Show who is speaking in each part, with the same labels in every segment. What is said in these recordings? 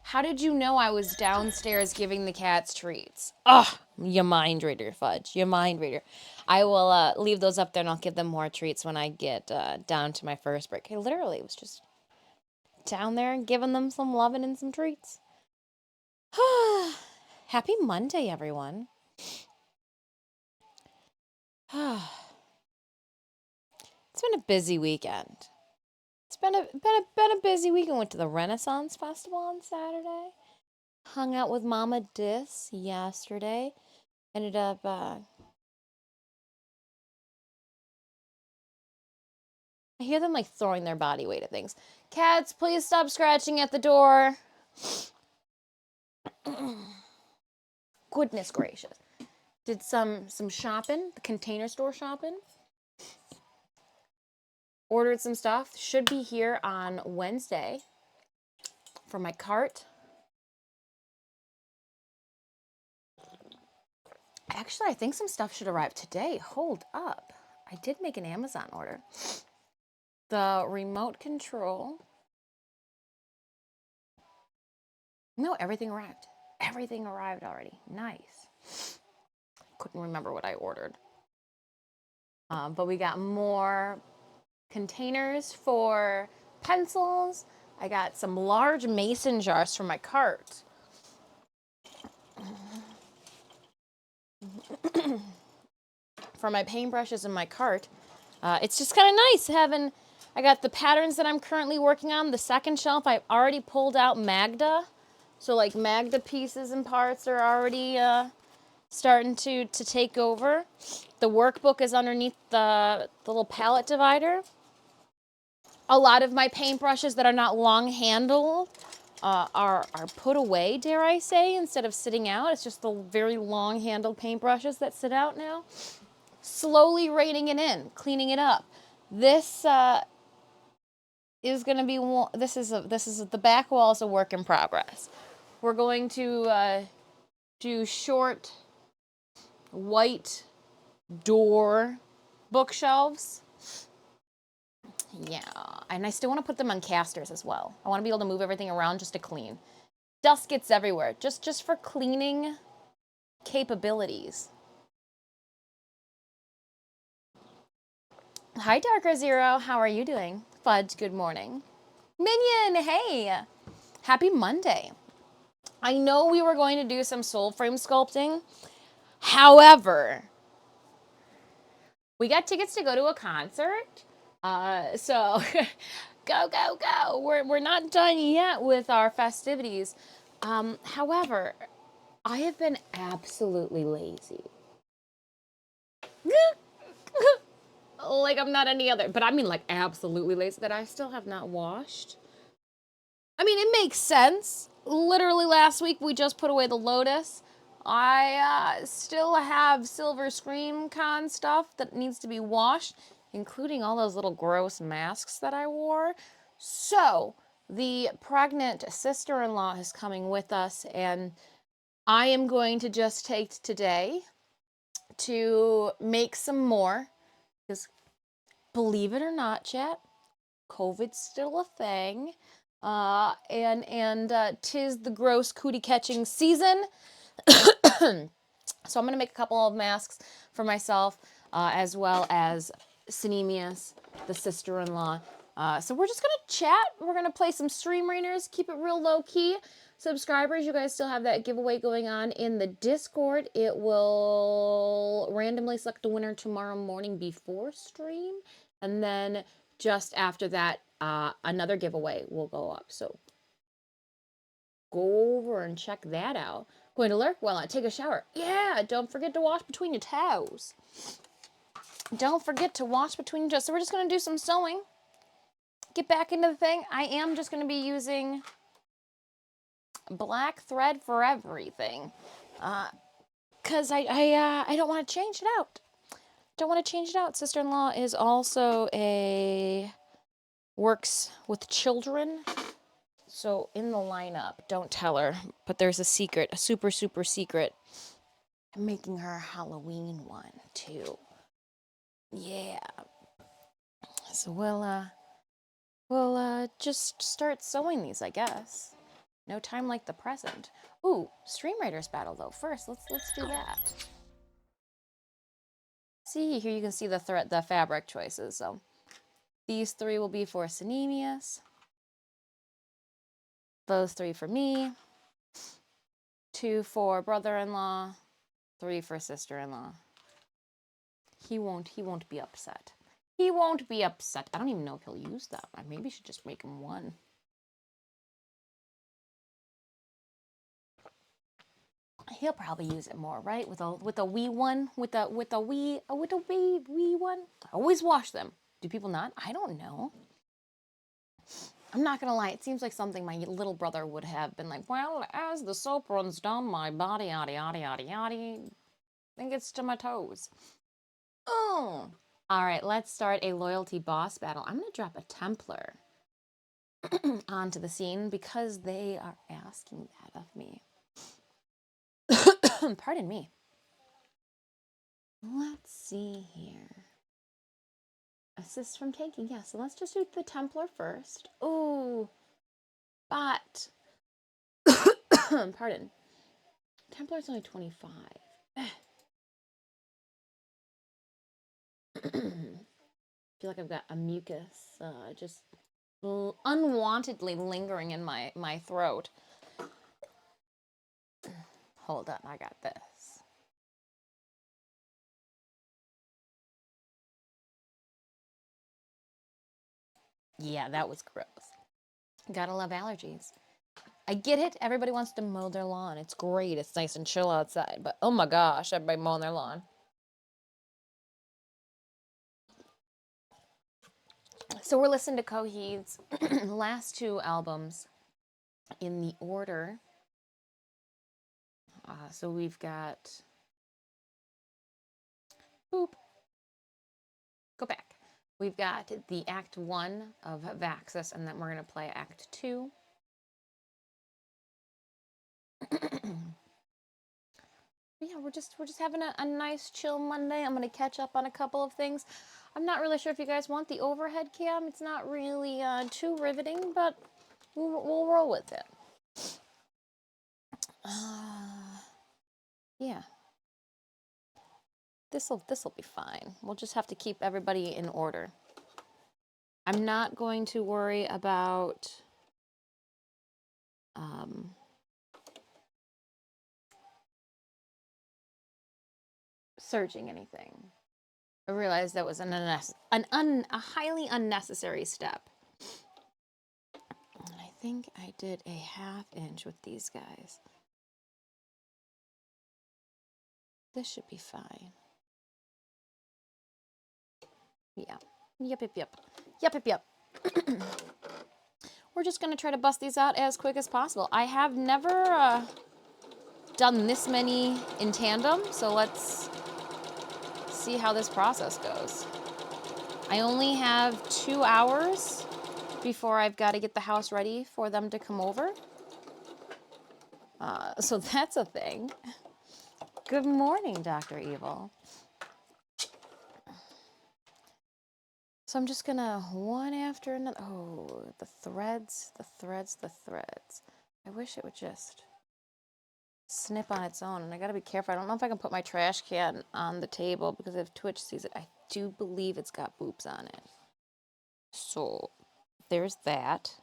Speaker 1: How did you know I was downstairs giving the cats treats? Ugh, you mind reader, Fudge. You mind reader. I will leave those up there and I'll give them more treats when I get down to my first break. I literally was just down there and giving them some loving and some treats. Happy Monday, everyone. It's been a busy weekend. It's been a busy weekend. Went to the Renaissance Festival on Saturday. Hung out with Mama Dis yesterday. Ended up I hear them like throwing their body weight at things. Cats, please stop scratching at the door. Goodness gracious. Did some shopping, the Container Store shopping. Ordered some stuff. Should be here on Wednesday for my cart. Actually, I think some stuff should arrive today. Hold up. I did make an Amazon order. The remote control. No, everything arrived. Everything arrived already. Nice. Couldn't remember what I ordered. But we got more containers for pencils. I got some large mason jars for my cart. For my paintbrushes in my cart. It's just kind of nice having, I got the patterns that I'm currently working on. The second shelf, I've already pulled out Magda. So like Magda pieces and parts are already starting to take over. The workbook is underneath the little palette divider. A lot of my paintbrushes that are not long handled are put away, dare I say, instead of sitting out. It's just the very long handled paintbrushes that sit out now. Slowly reining it in, cleaning it up. This is going to be the back wall is a work in progress. We're going to do short white door bookshelves. Yeah, and I still want to put them on casters as well. I want to be able to move everything around just to clean. Dust gets everywhere, just for cleaning capabilities. Hi, Darker Zero. How are you doing? Fudge, good morning. Minion, hey. Happy Monday. I know we were going to do some soul frame sculpting. However, we got tickets to go to a concert. So go. We're not done yet with our festivities. However, I have been absolutely lazy. Like I'm not any other, but I mean like absolutely lazy that I still have not washed. I mean, it makes sense. Literally last week we just put away the Lotus. I still have Silver Scream Con stuff that needs to be washed, including all those little gross masks that I wore. So, the pregnant sister-in-law is coming with us, and I am going to just take today to make some more, because believe it or not, chat, COVID's still a thing. And tis the gross cootie catching season. So I'm going to make a couple of masks for myself, as well as Sinemius, the sister-in-law. So we're just going to chat. We're going to play some Stream Rainers, keep it real low-key. Subscribers, you guys still have that giveaway going on in the Discord. It will randomly select the winner tomorrow morning before stream. And then just after that, another giveaway will go up. So go over and check that out. Going to lurk while I take a shower. Yeah, don't forget to wash between your toes. Don't forget to wash between your toes. So we're just going to do some sewing. Get back into the thing. I am just going to be using black thread for everything. Because I don't want to change it out. Don't want to change it out. Sister-in-law is also works with children. So in the lineup, don't tell her, but there's a secret, a super secret. I'm making her a Halloween one too. Yeah. So we'll just start sewing these, I guess. No time like the present. Ooh, Stream Raiders battle though. First, let's do that. See, here you can see the fabric choices. So these 3 will be for Synemius. Those 3 for me. 2 for brother-in-law. 3 for sister-in-law. He won't be upset. He won't be upset. I don't even know if he'll use that. I maybe should just make him 1. He'll probably use it more, right? With a wee one, with a wee one. I always wash them. Do people not? I don't know. I'm not gonna lie. It seems like something my little brother would have been like. Well, as the soap runs down my body, yada yada yada yada, then gets to my toes. Oh. All right. Let's start a loyalty boss battle. I'm gonna drop a Templar onto the scene because they are asking that of me. Pardon me. Let's see here. Assist from tanking. Yeah, so let's just do the Templar first. Ooh. But. Pardon. Templar's only 25. I feel like I've got a mucus just unwantedly lingering in my throat. Hold on, I got this. Yeah, that was gross. Gotta love allergies. I get it. Everybody wants to mow their lawn. It's great. It's nice and chill outside. But oh my gosh, everybody mowing their lawn. So we're listening to Coheed's last 2 albums in the order. So we've got... Boop. Go back. We've got the Act 1 of Vaxis, and then we're going to play Act 2. Yeah, we're just having a nice chill Monday. I'm going to catch up on a couple of things. I'm not really sure if you guys want the overhead cam. It's not really too riveting, but we'll roll with it. Yeah. This'll be fine. We'll just have to keep everybody in order. I'm not going to worry about searching anything. I realized that was a highly unnecessary step. And I think I did a 1/2 inch with these guys. This should be fine. Yeah. Yep. We're just going to try to bust these out as quick as possible. I have never done this many in tandem, so let's see how this process goes. I only have 2 hours before I've got to get the house ready for them to come over. So that's a thing. Good morning, Dr. Evil. So I'm just gonna one after another. Oh, the threads. I wish it would just snip on its own. And I gotta be careful. I don't know if I can put my trash can on the table because if Twitch sees it, I do believe it's got boobs on it. So there's that.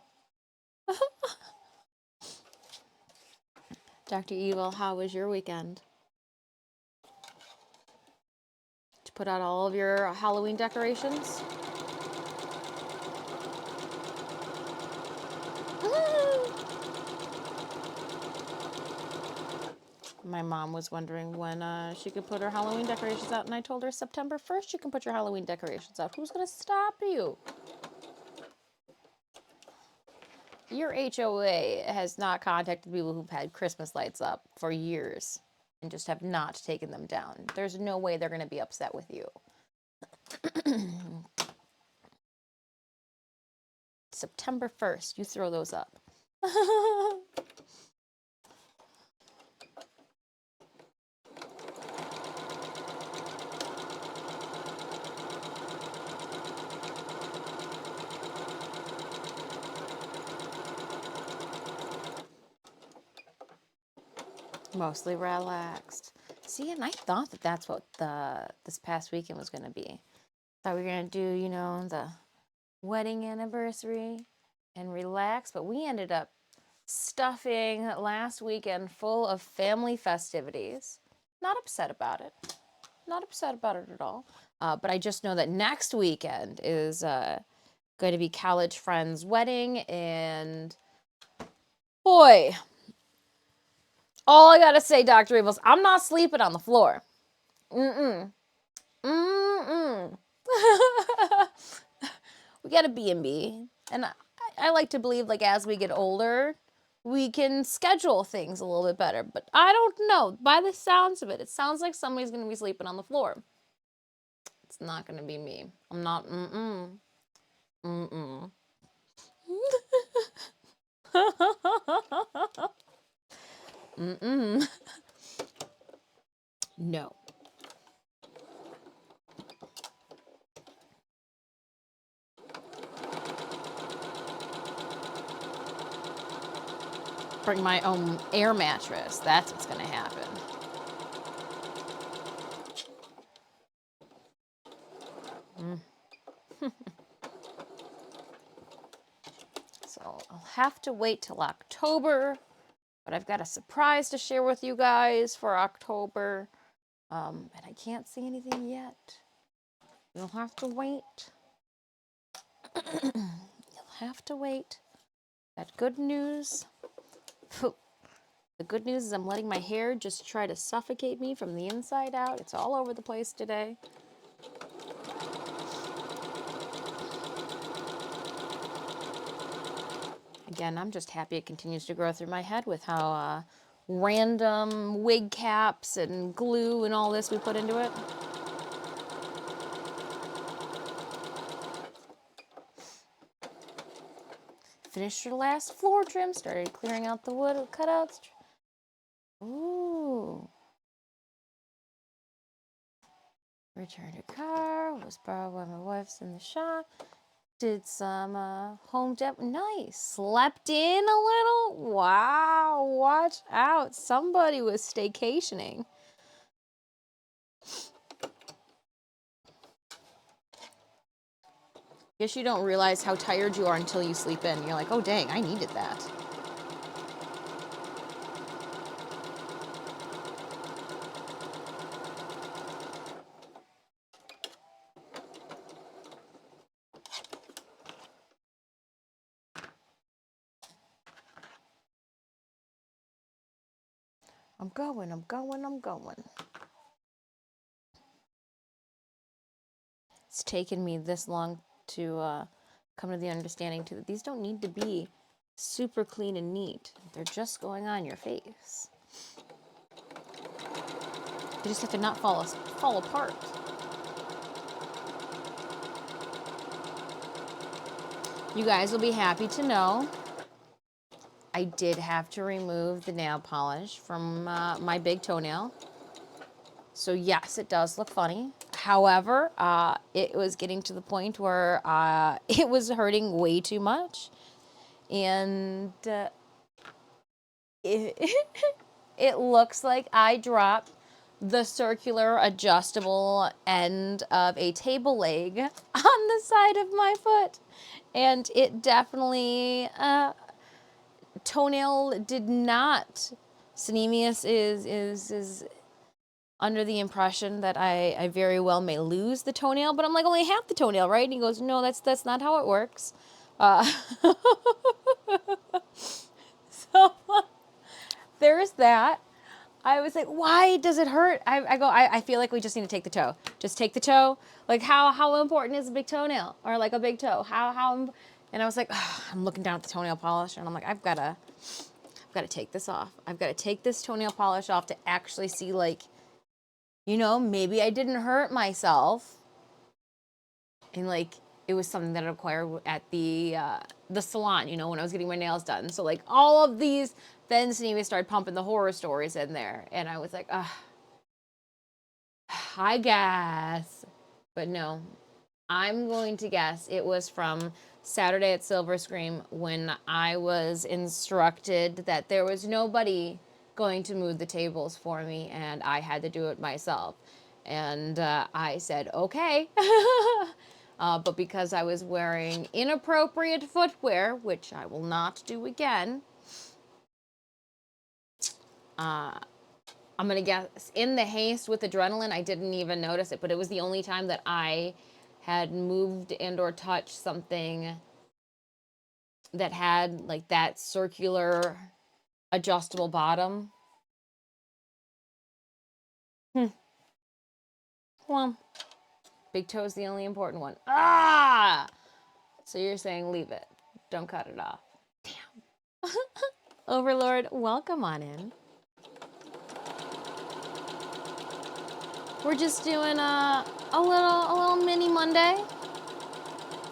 Speaker 1: Dr. Evil, how was your weekend? Did you put out all of your Halloween decorations? My mom was wondering when she could put her Halloween decorations out, and I told her September 1st you can put your Halloween decorations out. Who's going to stop you? Your HOA has not contacted people who've had Christmas lights up for years and just have not taken them down. There's no way they're going to be upset with you. September 1st, you throw those up. Mostly relaxed. See, and I thought that that's what this past weekend was going to be. Thought we were going to do, you know, the wedding anniversary and relax, but we ended up stuffing last weekend full of family festivities. Not upset about it. Not upset about it at all. But I just know that next weekend is going to be college friends' wedding, and boy, all I gotta say, Dr. Evils, I'm not sleeping on the floor. Mm-mm. Mm-mm. We got a B&B, and I like to believe, like, as we get older, we can schedule things a little bit better. But I don't know. By the sounds of it, it sounds like somebody's going to be sleeping on the floor. It's not going to be me. I'm not. Mm-mm. Mm-mm. Mm-mm. No. Bring my own air mattress. That's what's going to happen. So I'll have to wait till October, but I've got a surprise to share with you guys for October. And I can't see anything yet. You'll have to wait. You'll have to wait. That good news. The good news is I'm letting my hair just try to suffocate me from the inside out. It's all over the place today. Again, I'm just happy it continues to grow through my head with how random wig caps and glue and all this we put into it. Finished your last floor trim, started clearing out the wood cutouts. Ooh. Returned a car, was borrowed while my wife's in the shop. Did some home dep. Nice. Slept in a little. Wow. Watch out. Somebody was staycationing. Guess you don't realize how tired you are until you sleep in. You're like, oh dang, I needed that. I'm going. It's taken me this long to come to the understanding too that these don't need to be super clean and neat. They're just going on your face. You just have to not fall apart. You guys will be happy to know I did have to remove the nail polish from my big toenail. So yes, it does look funny. However, it was getting to the point where it was hurting way too much. And it looks like I dropped the circular adjustable end of a table leg on the side of my foot. And it definitely, toenail did not. Cinemius is under the impression that I very well may lose the toenail, but I'm like, only half the toenail, right? And he goes, no, that's not how it works. So there's that. I was like, why does it hurt? I feel like we just need to take the toe. Just take the toe. Like, how important is a big toenail? Or like a big toe? And I was like, I'm looking down at the toenail polish, and I'm like, I've got to take this off. I've got to take this toenail polish off to actually see, like, you know, maybe I didn't hurt myself. And like, it was something that I acquired at the salon, you know, when I was getting my nails done. So like all of these, then Cinema started pumping the horror stories in there. And I was like, I guess. But no, I'm going to guess it was from Saturday at Silver Scream when I was instructed that there was nobody going to move the tables for me, and I had to do it myself. And I said, okay. But because I was wearing inappropriate footwear, which I will not do again, I'm going to guess in the haste with adrenaline, I didn't even notice it, but it was the only time that I had moved and or touched something that had like that circular adjustable bottom. Well, big toe is the only important one. Ah! So you're saying leave it. Don't cut it off. Damn. Overlord, welcome on in. We're just doing a little mini Monday.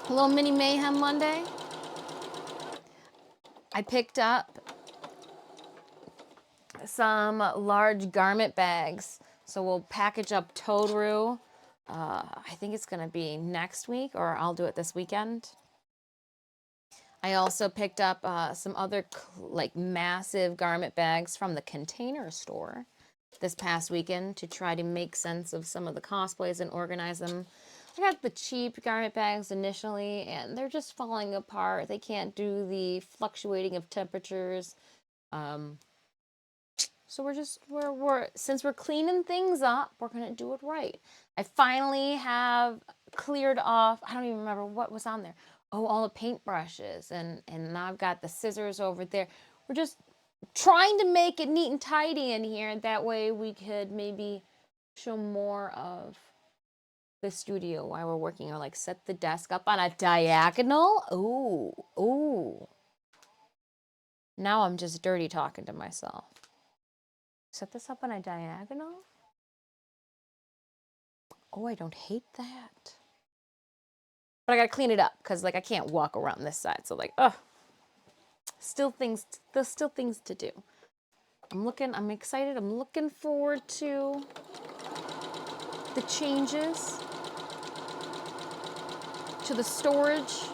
Speaker 1: A little mini mayhem Monday. I picked up some large garment bags. So we'll package up Toadru. I think it's going to be next week, or I'll do it this weekend. I also picked up some other like massive garment bags from the Container Store this past weekend to try to make sense of some of the cosplays and organize them. I got the cheap garment bags initially, and they're just falling apart. They can't do the fluctuating of temperatures. So we're since we're cleaning things up, we're gonna do it right. I finally have cleared off. I don't even remember what was on there. Oh, all the paintbrushes, and now I've got the scissors over there. We're just trying to make it neat and tidy in here. That way we could maybe show more of the studio while we're working, or like set the desk up on a diagonal. Ooh. Now I'm just dirty talking to myself. Set this up on a diagonal? Oh, I don't hate that. But I gotta clean it up because like I can't walk around this side. So like, ugh. There's still things to do. I'm excited. I'm looking forward to the changes, to the storage.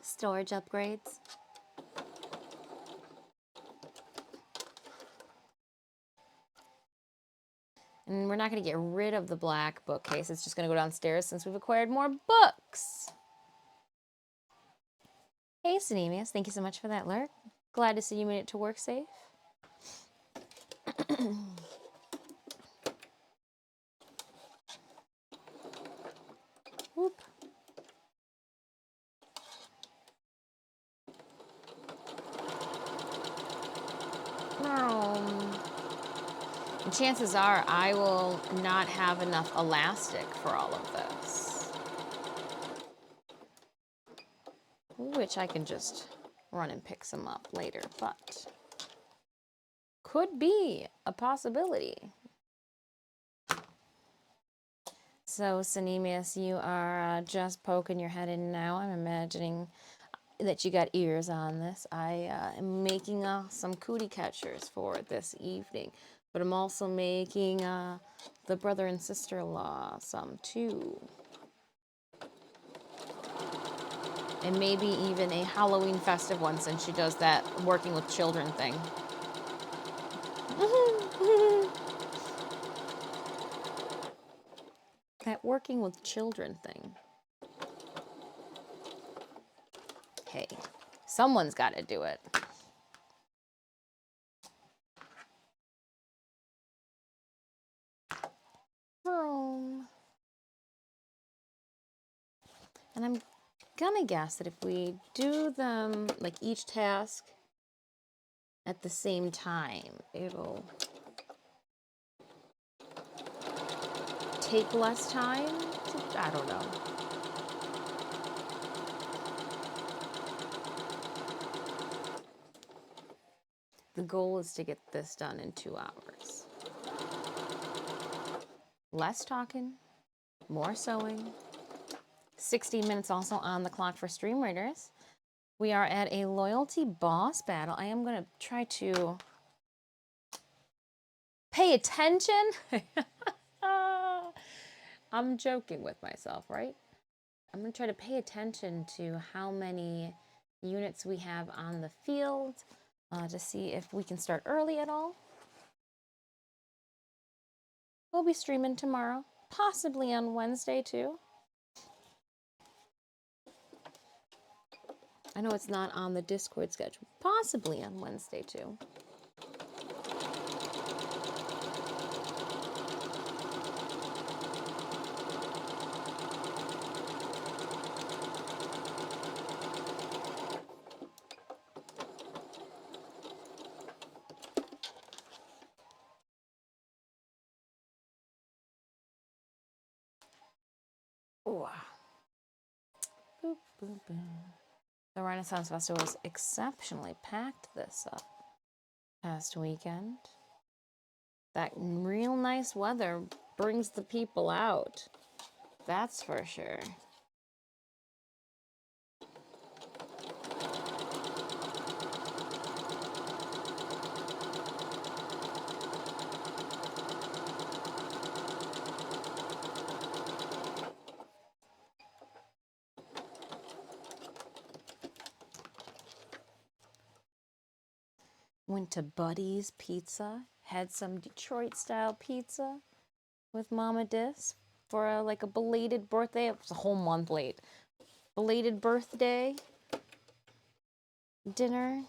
Speaker 1: Storage upgrades. And we're not going to get rid of the black bookcase. It's just going to go downstairs since we've acquired more books. Hey, Sinemius, thank you so much for that lurk. Glad to see you made it to work safe. Whoop. And chances are I will not have enough elastic for all of this, which I can just run and pick some up later, but could be a possibility. So, Sinemius, you are just poking your head in now. I'm imagining that you got ears on this. I am making some cootie catchers for this evening, but I'm also making the brother and sister-in-law some too. And maybe even a Halloween festive one, since she does that working with children thing. That working with children thing. Hey, someone's got to do it. And I'm gonna guess that if we do them, like each task at the same time, it'll take less time. I don't know. The goal is to get this done in 2 hours. Less talking, more sewing. 60 minutes also on the clock for stream readers. We are at a loyalty boss battle. I am going to try to pay attention. I'm joking with myself, right? I'm going to try to pay attention to how many units we have on the field to see if we can start early at all. We'll be streaming tomorrow, possibly on Wednesday too. I know it's not on the Discord schedule, possibly on Wednesday too. Ooh. Boop, boop, boop. The Renaissance Festival was exceptionally packed this past weekend. That real nice weather brings the people out. That's for sure. Went to Buddy's Pizza, had some Detroit-style pizza with Mama Dis for like a belated birthday. It was a whole month late. Belated birthday dinner.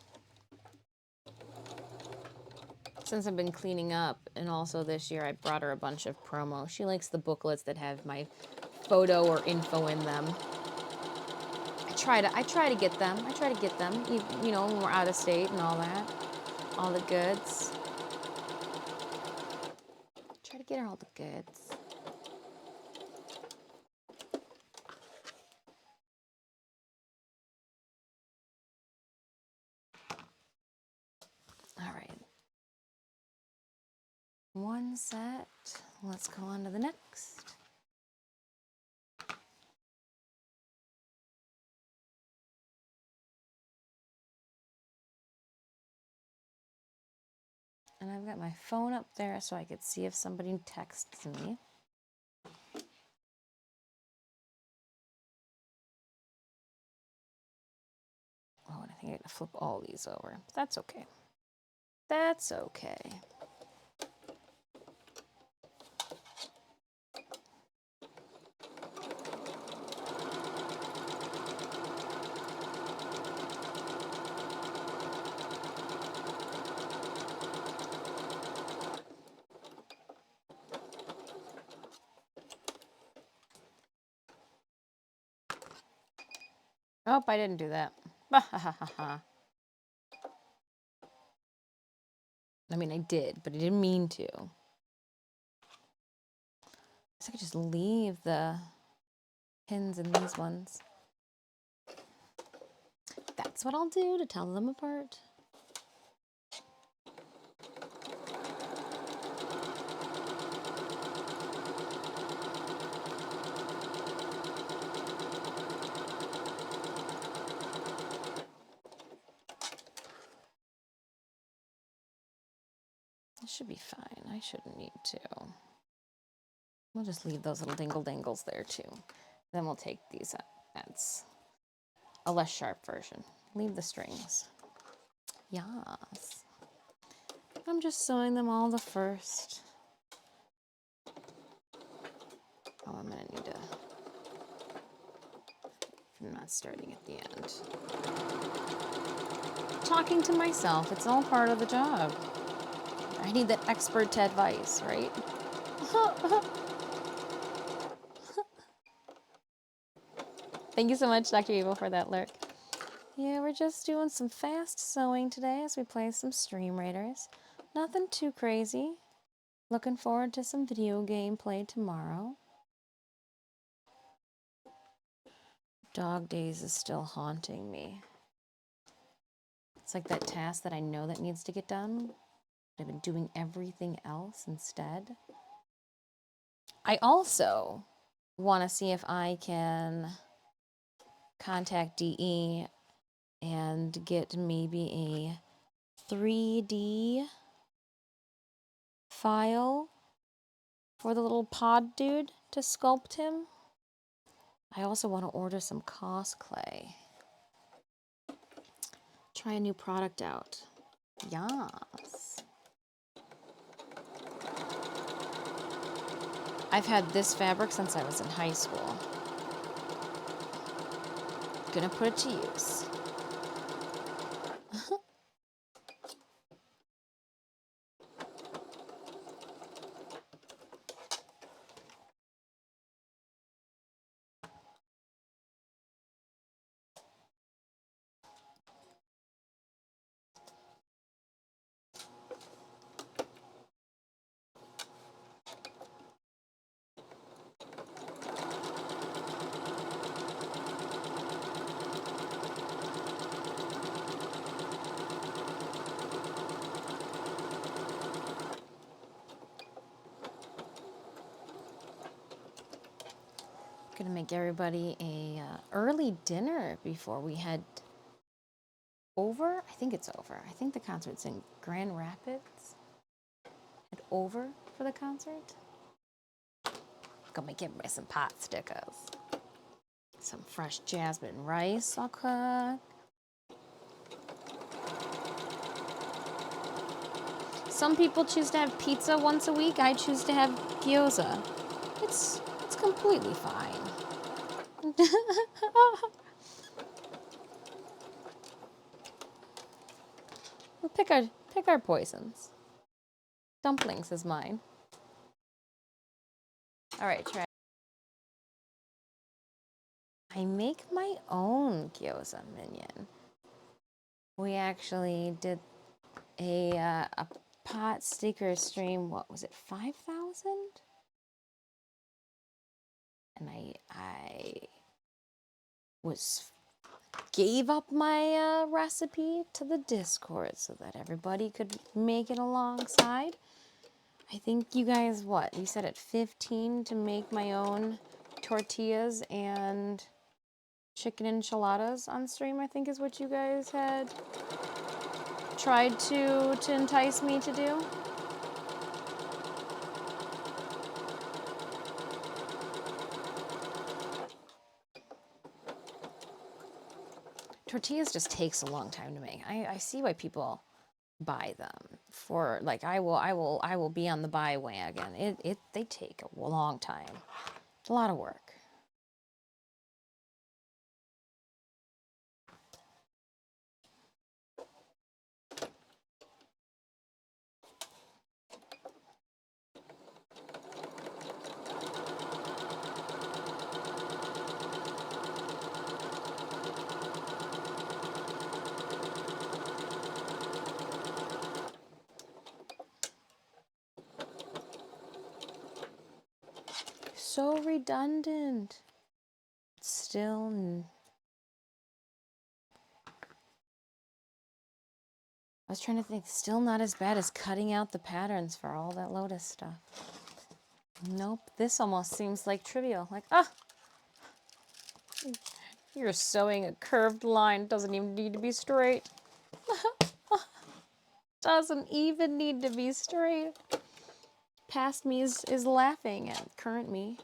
Speaker 1: Since I've been cleaning up, and also this year I brought her a bunch of promo. She likes the booklets that have my photo or info in them. I try to get them. You know, when we're out of state and all that. All the goods. Try to get her all the goods. All right. One set. Let's go on to the next. And I've got my phone up there so I could see if somebody texts me. Oh, and I think I gotta flip all these over. But that's okay. That's okay. Oh, I didn't do that. I mean, I did, but I didn't mean to. I guess I could just leave the pins in these ones. That's what I'll do to tell them apart. This should be fine. I shouldn't need to. We'll just leave those little dingle dangles there too. Then we'll take these out. That's a less sharp version. Leave the strings. Yes. I'm just sewing them all the first. Oh, I'm gonna need to. I'm not starting at the end. Talking to myself, it's all part of the job. I need that expert advice, right? Thank you so much, Dr. Evil, for that lurk. Yeah, we're just doing some fast sewing today as we play some Stream Raiders. Nothing too crazy. Looking forward to some video game play tomorrow. Dog days is still haunting me. It's like that task that I know that needs to get done. I've been doing everything else instead. I also want to see if I can contact DE and get maybe a 3D file for the little pod dude to sculpt him. I also want to order some cos clay. Try a new product out. Yes. I've had this fabric since I was in high school. Gonna put it to use. Gonna make everybody a early dinner before we head over. I think it's over. I think the concert's in Grand Rapids. Head over for the concert. Gonna make everybody some pot stickers. Some fresh jasmine rice I'll cook. Some people choose to have pizza once a week. I choose to have gyoza. It's completely fine. We'll pick our poisons. Dumplings is mine. All right, try. I make my own gyoza minion. We actually did a pot sticker stream. What was it? 5,000? And I gave up my recipe to the Discord so that everybody could make it alongside. I think you guys, what? You said at 15 to make my own tortillas and chicken enchiladas on stream, I think is what you guys had tried to entice me to do. Tortillas just takes a long time to make. I see why people buy them for, like, I will be on the buy wagon. They take a long time. It's a lot of work. So redundant. Still, I was trying to think, still not as bad as cutting out the patterns for all that Lotus stuff. Nope, this almost seems like trivial. Like, you're sewing a curved line. Doesn't even need to be straight. Doesn't even need to be straight. Past me is laughing at current me.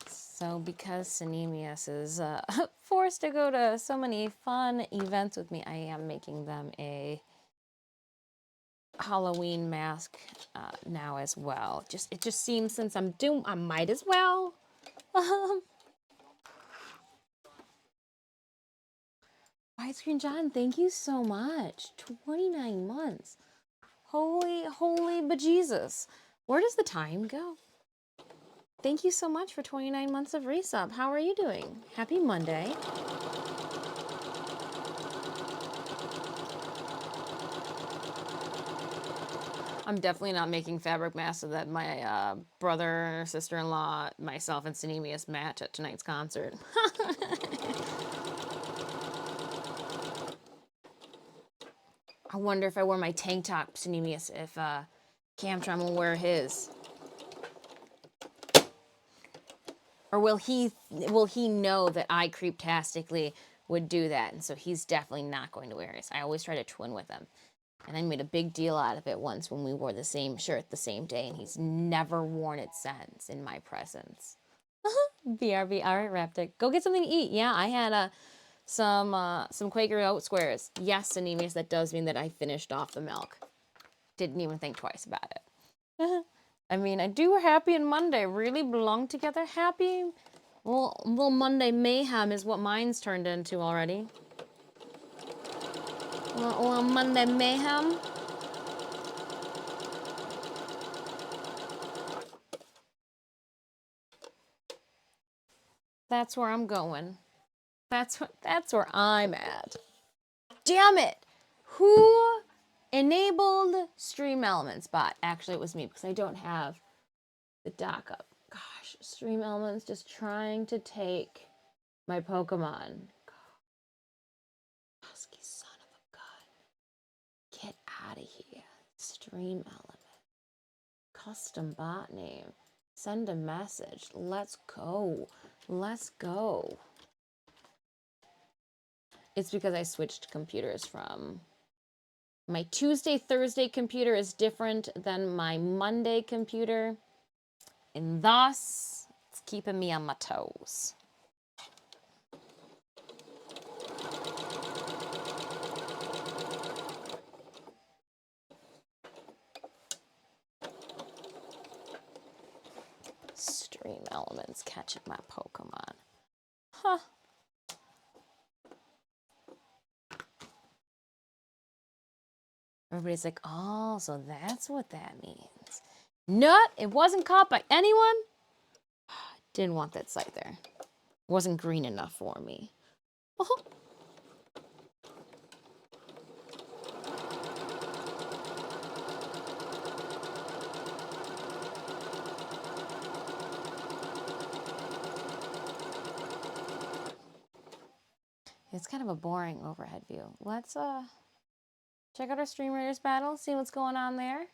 Speaker 1: So because Synemius is forced to go to so many fun events with me, I am making them a Halloween mask now as well. It just seems, since I'm doomed, I might as well. Widescreen John, thank you so much. 29 months. Holy bejesus. Where does the time go? Thank you so much for 29 months of resub. How are you doing? Happy Monday. I'm definitely not making fabric masks so that my brother, sister-in-law, myself, and Synemius match at tonight's concert. I wonder if I wear my tank top, Synemius, if Camtron will wear his. Or will he know that I creeptastically would do that? And so he's definitely not going to wear it. I always try to twin with him. And I made a big deal out of it once when we wore the same shirt the same day, and he's never worn it since in my presence. BRB, all right, Raptic. Go get something to eat. Yeah, I had some Quaker Oat squares. Yes, Anemius, that does mean that I finished off the milk. Didn't even think twice about it. I mean, I do Happy and Monday really belong together. Happy? Well, little Monday mayhem is what mine's turned into already. Little Monday mayhem. That's where I'm going. That's where I'm at. Damn it! Who enabled Stream Elements bot? Actually, it was me because I don't have the dock up. Gosh, Stream Elements just trying to take my Pokemon. Husky son of a gun. Get out of here. Stream Element. Custom bot name. Send a message. Let's go. Let's go. It's because I switched computers from... My Tuesday, Thursday computer is different than my Monday computer. And thus, it's keeping me on my toes. Stream Elements catching my Pokemon. Huh. Everybody's like, oh, so that's what that means. Nut, it wasn't caught by anyone? Didn't want that sight there. Wasn't green enough for me. Oh. It's kind of a boring overhead view. Let's check out our Stream Raiders battle, see what's going on there.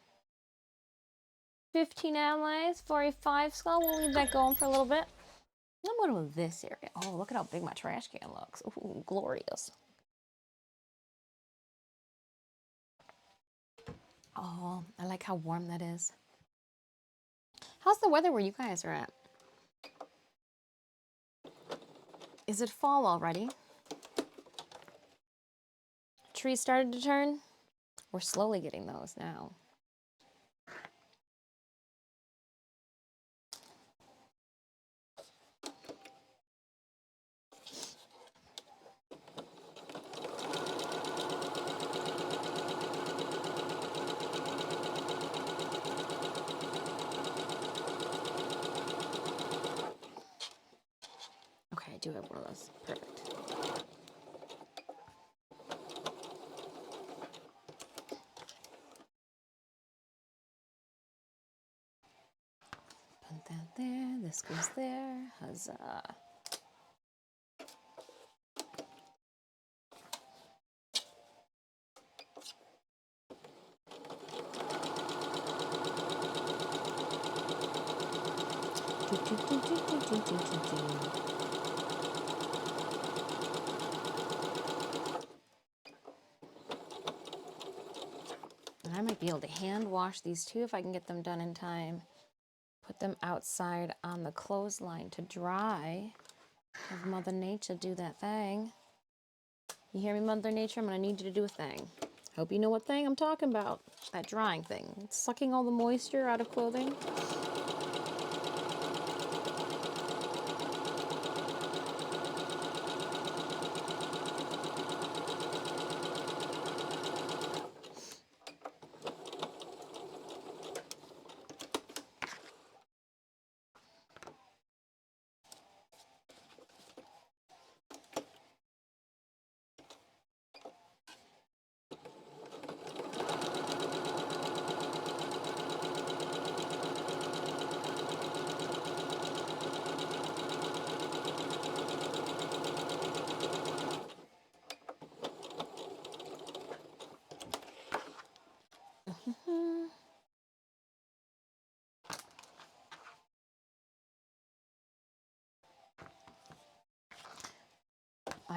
Speaker 1: 15 allies for a 5 skull. We'll leave that going for a little bit. I'm going to this area. Oh, look at how big my trash can looks. Ooh, glorious. Oh, I like how warm that is. How's the weather where you guys are at? Is it fall already? Trees started to turn? We're slowly getting those now. Okay, I do have one of those. Perfect. Put that there. This goes there. Huzzah. And I might be able to hand wash these too if I can get them done in time. Put them outside on the clothesline to dry. Have Mother Nature do that thing. You hear me, Mother Nature? I'm gonna need you to do a thing. Hope you know what thing I'm talking about. That drying thing. It's sucking all the moisture out of clothing.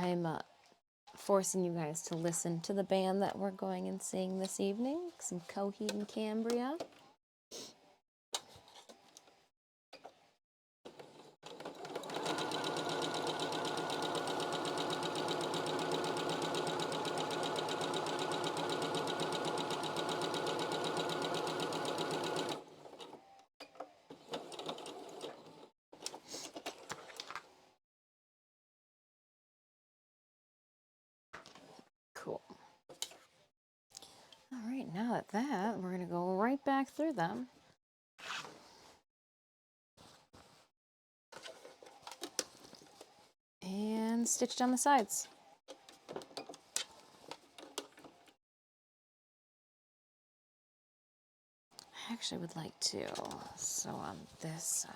Speaker 1: I'm forcing you guys to listen to the band that we're going and seeing this evening. Some Coheed and Cambria. Cool. All right, now that we're going to go right back through them. And stitch down the sides. I actually would like to sew on this side.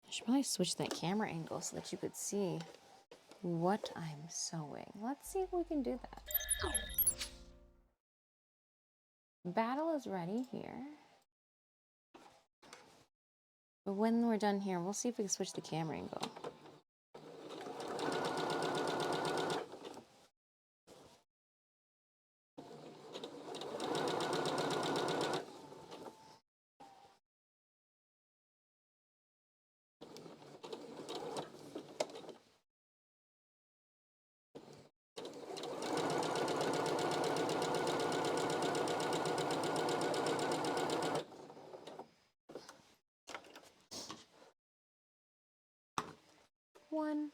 Speaker 1: I should probably switch that camera angle so that you could see what I'm sewing. Let's see if we can do that. Battle is ready here. But when we're done here, we'll see if we can switch the camera angle. One.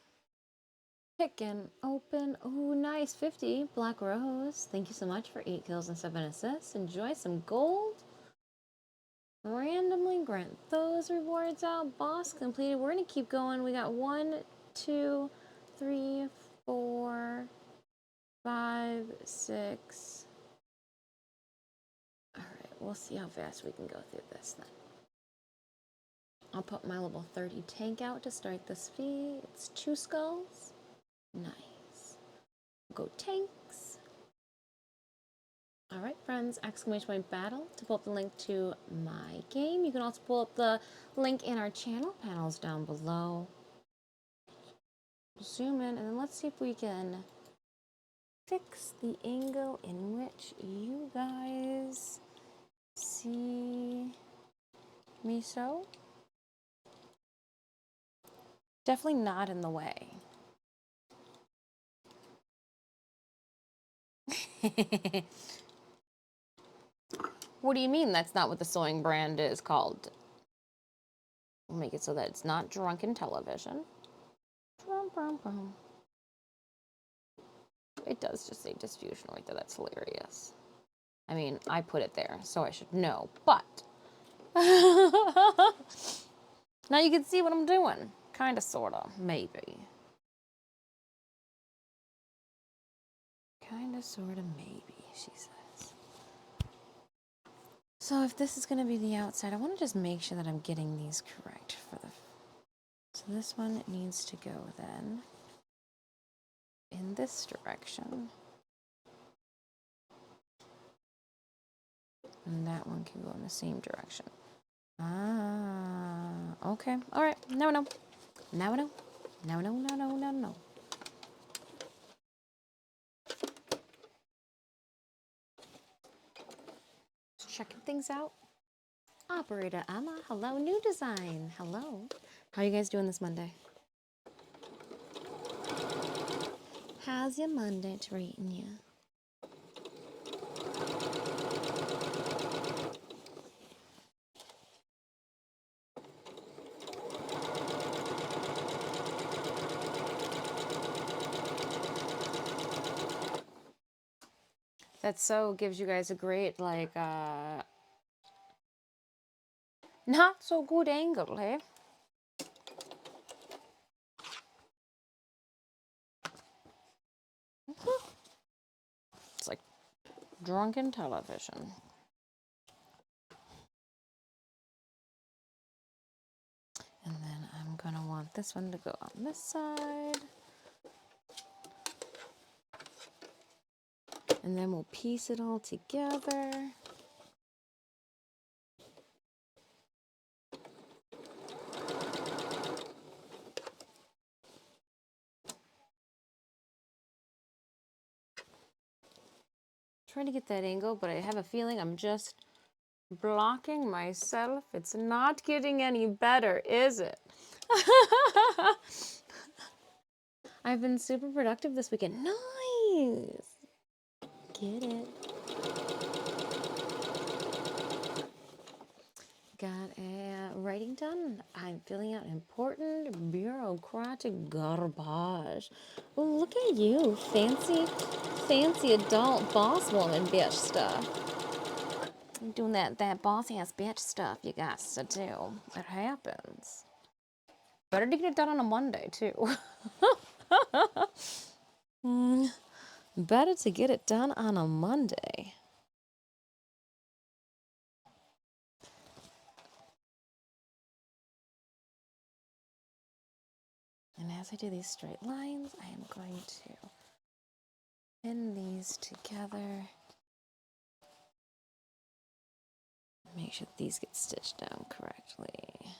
Speaker 1: Pick and open. Oh, nice. 50. Black Rose. Thank you so much for 8 kills and 7 assists. Enjoy some gold. Randomly grant those rewards out. Boss completed. We're going to keep going. We got 1, 2, 3, 4, 5, 6. All right. We'll see how fast we can go through this then. I'll put my level 30 tank out to start this feed. It's 2 skulls. Nice. Go tanks. All right, friends, exclamation point battle to pull up the link to my game. You can also pull up the link in our channel panels down below. Zoom in, and then let's see if we can fix the angle in which you guys see me sew. Definitely not in the way. What do you mean that's not what the sewing brand is called? We'll make it so that it's not drunken television. It does just say Disfusional right there. That's hilarious. I mean, I put it there, so I should know, but now you can see what I'm doing. Kinda, sorta, maybe. Kinda, sorta, maybe, she says. So if this is gonna be the outside, I wanna just make sure that I'm getting these correct for the... So this one needs to go then in this direction. And that one can go in the same direction. Ah, okay. All right. Now I know. Now I know. Now I know. Now I know. Now I know. Just checking things out. Operator Emma. Hello. New design. Hello. How are you guys doing this Monday? How's your Monday treating you? That so gives you guys a great, like, not so good angle, eh? It's like drunken television. And then I'm gonna want this one to go on this side. And then we'll piece it all together. Trying to get that angle, but I have a feeling I'm just blocking myself. It's not getting any better, is it? I've been super productive this weekend. Nice. Get it. Got a writing done. I'm filling out important bureaucratic garbage. Well, look at you, fancy adult boss woman bitch stuff. I'm doing that boss ass bitch stuff you got to do. It happens. Better to get it done on a Monday too. Better to get it done on a Monday. And as I do these straight lines, I am going to pin these together. Make sure these get stitched down correctly.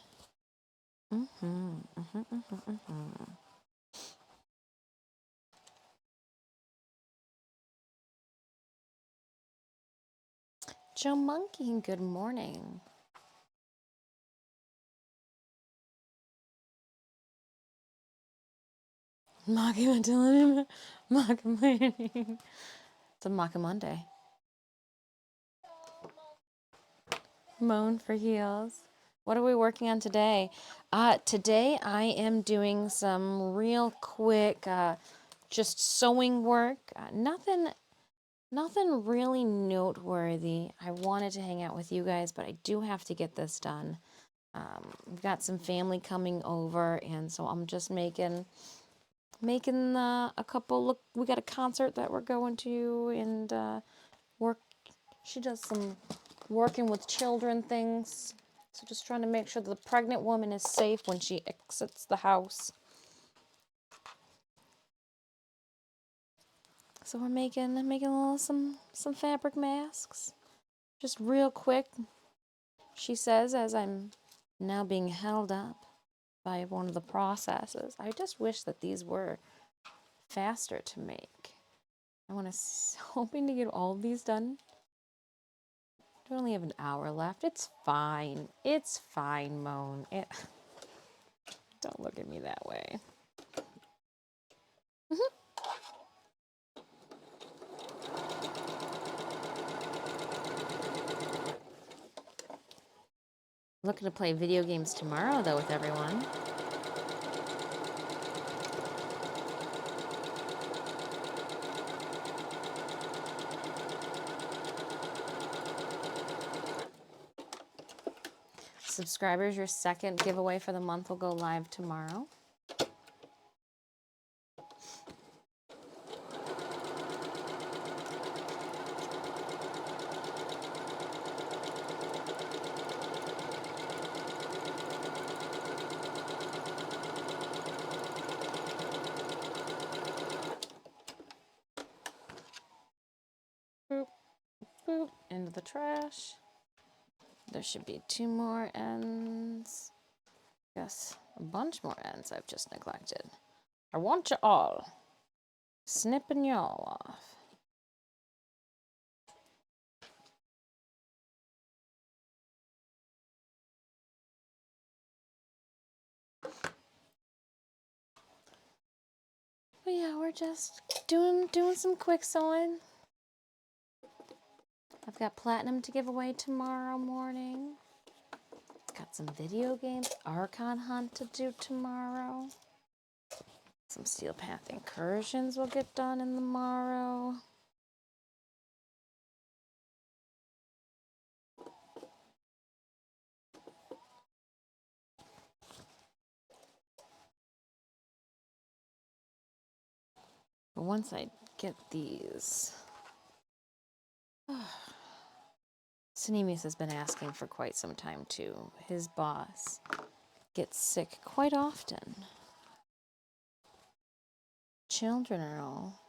Speaker 1: Joe Monkey, good morning. Mockumentary. It's a Mocka Monday. Moan for heels. What are we working on today? Today I am doing some real quick, just sewing work. Nothing really noteworthy. I wanted to hang out with you guys, but I do have to get this done. We've got some family coming over, and so I'm just making a couple. Look, we got a concert that we're going to, and work. She does some working with children things. So just trying to make sure that the pregnant woman is safe when she exits the house. So we're making a little some fabric masks. Just real quick. She says, as I'm now being held up by one of the processes, I just wish that these were faster to make. Hoping to get all of these done. I only have an hour left. It's fine. It's fine, Moan. Don't look at me that way. Looking to play video games tomorrow, though, with everyone. Subscribers, your second giveaway for the month will go live tomorrow. Boop, boop, into the trash. There should be 2 more ends. Yes, a bunch more ends I've just neglected. I want you all. Snipping y'all off. But yeah, we're just doing some quick sewing. I've got platinum to give away tomorrow morning. Got some video games, Archon Hunt to do tomorrow. Some Steel Path incursions will get done in the morrow. But once I get these, Sinemius has been asking for quite some time too. His boss gets sick quite often. Children are all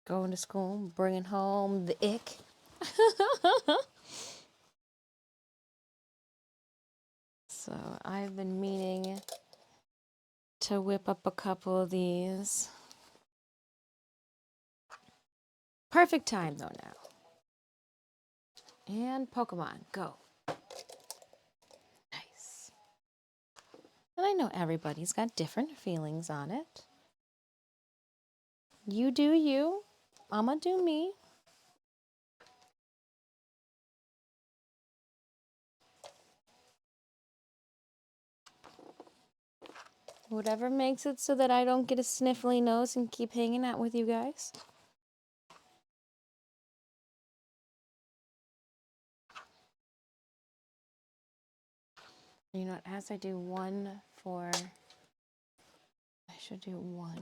Speaker 1: going to school, bringing home the ick. So I've been meaning to whip up a couple of these. Perfect time though now. And Pokemon, go. Nice. And I know everybody's got different feelings on it. You do you. I'ma do me. Whatever makes it so that I don't get a sniffly nose and keep hanging out with you guys. You know what, as I do one for, I should do one.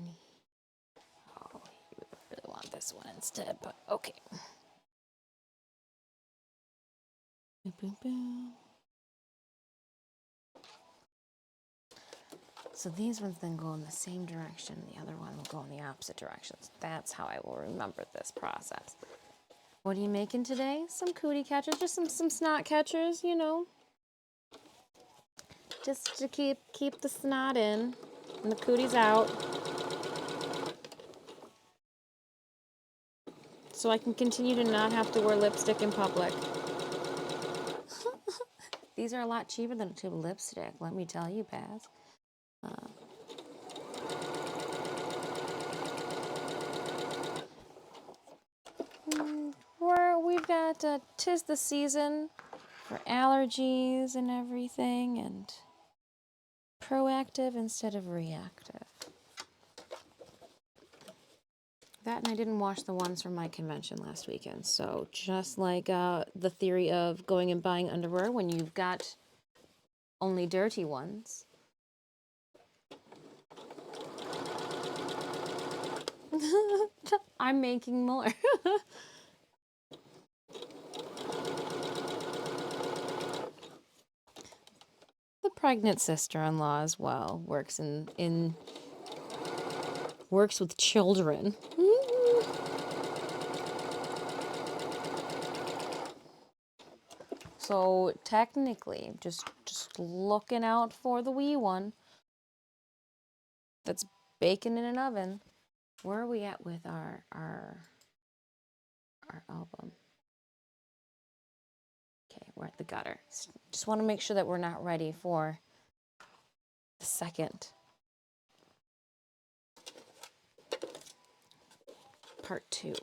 Speaker 1: Oh, you really want this one instead, but okay. Boom, boom, boom. So these ones then go in the same direction. The other one will go in the opposite directions. That's how I will remember this process. What are you making today? Some cootie catchers, just some snot catchers, you know. Just to keep the snot in and the cooties out. So I can continue to not have to wear lipstick in public. These are a lot cheaper than a tube of lipstick, let me tell you, Paz. We've got 'tis the season for allergies and everything, and proactive instead of reactive. That, and I didn't wash the ones from my convention last weekend. So just like the theory of going and buying underwear when you've got only dirty ones. I'm making more. The pregnant sister-in-law as well works works with children. So technically, just looking out for the wee one that's baking in an oven. Where are we at with our album? Okay, we're at the gutter. Just want to make sure that we're not ready for the second part 2.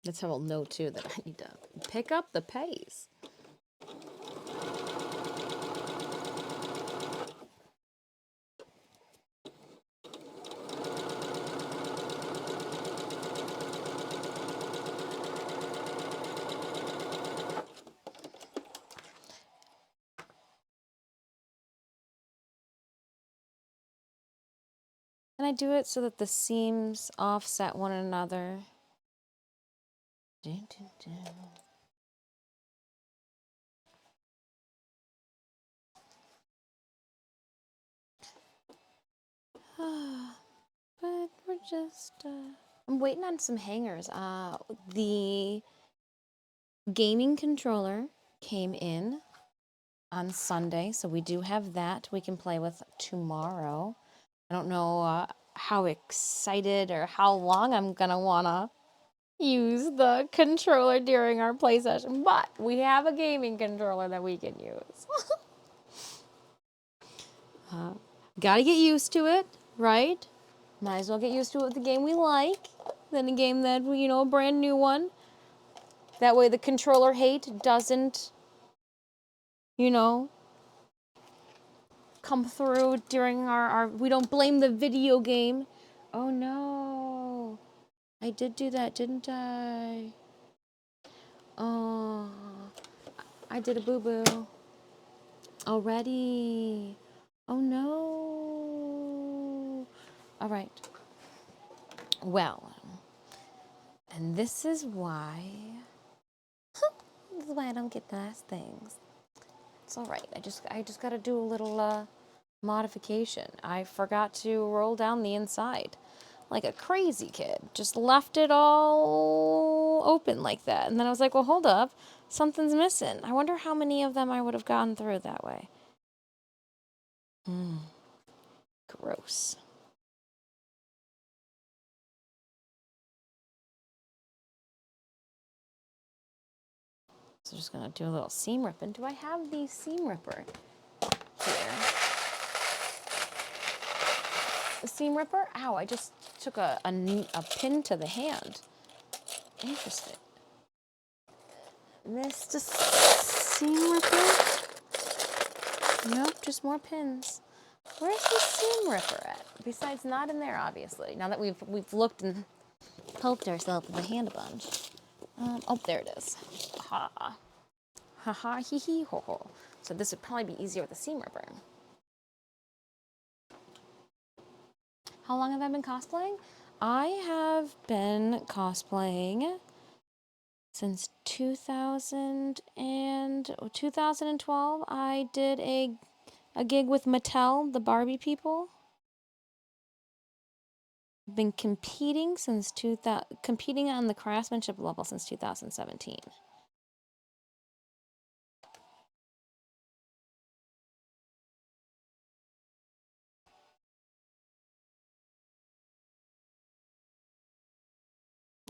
Speaker 1: That's how I'll know too that I need to pick up the pace. And I do it so that the seams offset one another. Dun, dun, dun. But we're just, I'm waiting on some hangers. The gaming controller came in on Sunday, so we do have that we can play with tomorrow. I don't know how excited or how long I'm gonna wanna use the controller during our play session, but we have a gaming controller that we can use. Gotta get used to it, right? Might as well get used to it with the game we like than a game that, you know, a brand new one. That way the controller hate doesn't, you know, come through during our we don't blame the video game. Oh no. I did do that, didn't I? Oh, I did a boo-boo. Already. Oh no. All right. Well, and this is why I don't get nice things. It's all right. I just got to do a little modification. I forgot to roll down the inside like a crazy kid. Just left it all open like that. And then I was like, well, hold up. Something's missing. I wonder how many of them I would have gone through that way. Gross. So just gonna do a little seam ripping. Do I have the seam ripper here? The seam ripper? Ow, I just took a pin to the hand. Interesting. Missed a seam ripper? Nope, just more pins. Where's the seam ripper at? Besides, not in there, obviously. Now that we've looked and poked ourselves in the hand a bunch. Oh, there it is. Ha. Ha ha, hee hee, ho ho. So this would probably be easier with a seam ripper. How long have I been cosplaying? I have been cosplaying since 2012. I did a gig with Mattel, the Barbie people. Been competing since competing on the craftsmanship level since 2017.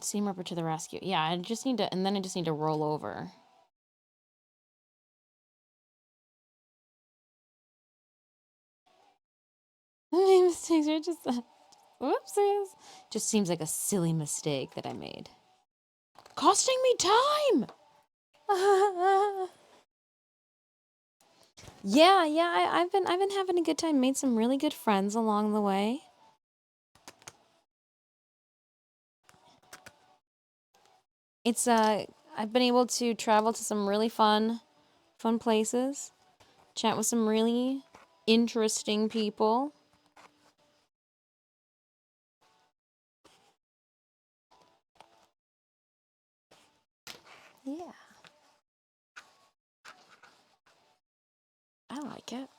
Speaker 1: Seam ripper to the rescue. Yeah, I just need to, and then I just need to roll over. My mistakes are just, whoopsies. Just seems like a silly mistake that I made. Costing me time! Yeah, I've been having a good time. Made some really good friends along the way. It's I've been able to travel to some really fun places, chat with some really interesting people. Yeah. I like it.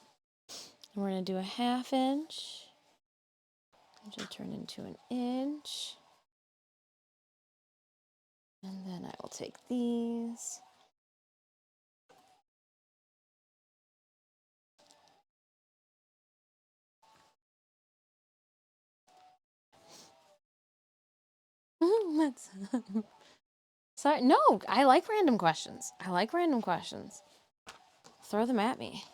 Speaker 1: And we're going to do a 1/2 inch. Which will turn into an inch. And then I will take these. That's sorry. No, I like random questions. I like random questions. Throw them at me.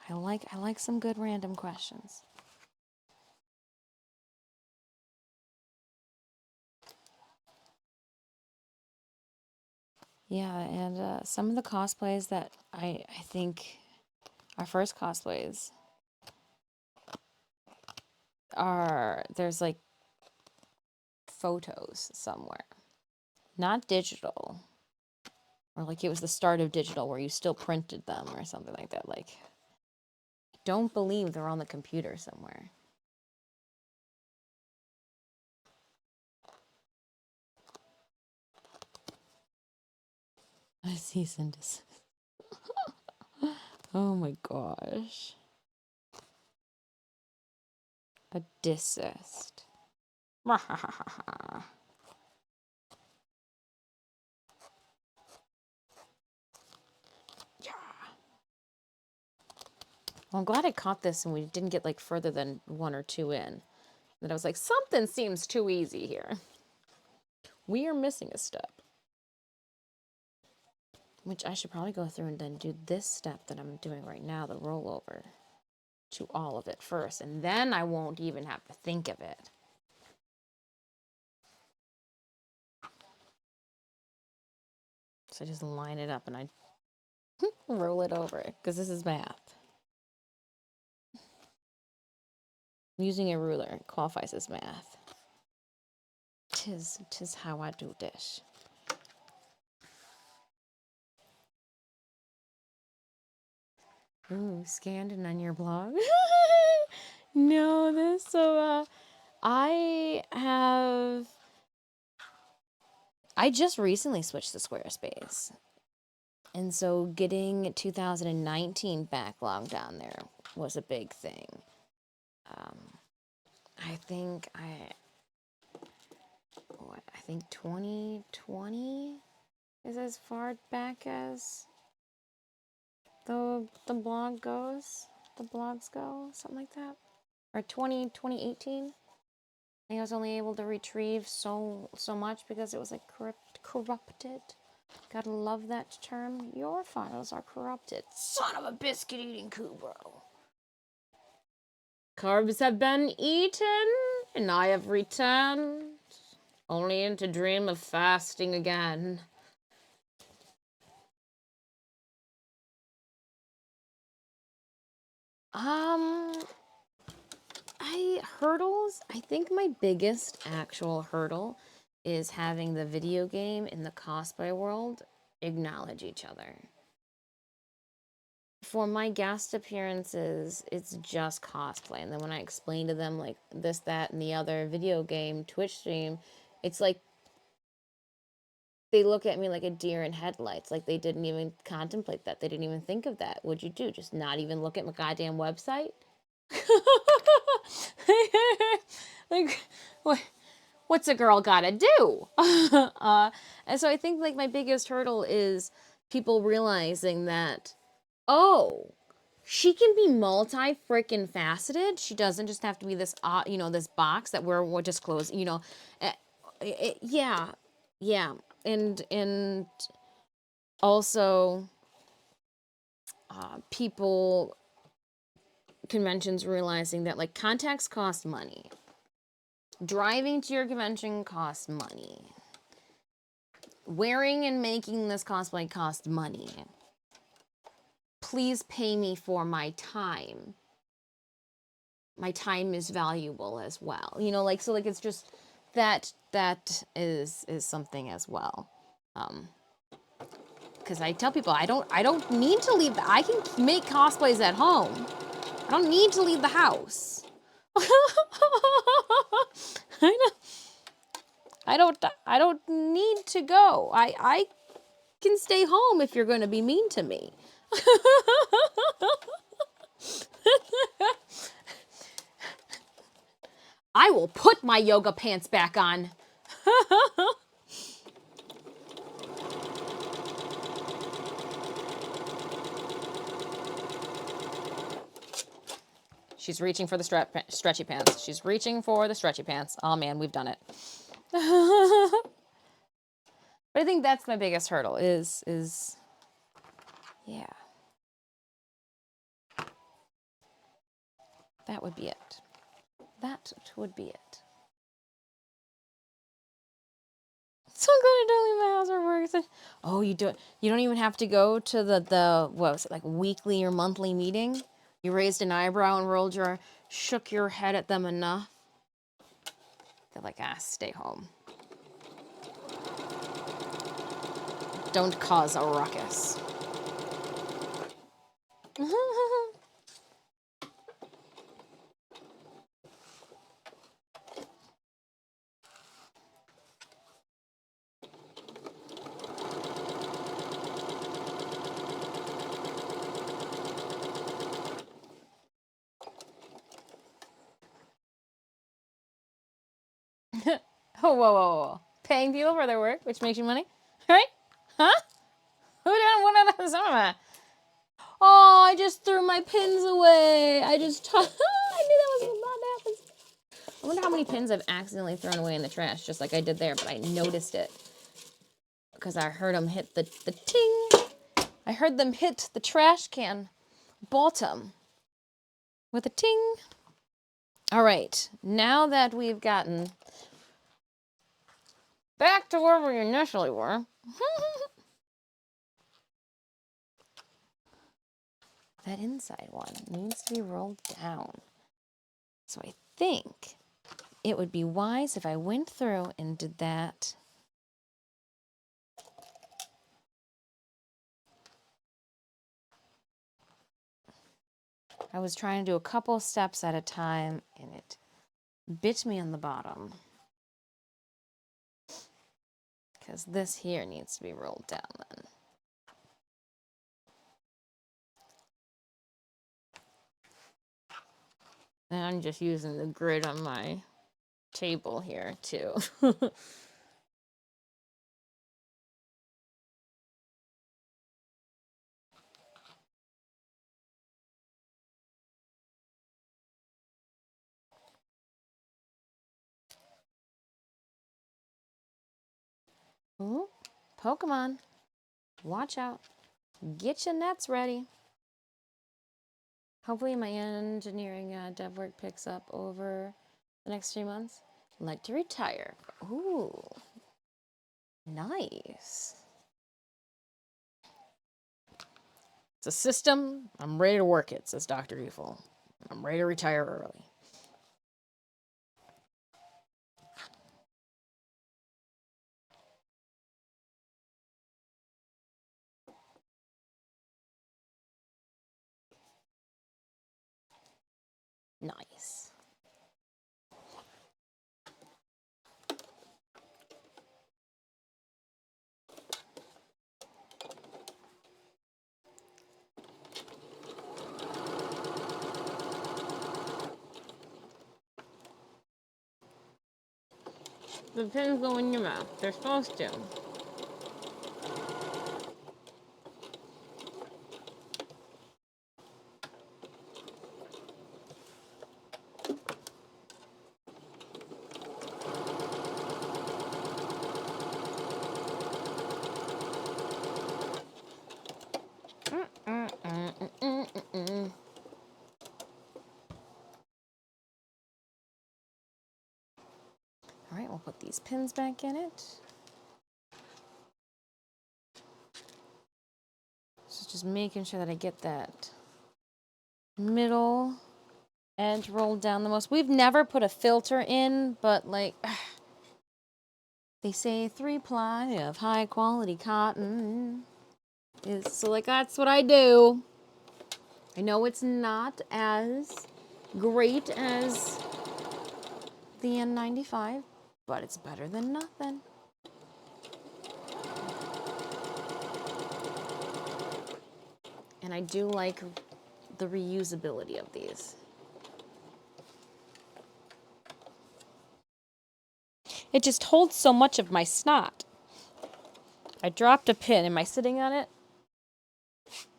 Speaker 1: I like some good random questions. Yeah, and some of the cosplays that I think our first cosplays are, there's like photos somewhere. Not digital. Or like it was the start of digital where you still printed them or something like that. Like, I don't believe they're on the computer somewhere. I cease and desist. Oh my gosh. A desist. Yeah. Well, I'm glad I caught this and we didn't get like further than 1 or 2 in. That I was like, something seems too easy here. We are missing a step. Which I should probably go through and then do this step that I'm doing right now, the rollover, to all of it first. And then I won't even have to think of it. So I just line it up and I roll it over because this is math. Using a ruler qualifies as math. Tis how I do this. Ooh, scanned and on your blog? No, this, so, I just recently switched to Squarespace. And so getting 2019 backlogged on there was a big thing. I think 2020 is as far back as the blog goes. The blogs go, something like that. Or 2018. I was only able to retrieve so much because it was like corrupted. Gotta love that term. Your files are corrupted. Son of a biscuit eating Kubro. Carbs have been eaten, and I have returned, only to dream of fasting again. Hurdles, I think my biggest actual hurdle is having the video game and the cosplay world acknowledge each other. For my guest appearances, it's just cosplay. And then when I explain to them like this, that, and the other video game, Twitch stream, it's like they look at me like a deer in headlights. Like they didn't even contemplate that. They didn't even think of that. What'd you do? Just not even look at my goddamn website? Like, what's a girl gotta do? And so I think like my biggest hurdle is people realizing that, oh, she can be multi-freaking faceted. She doesn't just have to be this, this box that we're just closing, yeah, and also people, conventions realizing that like contacts cost money. Driving to your convention costs money. Wearing and making this cosplay costs money. Please pay me for my time. My time is valuable as well. So like it's just that is something as well. Because I tell people I don't need to leave. I can make cosplays at home. I don't need to leave the house. I don't need to go. I can stay home if you're going to be mean to me. I will put my yoga pants back on. She's reaching for the stretchy pants. She's reaching for the stretchy pants. Oh man, we've done it. But I think that's my biggest hurdle is yeah. That would be it. That would be it. So I'm going to do my house or work. Oh, you do it. You don't even have to go to the what was it, like weekly or monthly meeting? You raised an eyebrow and shook your head at them enough. They're like, stay home. Don't cause a ruckus. Oh, whoa. Paying people for their work, which makes you money? Right? Huh? Who done one of those? Oh, I just threw my pins away. I knew that was about to happen. I wonder how many pins I've accidentally thrown away in the trash, just like I did there, but I noticed it. Because I heard them hit the ting. I heard them hit the trash can bottom with a ting. All right, now that we've gotten back to where we initially were. That inside one needs to be rolled down. So I think it would be wise if I went through and did that. I was trying to do a couple steps at a time and it bit me on the bottom. Because this here needs to be rolled down then. And I'm just using the grid on my table here too. Ooh, Pokemon. Watch out. Get your nets ready. Hopefully my engineering dev work picks up over the next 3 months. Like to retire. Ooh, nice. It's a system. I'm ready to work it, says Dr. Evil. I'm ready to retire early. Nice. The pins go in your mouth. They're supposed to. All right, we'll put these pins back in it. So just making sure that I get that middle edge rolled down the most. We've never put a filter in, but like they say 3-ply of high quality cotton is, so like that's what I do. I know it's not as great as the N95, but it's better than nothing. And I do like the reusability of these. It just holds so much of my snot. I dropped a pin. Am I sitting on it?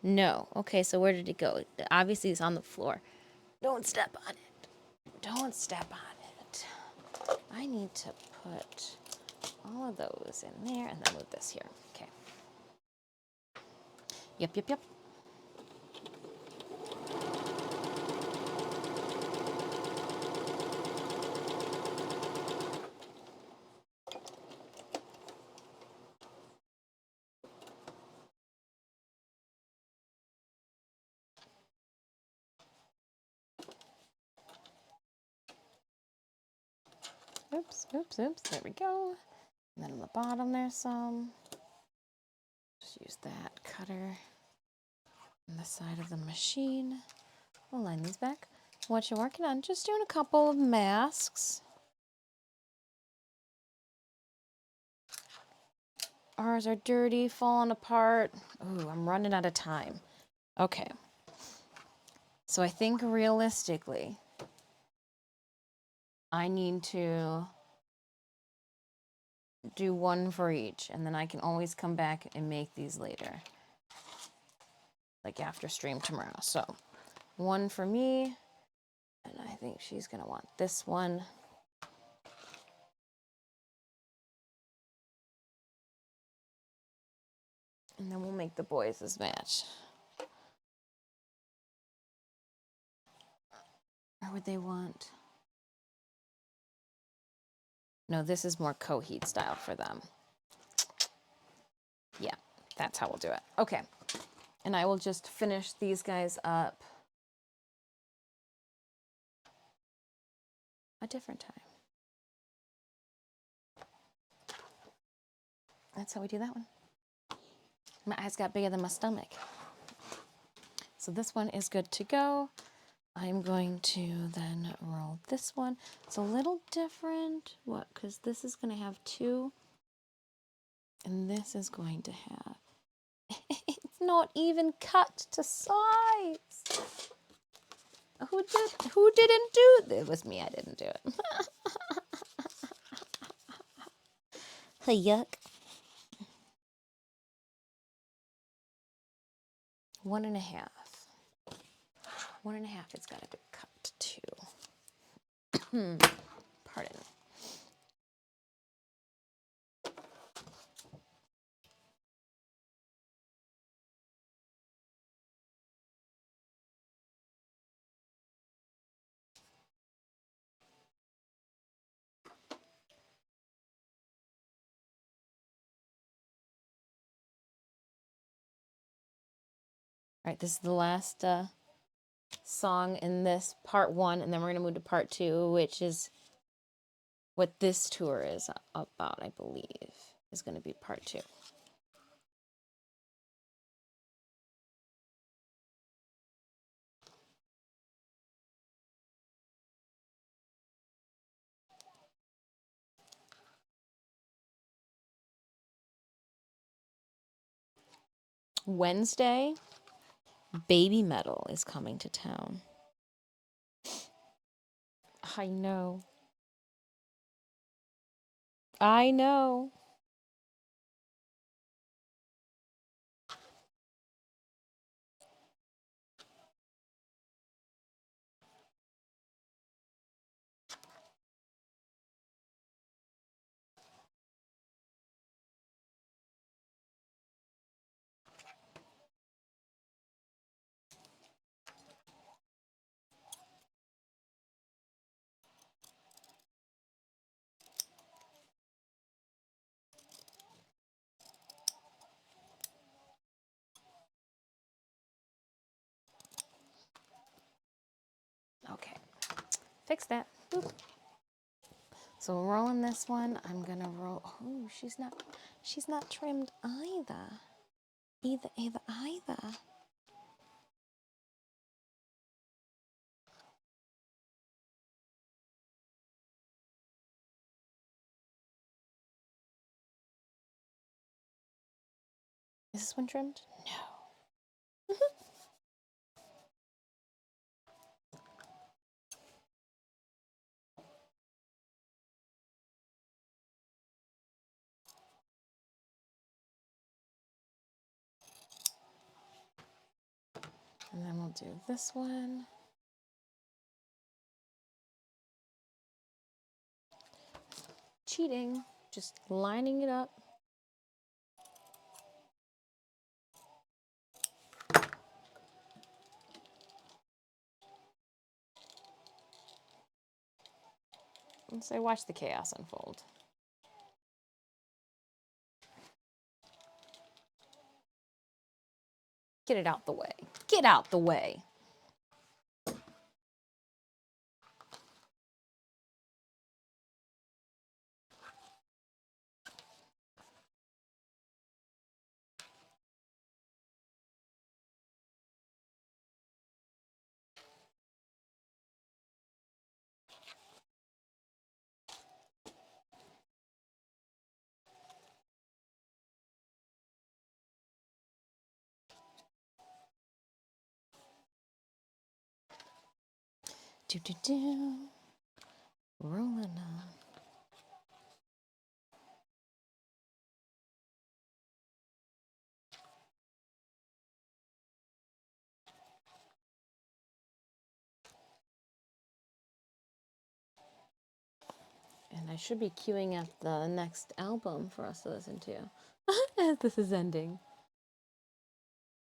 Speaker 1: No. Okay, so where did it go? Obviously, it's on the floor. Don't step on it. Don't step on it. I need to put all of those in there and then move this here. Okay. Yep, yep, yep. Oops, oops, oops. There we go. And then on the bottom there's some. Just use that cutter on the side of the machine. We'll line these back. What you working on? Just doing a couple of masks. Ours are dirty, falling apart. Ooh, I'm running out of time. Okay. So I think realistically, I need to do one for each, and then I can always come back and make these later. Like after stream tomorrow. So one for me, and I think she's gonna want this one. And then we'll make the boys' match. Or would they want? No, this is more Coheed style for them. Yeah, that's how we'll do it. Okay. And I will just finish these guys up a different time. That's how we do that one. My eyes got bigger than my stomach. So this one is good to go. I'm going to then roll this one. It's a little different. What? Because this is going to have 2. And this is going to have... It's not even cut to size. Who didn't do it? It was me. I didn't do it. Yuck. 1.5. 1.5. It's got to be cut too. Pardon. All right, this is the last song in this part 1, and then we're going to move to part 2, which is what this tour is about, I believe, is going to be part 2. Wednesday, Baby Metal is coming to town. I know. I know. Okay. Fix that. Boop. So we're rolling this one. I'm gonna roll. Oh, she's not trimmed either. Either. Is this one trimmed? No. And then we'll do this one. Cheating, just lining it up. And so watch the chaos unfold. Get it out the way. Get out the way. Do. Rolling on. And I should be queuing up the next album for us to listen to as this is ending.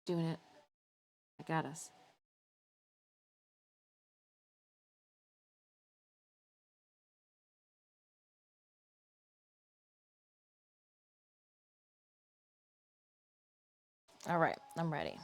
Speaker 1: Doing it. I got us. All right, I'm ready.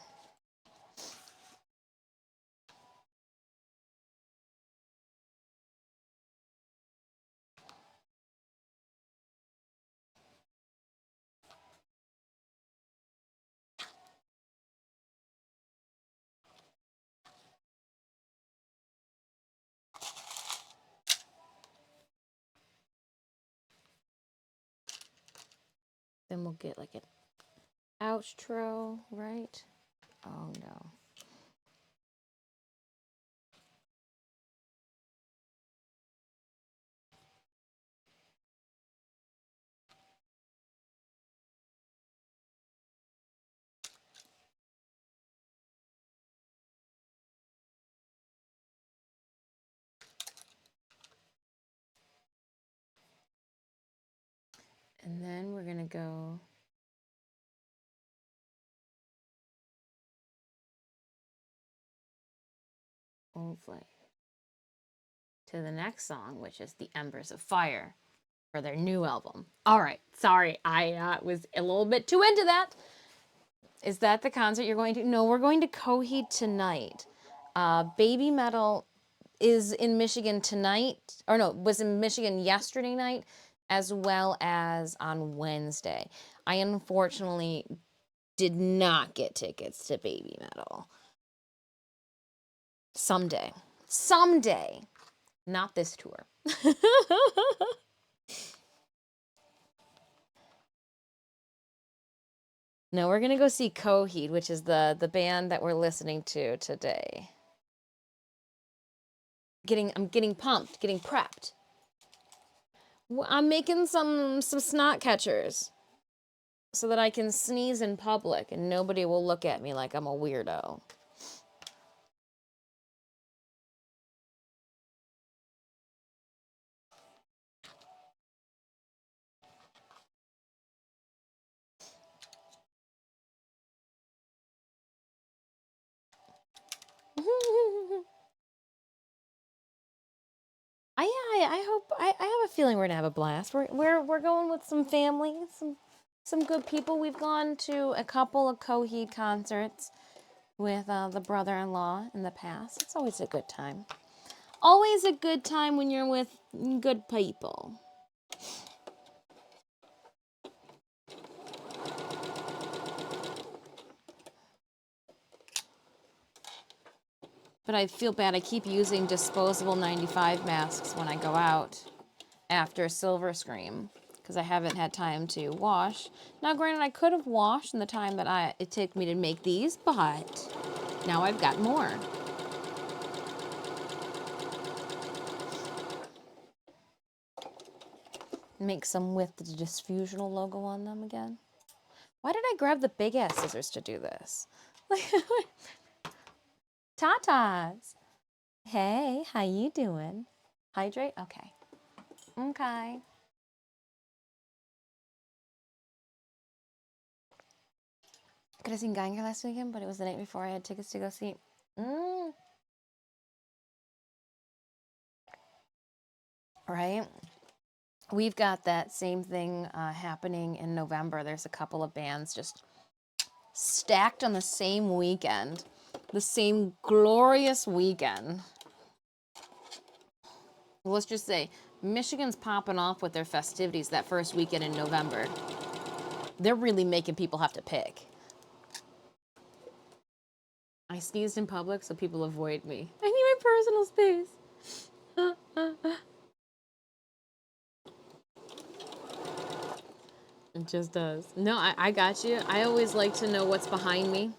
Speaker 1: Then we'll get like an outro, right? Oh no. And then we're gonna go Old Flame to the next song, which is The Embers of Fire for their new album. All right, sorry, I was a little bit too into that. Is that the concert you're going to? No, we're going to Coheed tonight. Baby Metal is in Michigan tonight, or no, was in Michigan yesterday night, as well as on Wednesday. I unfortunately did not get tickets to Baby Metal. Someday. Someday. Not this tour. No, we're going to go see Coheed, which is the band that we're listening to today. I'm getting pumped, getting prepped. I'm making some snot catchers so that I can sneeze in public and nobody will look at me like I'm a weirdo. I hope I have a feeling we're gonna have a blast. We're going with some family, some good people. We've gone to a couple of Coheed concerts with the brother-in-law in the past. It's always a good time. Always a good time when you're with good people. But I feel bad. I keep using disposable 95 masks when I go out after Silver Scream because I haven't had time to wash. Now, granted, I could have washed in the time that it took me to make these, but now I've got more. Make some with the Disfusional logo on them again. Why did I grab the big ass scissors to do this? Tatas. Hey, how you doing? Hydrate? Okay. Okay. Could have seen Geiger last weekend, but it was the night before I had tickets to go see. Right? We've got that same thing happening in November. There's a couple of bands just stacked on the same weekend. The same glorious weekend. Let's just say, Michigan's popping off with their festivities that first weekend in November. They're really making people have to pick. I sneezed in public so people avoid me. I need my personal space. It just does. No, I got you. I always like to know what's behind me.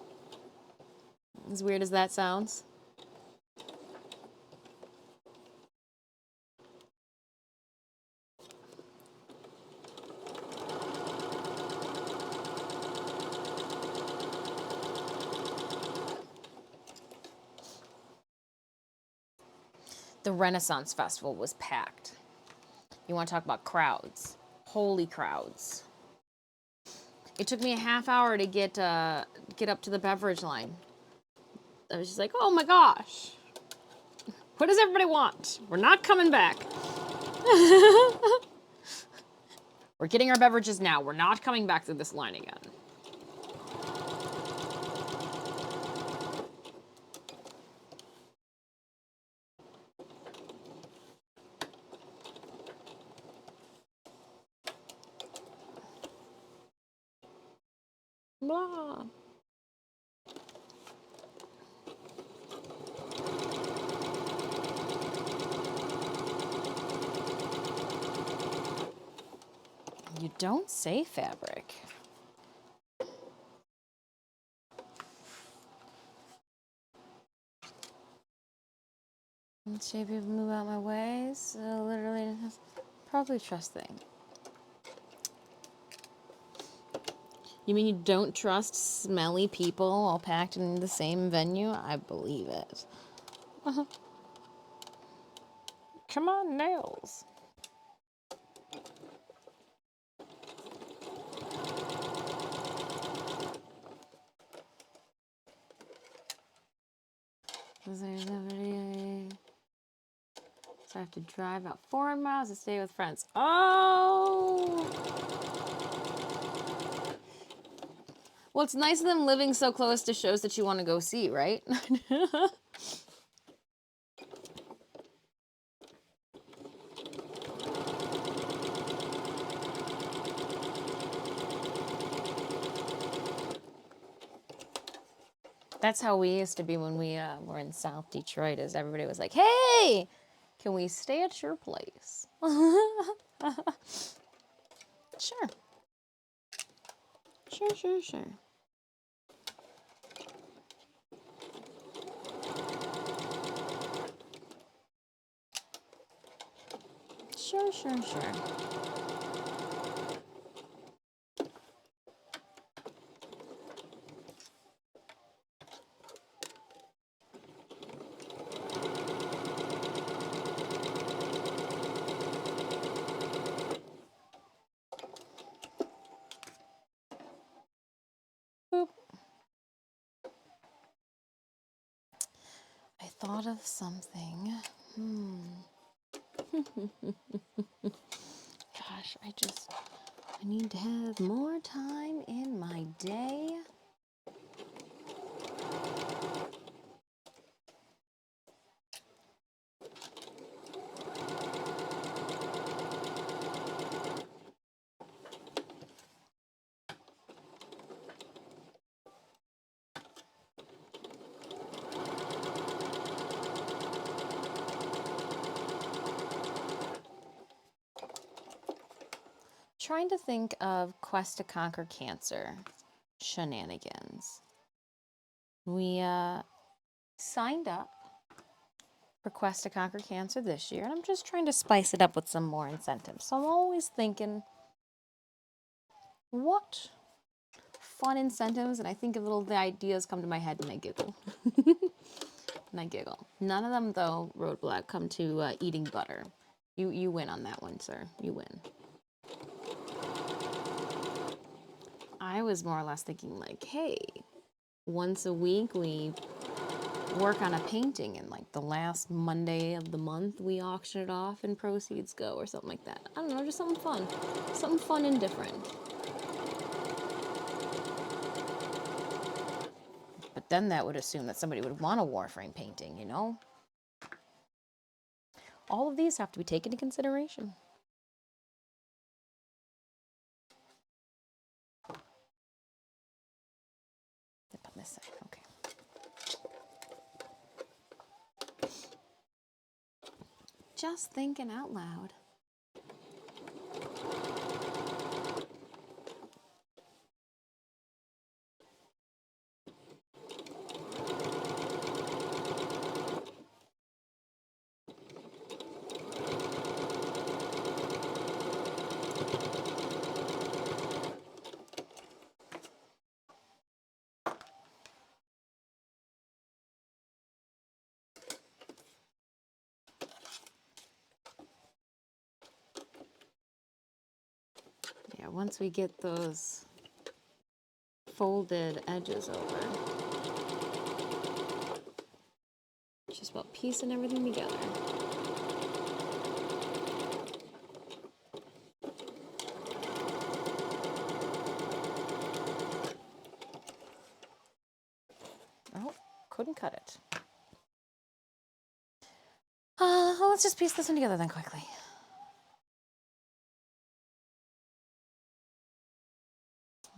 Speaker 1: As weird as that sounds. The Renaissance Festival was packed. You want to talk about crowds? Holy crowds. It took me a half hour to get up to the beverage line. I was just like, oh my gosh. What does everybody want? We're not coming back. We're getting our beverages now. We're not coming back through this line again. Blah. You don't say, Fabric. Let's see people move out my way. So literally, probably trust thing. You mean you don't trust smelly people all packed in the same venue? I believe it. Come on, nails. So I have to drive about 400 miles to stay with friends. Oh! Well, it's nice of them living so close to shows that you want to go see, right? That's how we used to be when we were in South Detroit, is everybody was like, hey, can we stay at your place? Sure. Sure, sure, sure. Sure, sure, sure. Boop. I thought of something. Gosh, I need to have more time in my day. Trying to think of Quest to Conquer Cancer shenanigans. We signed up for Quest to Conquer Cancer this year, and I'm just trying to spice it up with some more incentives. So I'm always thinking, what fun incentives? And I think of the ideas come to my head, and I giggle. And I giggle. None of them, though, Roadblock, come to eating butter. You win on that one, sir. You win. I was more or less thinking like, hey, once a week we work on a painting, and like the last Monday of the month we auction it off and proceeds go, or something like that. I don't know, just something fun and different. But then that would assume that somebody would want a Warframe painting, you know? All of these have to be taken into consideration. Put this in. Okay. Just thinking out loud. Yeah, once we get those folded edges over, it's just about piecing everything together. Oh, couldn't cut it. Well, let's just piece this one together then quickly.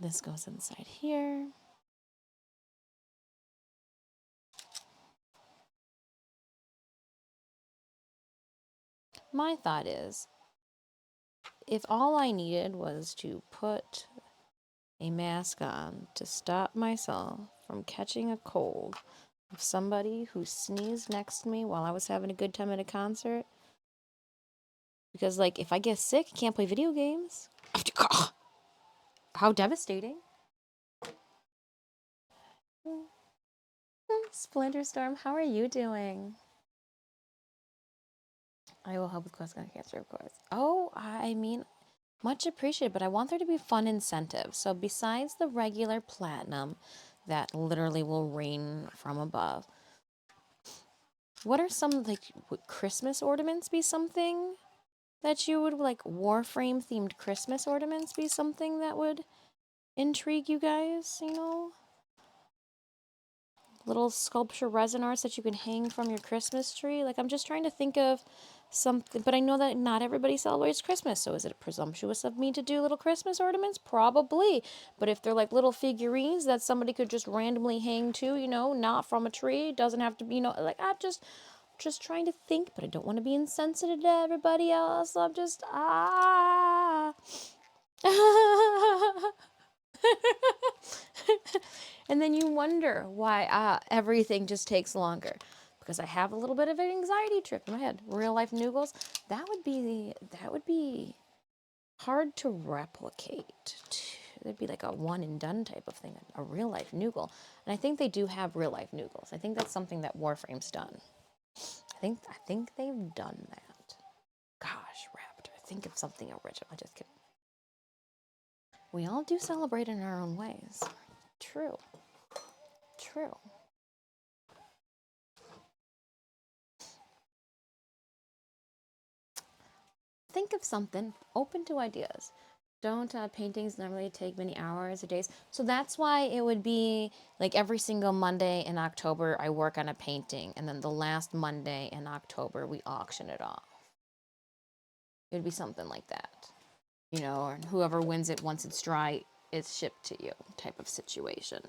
Speaker 1: This goes inside here. My thought is, if all I needed was to put a mask on to stop myself from catching a cold of somebody who sneezed next to me while I was having a good time at a concert, because, like, if I get sick, I can't play video games. How devastating. Splinter Storm, how are you doing? I will help with Quest on Cancer, of course. Oh, I mean, much appreciated, but I want there to be fun incentives. So besides the regular platinum that literally will rain from above, what are some, like, would Christmas ornaments be something that you would, like, Warframe themed Christmas ornaments be something that would intrigue you guys, you know? Little sculpture resin arts that you can hang from your Christmas tree. Like, I'm just trying to think of something, but I know that not everybody celebrates Christmas, so is it presumptuous of me to do little Christmas ornaments? Probably. But if they're like little figurines that somebody could just randomly hang to, you know, not from a tree, doesn't have to be, you know, like, I'm just trying to think, but I don't want to be insensitive to everybody else. I'm just, And then you wonder why everything just takes longer. Because I have a little bit of an anxiety trip in my head. Real life noodles, that would be hard to replicate. There'd be like a one and done type of thing, a real life noogle. And I think they do have real life noogles. I think that's something that Warframe's done. I think they've done that. Gosh, Raptor, think of something original. I just kidding. We all do celebrate in our own ways. True. True. Think of something, open to ideas. Don't paintings normally take many hours or days? So that's why it would be like every single Monday in October, I work on a painting, and then the last Monday in October, we auction it off. It would be something like that, you know, or whoever wins it once it's dry, it's shipped to you type of situation.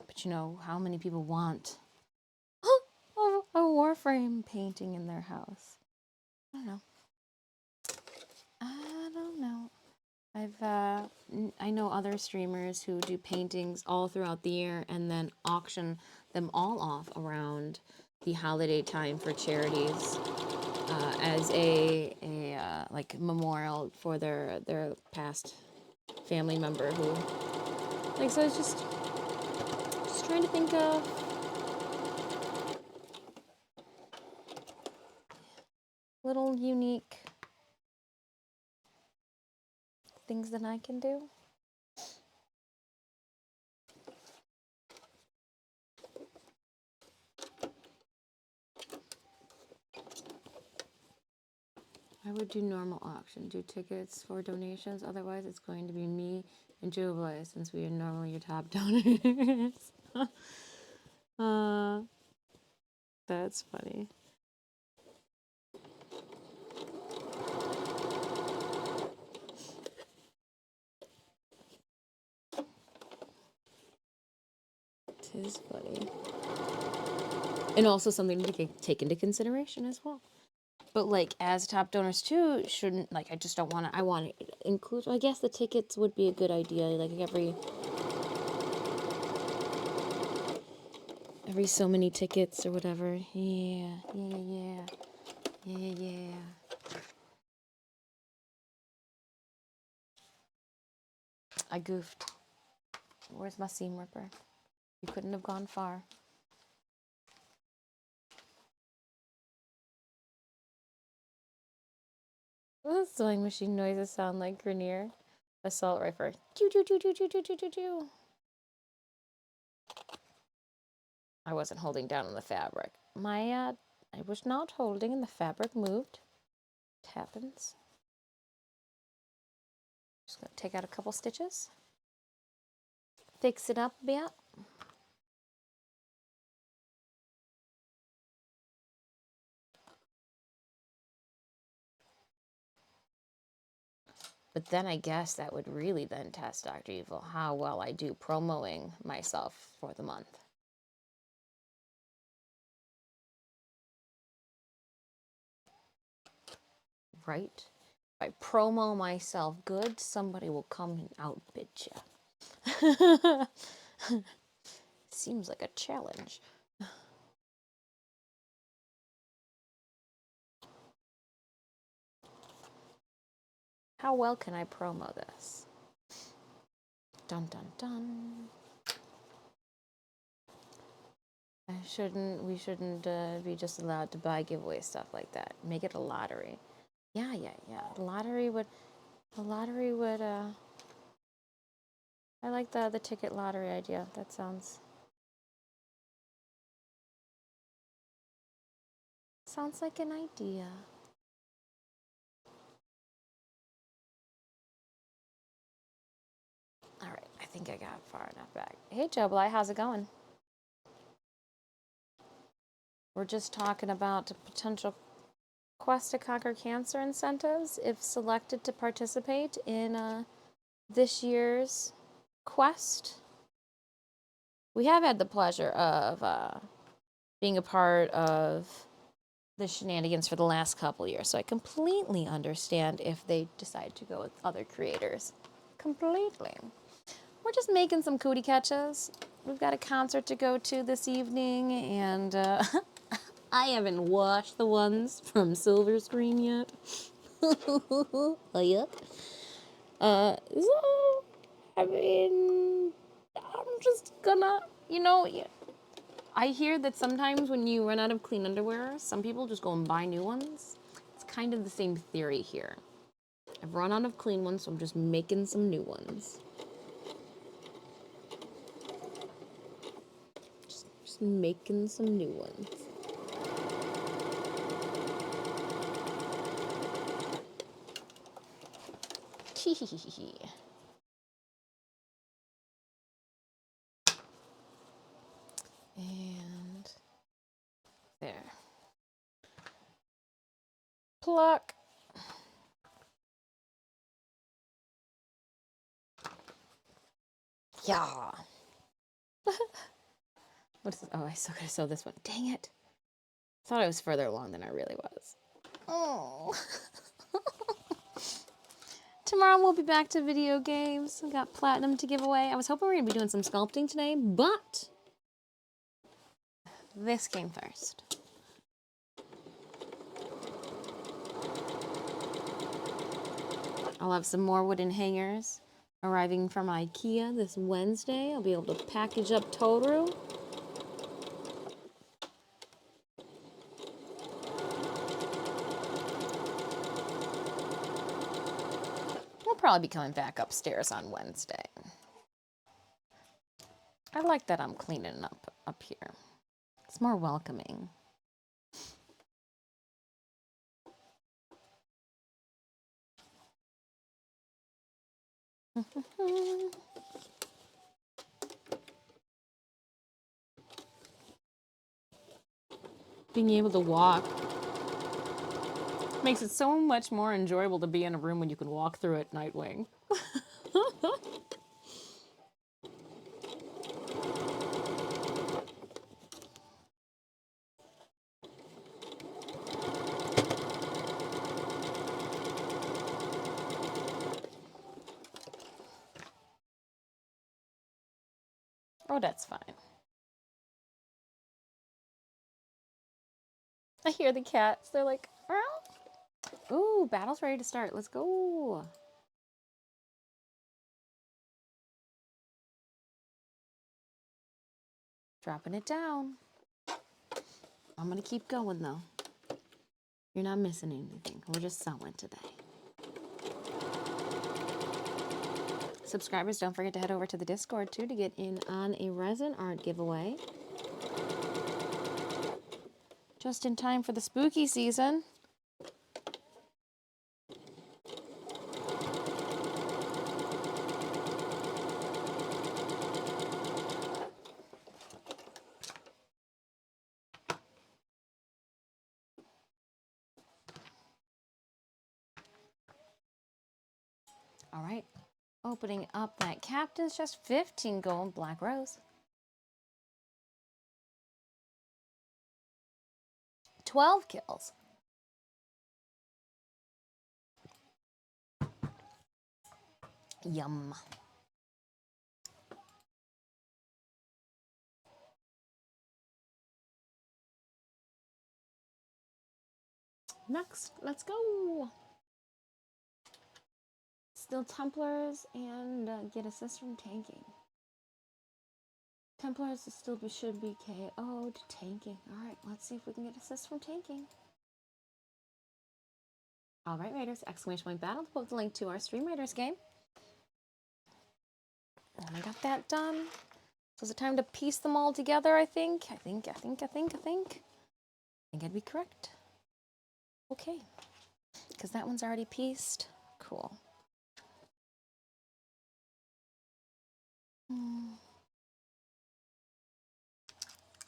Speaker 1: But you know, how many people want a Warframe painting in their house? I don't know. I don't know. I know other streamers who do paintings all throughout the year and then auction them all off around the holiday time for charities as a like memorial for their past family member who, like, so it's just trying to think of little unique things that I can do. I would do normal auction, do tickets for donations. Otherwise, it's going to be me and Joe Boy, since we are normally your top donors. That's funny. It is funny. And also something to take into consideration as well. But like, as top donors too, shouldn't, like, I just don't want to, I want to include, I guess the tickets would be a good idea, like every so many tickets or whatever. Yeah. I goofed. Where's my seam ripper? You couldn't have gone far. The sewing machine noises sound like Grenier. Assault rifle. Choo choo choo choo choo choo choo choo choo. I wasn't holding down on the fabric. I was not holding, and the fabric moved. It happens. Just gonna take out a couple stitches. Fix it up a bit. But then I guess that would really then test Dr. Evil how well I do promoting myself for the month. Right? If I promo myself good, somebody will come and outbid you. Seems like a challenge. How well can I promo this? Dun dun dun. we shouldn't be just allowed to buy giveaway stuff like that. Make it a lottery. Yeah. The lottery would. I like the ticket lottery idea. That sounds like an idea. All right, I think I got far enough back. Hey, Joe Bly, how's it going? We're just talking about potential Quest to Conquer Cancer incentives if selected to participate in this year's quest. We have had the pleasure of being a part of the shenanigans for the last couple years, so I completely understand if they decide to go with other creators. Completely. We're just making some cootie catches. We've got a concert to go to this evening, and I haven't watched the ones from Silver Screen yet. Oh, yep. So, I mean, I'm just gonna, I hear that sometimes when you run out of clean underwear, some people just go and buy new ones. It's kind of the same theory here. I've run out of clean ones, so I'm just making some new ones. Just making some new ones. And there. Pluck. Yeah. What is this? Oh, I still gotta sew this one. Dang it. I thought I was further along than I really was. Oh. Tomorrow we'll be back to video games. We got platinum to give away. I was hoping we were gonna be doing some sculpting today, but this came first. I'll have some more wooden hangers arriving from IKEA this Wednesday. I'll be able to package up Toru. We'll probably be coming back upstairs on Wednesday. I like that I'm cleaning up here. It's more welcoming. Being able to walk makes it so much more enjoyable to be in a room when you can walk through it, Nightwing. Oh, that's fine. I hear the cats. They're like, meow. Ooh, battle's ready to start. Let's go. Dropping it down. I'm gonna keep going though. You're not missing anything. We're just sewing today. Subscribers, don't forget to head over to the Discord too to get in on a resin art giveaway. Just in time for the spooky season. All right, opening up that captain's chest, 15 gold, black rose. 12 kills. Yum. Next, let's go. Still Templars and get assist from tanking. Templars should be KO'd. Tanking. Alright, let's see if we can get assist from tanking. Alright, Raiders, exclamation point battle. We'll put the link to our Stream Raiders game. And I got that done. So is it time to piece them all together, I think? I think I'd be correct. Okay. Because that one's already pieced. Cool.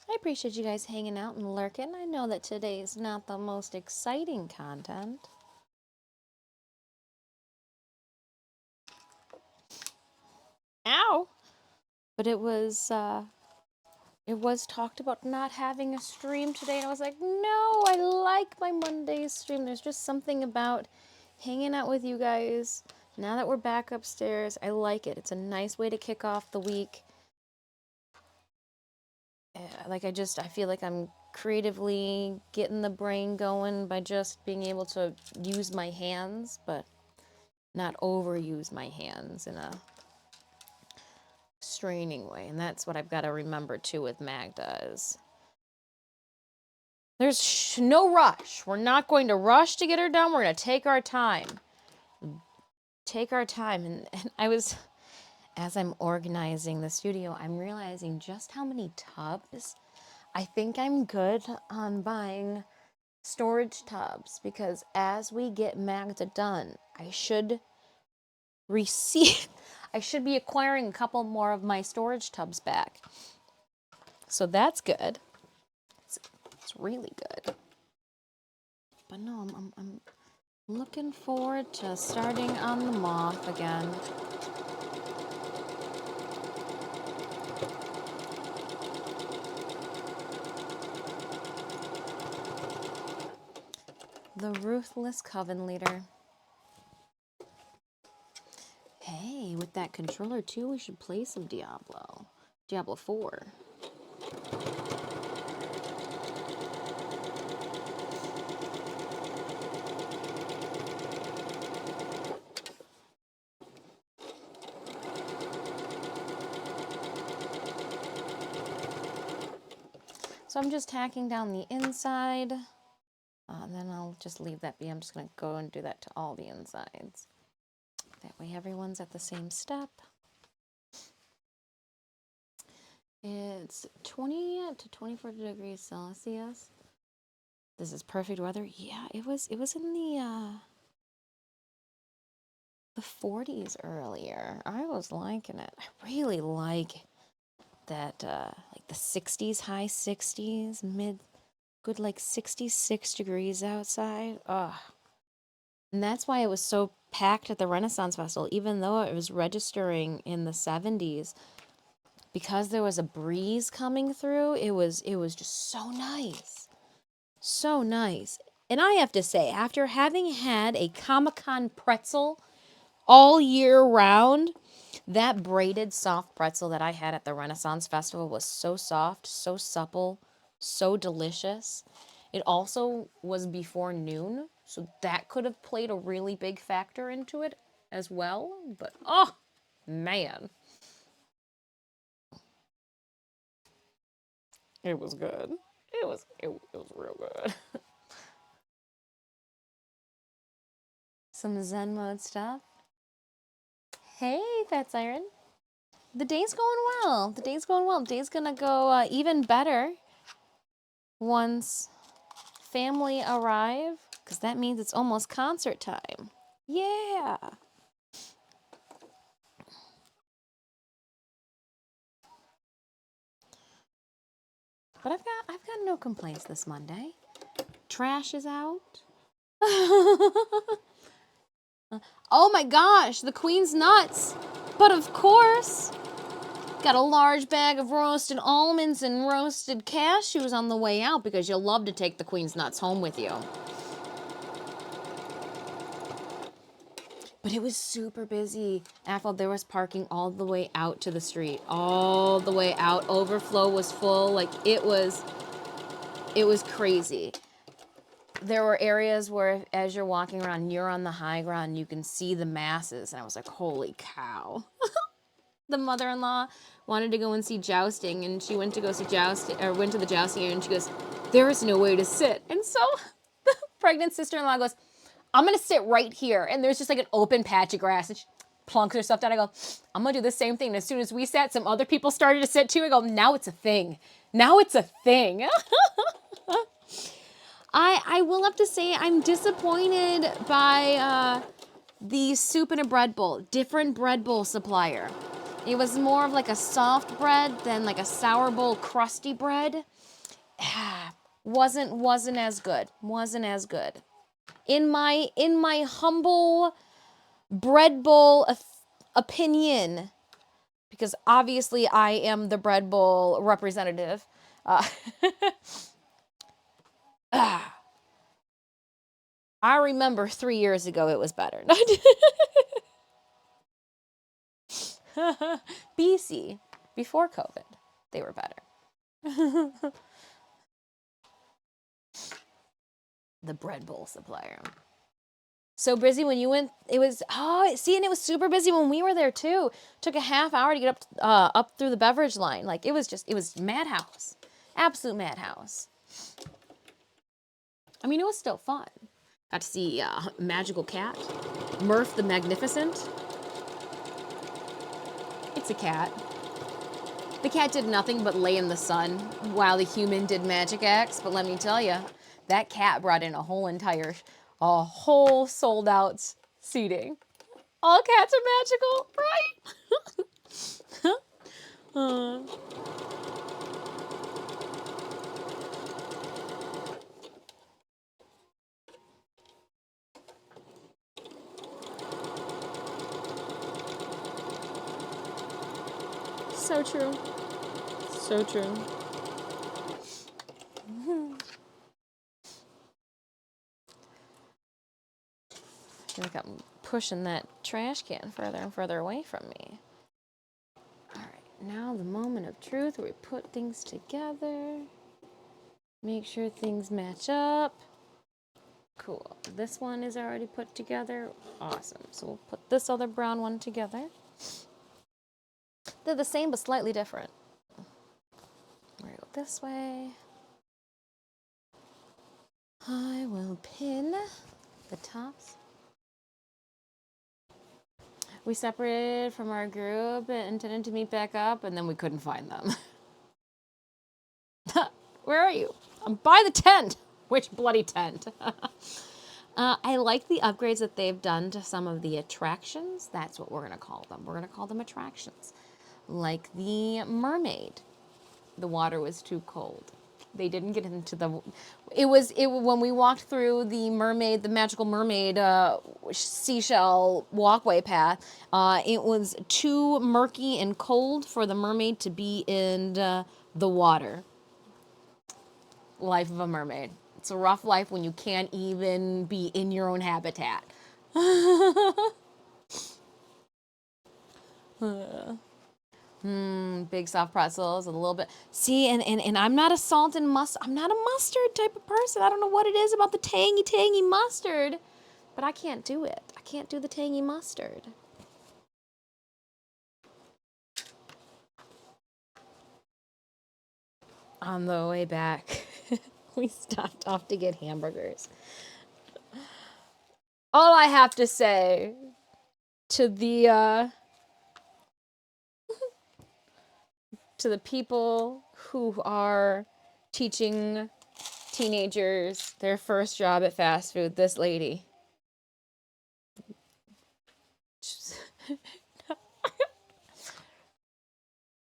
Speaker 1: I appreciate you guys hanging out and lurking. I know that today's not the most exciting content. Ow! But it was talked about not having a stream today, and I was like, no, I like my Monday stream. There's just something about hanging out with you guys. Now that we're back upstairs, I like it. It's a nice way to kick off the week. I feel like I'm creatively getting the brain going by just being able to use my hands, but not overuse my hands in a straining way. And that's what I've got to remember too with Magda is there's no rush. We're not going to rush to get her done. We're going to take our time. Take our time. And I was, as I'm organizing the studio, I'm realizing just how many tubs. I think I'm good on buying storage tubs because as we get Magda done, I should be acquiring a couple more of my storage tubs back. So that's good. It's really good. But no, I'm looking forward to starting on the moth again. The Ruthless Coven Leader. Hey, with that controller too, we should play some Diablo. Diablo 4. So I'm just tacking down the inside. And then I'll just leave that be. I'm just going to go and do that to all the insides. That way everyone's at the same step. It's 20 to 24 degrees Celsius. This is perfect weather. Yeah, it was in the 40s earlier. I was liking it. I really like that like the 60s, high 60s, good like 66 degrees outside. Ugh. And that's why it was so packed at the Renaissance Festival, even though it was registering in the 70s. Because there was a breeze coming through, it was just so nice. So nice. And I have to say, after having had a Comic-Con pretzel all year round, that braided soft pretzel that I had at the Renaissance Festival was so soft, so supple, so delicious. It also was before noon, so that could have played a really big factor into it as well. But, oh, man. It was good. It was real good. Some Zen mode stuff. Hey, Fat Siren. The day's going well. The day's going well. The day's gonna go even better once family arrive, because that means it's almost concert time. Yeah. But I've got no complaints this Monday. Trash is out. Oh my gosh, the Queen's nuts. But of course, got a large bag of roasted almonds and roasted cashews on the way out because you'll love to take the Queen's nuts home with you. But it was super busy. Apple, there was parking all the way out to the street. All the way out. Overflow was full. Like, it was crazy. There were areas where as you're walking around, you're on the high ground, you can see the masses. And I was like, holy cow. The mother-in-law wanted to go and see jousting, and she went to go see jousting, or went to the jousting area, and she goes, there is no way to sit. And so the pregnant sister-in-law goes, I'm going to sit right here. And there's just like an open patch of grass, and she plunks herself down. I go, I'm going to do the same thing. And as soon as we sat, some other people started to sit too. I go, now it's a thing. Now it's a thing. I will have to say I'm disappointed by the soup in a bread bowl. Different bread bowl supplier. It was more of like a soft bread than like a sour bowl crusty bread. Wasn't as good. Wasn't as good. In my humble bread bowl opinion, because obviously I am the bread bowl representative. I remember 3 years ago it was better. BC, before COVID, they were better. The bread bowl supplier. So busy when you went, it was, and it was super busy when we were there too. Took a half hour to get up through the beverage line. Like it was madhouse. Absolute madhouse. I mean, it was still fun. Got to see Magical Cat, Murph the Magnificent. It's a cat. The cat did nothing but lay in the sun while the human did magic acts. But let me tell you, that cat brought in a whole sold out seating. All cats are magical, right? So true. So true. I feel like I'm pushing that trash can further and further away from me. All right, now the moment of truth where we put things together. Make sure things match up. Cool. This one is already put together. Awesome. So we'll put this other brown one together. They're the same but slightly different. We're gonna go this way. I will pin the tops. We separated from our group and intended to meet back up, and then we couldn't find them. Where are you? I'm by the tent. Which bloody tent? I like the upgrades that they've done to some of the attractions. That's what we're going to call them. We're going to call them attractions. Like the mermaid. The water was too cold. They didn't get into the... when we walked through the mermaid, the magical mermaid seashell walkway path, it was too murky and cold for the mermaid to be in the water. Life of a mermaid. It's a rough life when you can't even be in your own habitat. Big soft pretzels, a little bit. See, and I'm not a salt and mustard. I'm not a mustard type of person. I don't know what it is about the tangy mustard, but I can't do it. I can't do the tangy mustard. On the way back, we stopped off to get hamburgers. All I have to say to the people who are teaching teenagers their first job at fast food, this lady.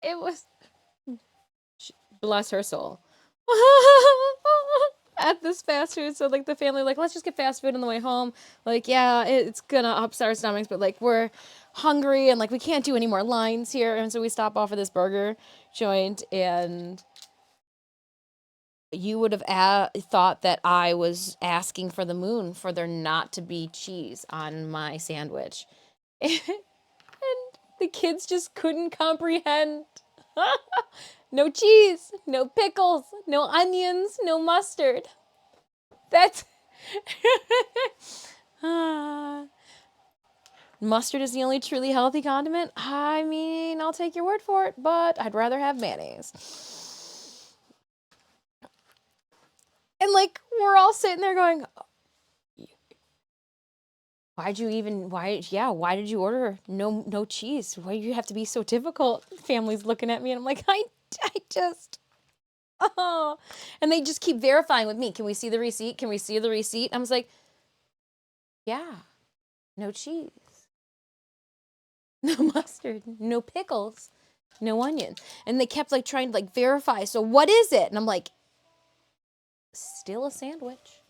Speaker 1: It was, bless her soul. At this fast food, so like the family, like, let's just get fast food on the way home. Like, yeah, it's gonna upset our stomachs, but like we're hungry and like we can't do any more lines here, and so we stop off at this burger joint, and you would have thought that I was asking for the moon for there not to be cheese on my sandwich. And the kids just couldn't comprehend. No cheese, no pickles, no onions, no mustard. That's... Mustard is the only truly healthy condiment. I mean, I'll take your word for it, but I'd rather have mayonnaise. And like, we're all sitting there going, why did you order no cheese? Why do you have to be so difficult? Family's looking at me and I'm like, I just, oh. And they just keep verifying with me. Can we see the receipt? Can we see the receipt? I was like, yeah, no cheese, no mustard, no pickles, no onions. And they kept like trying to like verify. So what is it? And I'm like, still a sandwich.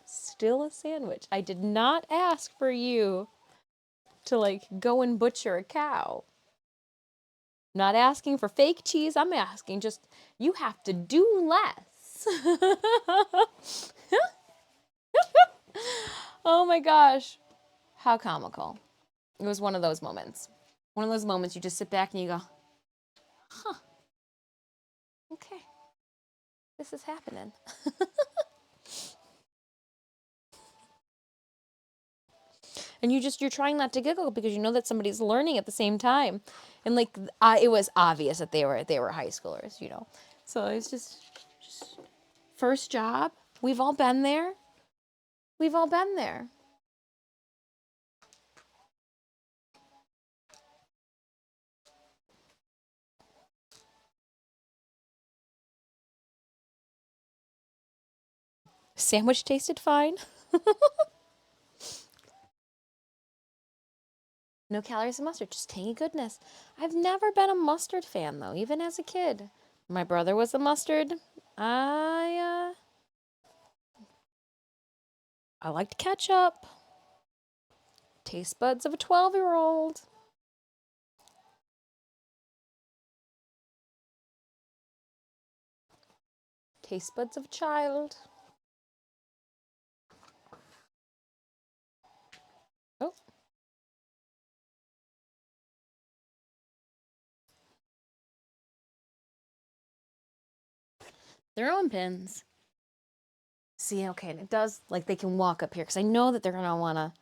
Speaker 1: Still a sandwich. I did not ask for you to like go and butcher a cow. Not asking for fake cheese. I'm asking just, you have to do less. Oh my gosh. How comical. It was one of those moments. One of those moments you just sit back and you go, huh, okay, this is happening. And you're trying not to giggle because you know that somebody's learning at the same time. And like, it was obvious that they were high schoolers, you know. So it's just first job. We've all been there. We've all been there. Sandwich tasted fine. No calories in mustard, just tangy goodness. I've never been a mustard fan though, even as a kid. My brother was a mustard. I liked ketchup. Taste buds of a 12-year-old. Taste buds of a child. Oh. Their own pins. See, okay, and it does, like, they can walk up here, because I know that they're going to want to,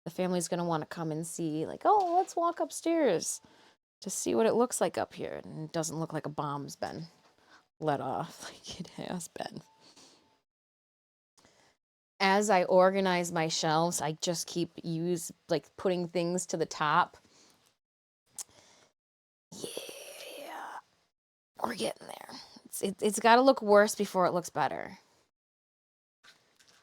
Speaker 1: the family's going to want to come and see, like, oh, let's walk upstairs to see what it looks like up here. And it doesn't look like a bomb's been let off, like it has been. As I organize my shelves, I just keep putting things to the top. Yeah, we're getting there. It's got to look worse before it looks better.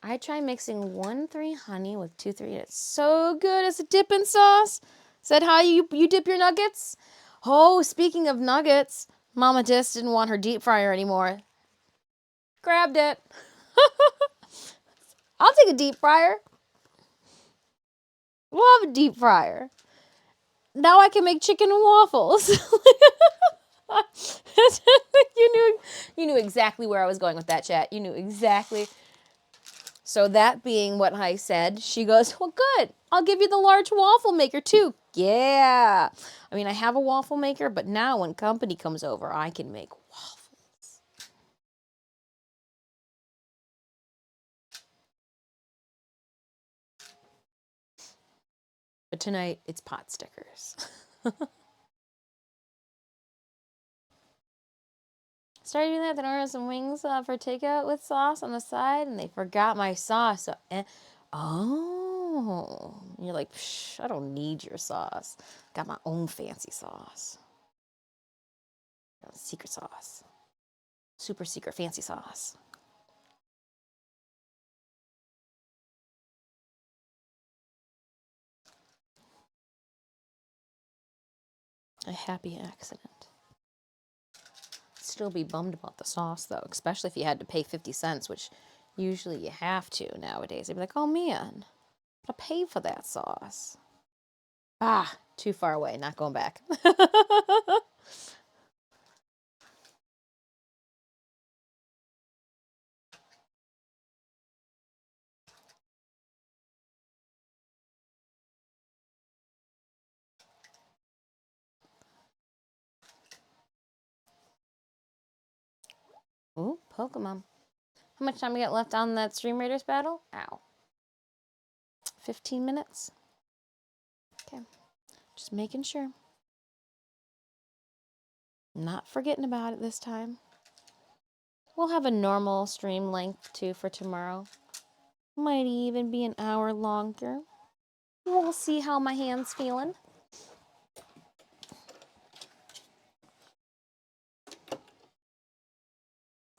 Speaker 1: I try mixing 1-3 honey with 2-3. It's so good as a dipping sauce. Is that how you dip your nuggets? Oh, speaking of nuggets, Mama just didn't want her deep fryer anymore. Grabbed it. I'll take a deep fryer. Love a deep fryer. Now I can make chicken and waffles. You knew exactly where I was going with that, chat. You knew exactly. So that being what I said, she goes, well, good. I'll give you the large waffle maker too. Yeah. I mean, I have a waffle maker, but now when company comes over, I can make waffles. But tonight, it's pot stickers. Started doing that, then ordered some wings for takeout with sauce on the side, and they forgot my sauce. So, oh, you're like, psh, I don't need your sauce. Got my own fancy sauce. Secret sauce. Super secret fancy sauce. A happy accident. Still be bummed about the sauce though, especially if you had to pay 50 cents, which usually you have to nowadays. They'd be like, oh man, I pay for that sauce. Ah, too far away, not going back. Ooh, Pokemon. How much time we got left on that Stream Raiders battle? Ow. 15 minutes? Okay, just making sure. Not forgetting about it this time. We'll have a normal stream length too for tomorrow. Might even be an hour longer. We'll see how my hand's feeling.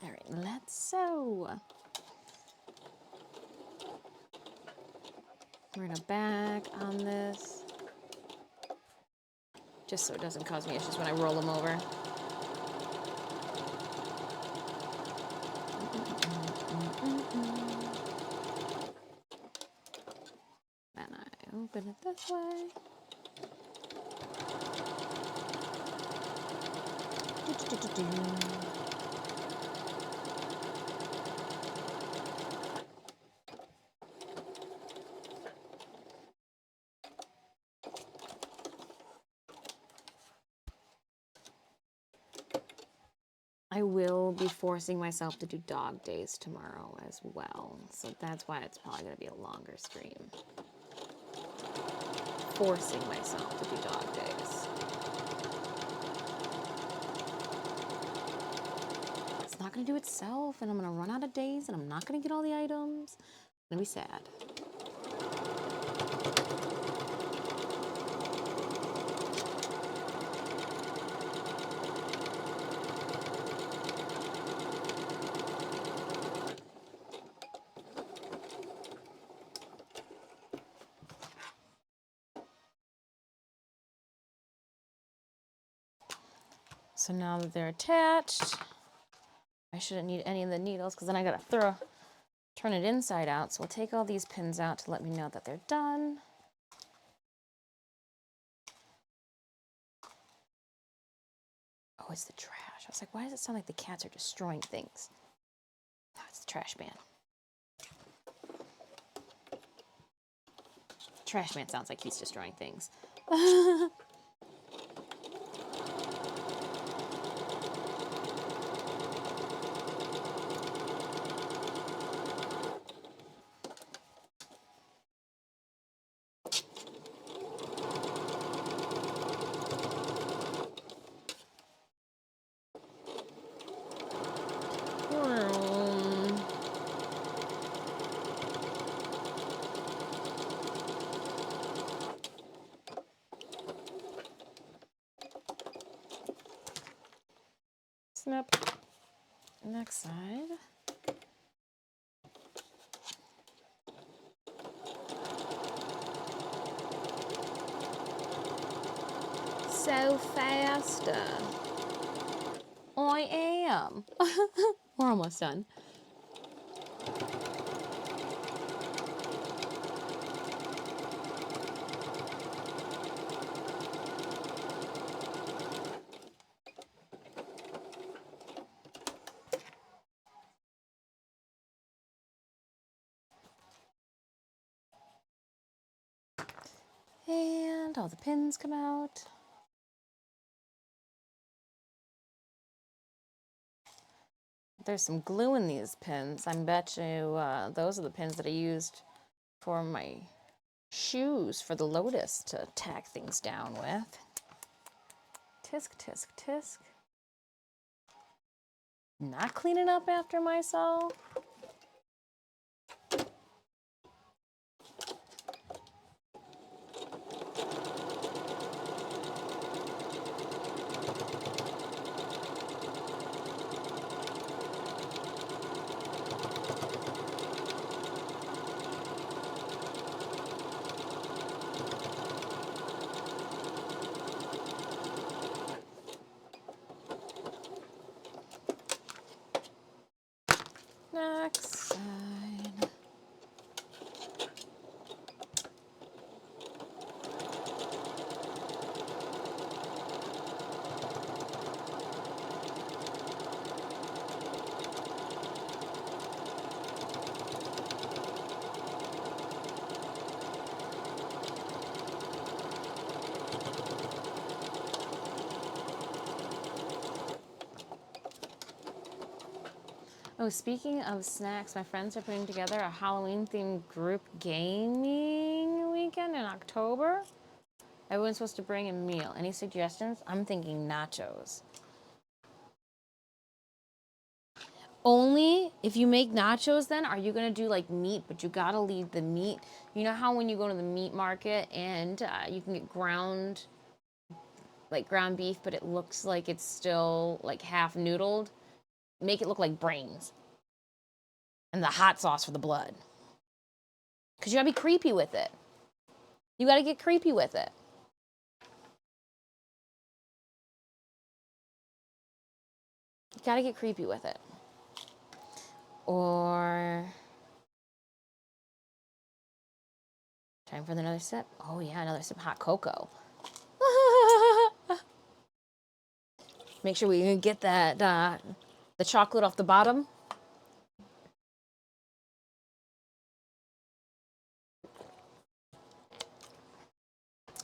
Speaker 1: All right, let's sew. We're gonna back on this, just so it doesn't cause me issues when I roll them over. And I open it this way. I will be forcing myself to do dog days tomorrow as well, so that's why it's probably going to be a longer stream. Forcing myself to do dog days. It's not going to do itself, and I'm going to run out of days, and I'm not going to get all the items. It's going to be sad. So now that they're attached, I shouldn't need any of the needles because then I gotta turn it inside out. So we'll take all these pins out to let me know that they're done. Oh, it's the trash. I was like, why does it sound like the cats are destroying things? Oh, it's the trash man. Trash man sounds like he's destroying things. Snip. Next side. So fast. I am. We're almost done. And all the pins come out. There's some glue in these pins. I bet you those are the pins that I used for my shoes for the Lotus to tack things down with. Tisk, tisk, tisk. Not cleaning up after myself. Next side. Oh, speaking of snacks, my friends are putting together a Halloween-themed group gaming October. Everyone's supposed to bring a meal. Any suggestions? I'm thinking nachos. Only if you make nachos, then are you gonna do like meat? But you gotta leave the meat. You know how when you go to the meat market and you can get ground beef, but it looks like it's still like half noodled. Make it look like brains, and the hot sauce for the blood. Cause you gotta be creepy with it. You gotta get creepy with it. You gotta get creepy with it. Or time for another sip. Oh yeah, another sip of hot cocoa. Make sure we get that the chocolate off the bottom.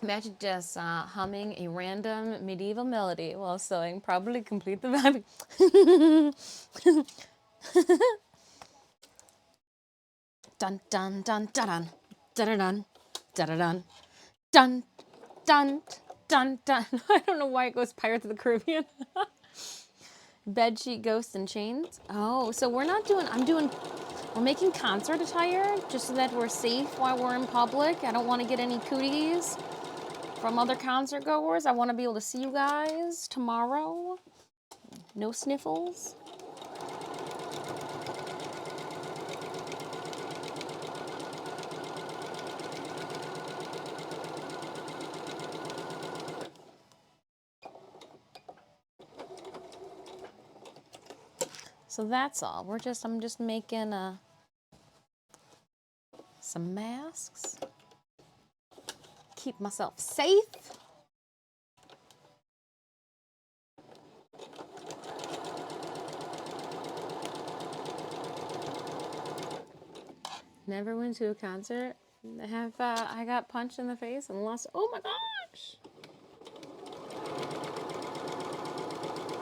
Speaker 1: Imagine just humming a random medieval melody while sewing. Probably complete the vibe. Dun dun dun dun dun dun dun dun dun dun dun dun. I don't know why it goes Pirates of the Caribbean. Bedsheet, ghosts, and chains. Oh, so we're not doing. We're making concert attire just so that we're safe while we're in public. I don't want to get any cooties from other concert goers. I want to be able to see you guys tomorrow. No sniffles. So that's all. I'm just making some masks. Keep myself safe. Never went to a concert. I got punched in the face and lost. Oh my gosh!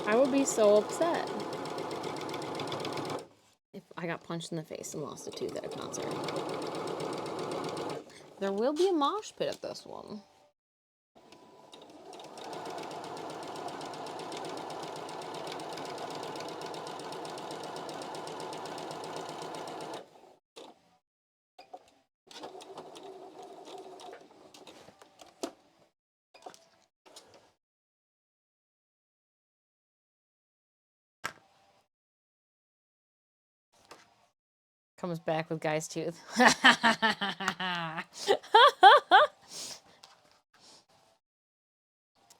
Speaker 1: I would be so upset if I got punched in the face and lost a tooth at a concert. There will be a mosh pit at this one. Comes back with guy's tooth.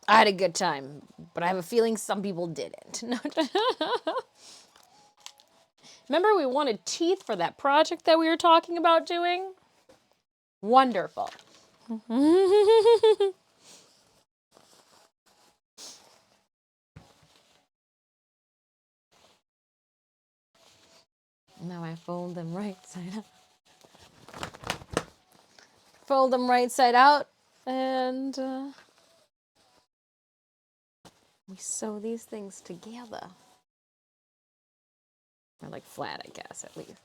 Speaker 1: I had a good time, but I have a feeling some people didn't. Remember we wanted teeth for that project that we were talking about doing? Wonderful. Now I fold them right side up. Fold them right side out, and we sew these things together. Or like flat, I guess, at least.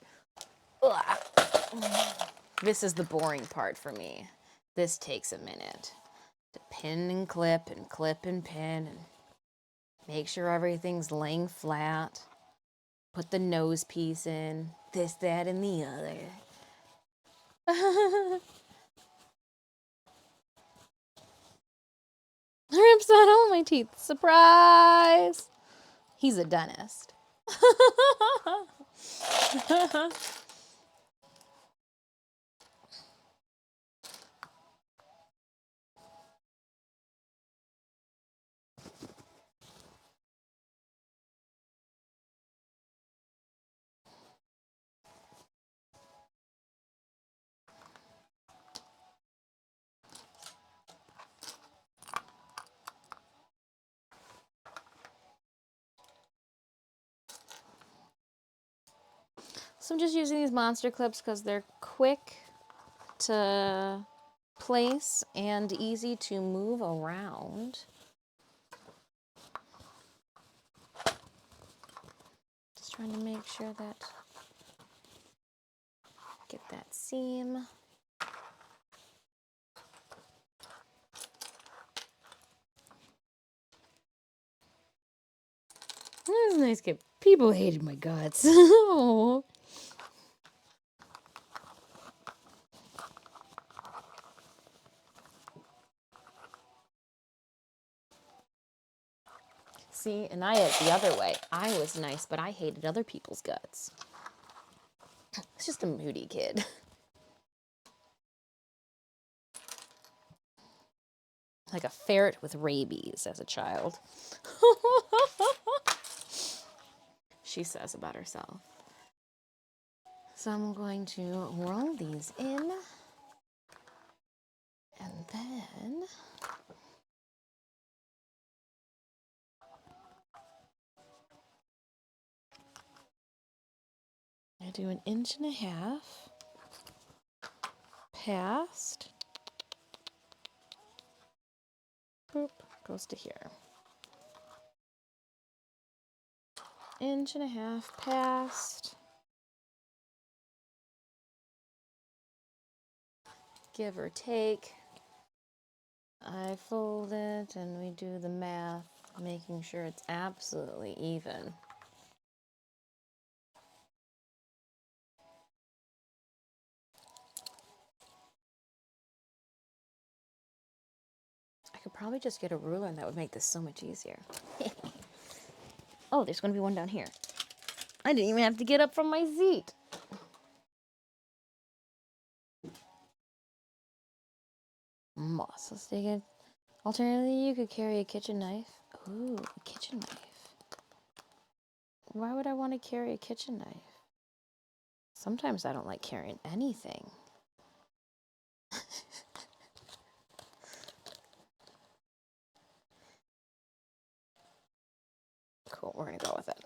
Speaker 1: Ugh. This is the boring part for me. This takes a minute. To pin and clip and pin and make sure everything's laying flat. Put the nose piece in. This, that, and the other. Rips out all my teeth. Surprise! He's a dentist. So I'm just using these monster clips because they're quick to place and easy to move around. Just trying to make sure that, get that seam. That was a nice kid. People hated my guts. Oh. See, and I had it the other way. I was nice, but I hated other people's guts. It's just a moody kid. Like a ferret with rabies as a child. She says about herself. So I'm going to roll these in. And then I do 1.5 inches past. Boop, goes to here. 1.5 inches past. Give or take. I fold it and we do the math, making sure it's absolutely even. I could probably just get a ruler and that would make this so much easier. Oh, there's going to be one down here. I didn't even have to get up from my seat. Moss. Let's take it. Alternatively, you could carry a kitchen knife. Ooh, a kitchen knife. Why would I want to carry a kitchen knife? Sometimes I don't like carrying anything. Cool, we're going to go with it.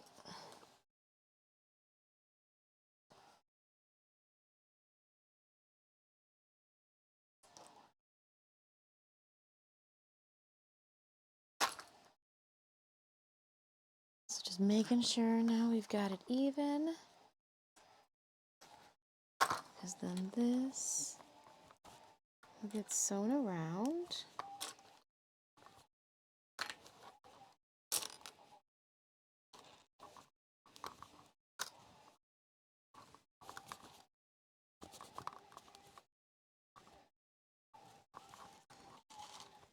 Speaker 1: So just making sure now we've got it even. Because then this will get sewn around.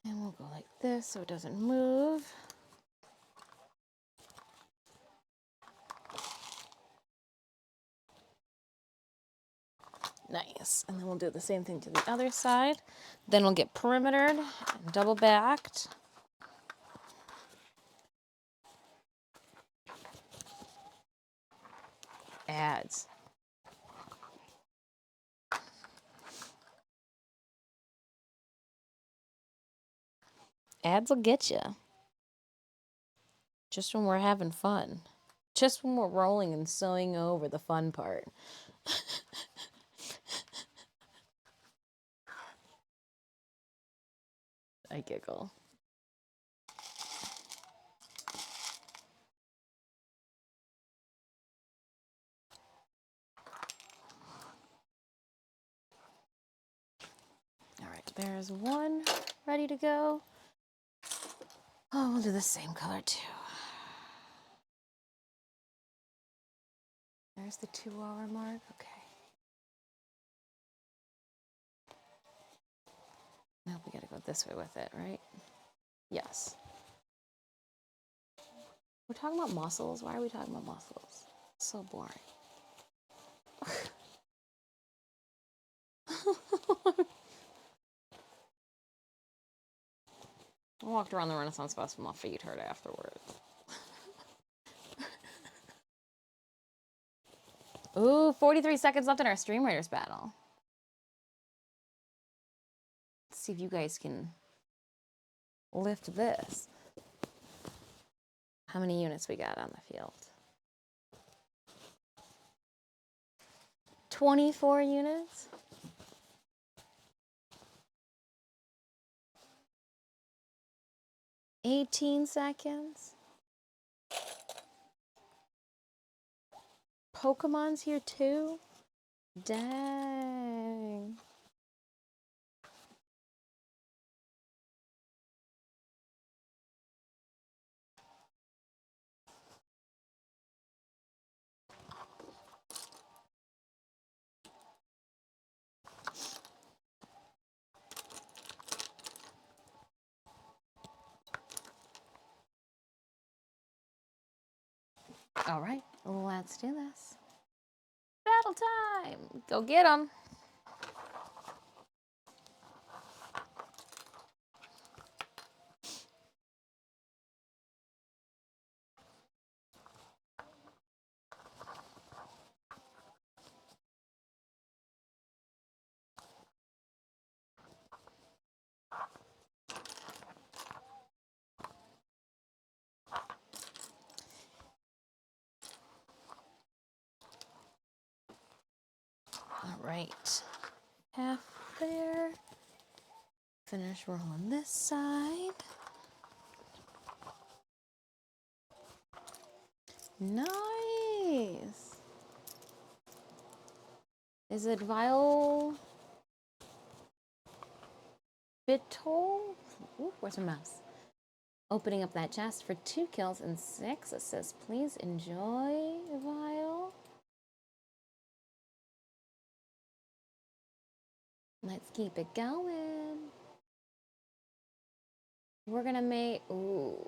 Speaker 1: And we'll go like this so it doesn't move. Nice. And then we'll do the same thing to the other side. Then we'll get perimetered and double backed. Ads. Ads will get you. Just when we're having fun. Just when we're rolling and sewing over the fun part. I giggle. All right, there's one ready to go. Oh, we'll do the same color too. There's the 2-hour mark. Okay. Now we gotta go this way with it, right? Yes. We're talking about muscles. Why are we talking about muscles? It's so boring. I walked around the Renaissance Festival, my feet hurt afterwards. Ooh, 43 seconds left in our Stream Raiders battle. Let's see if you guys can lift this. How many units we got on the field? 24 units? $18 seconds? Pokemon's here too? Dang. All right, let's do this. Battle time. Go get them. All right, half there. Finish rolling this side. Nice. Is it Vile Bitol? Ooh, where's her mouse? Opening up that chest for 2 kills and 6 assists. Please enjoy, Vile. Let's keep it going. We're gonna make, ooh.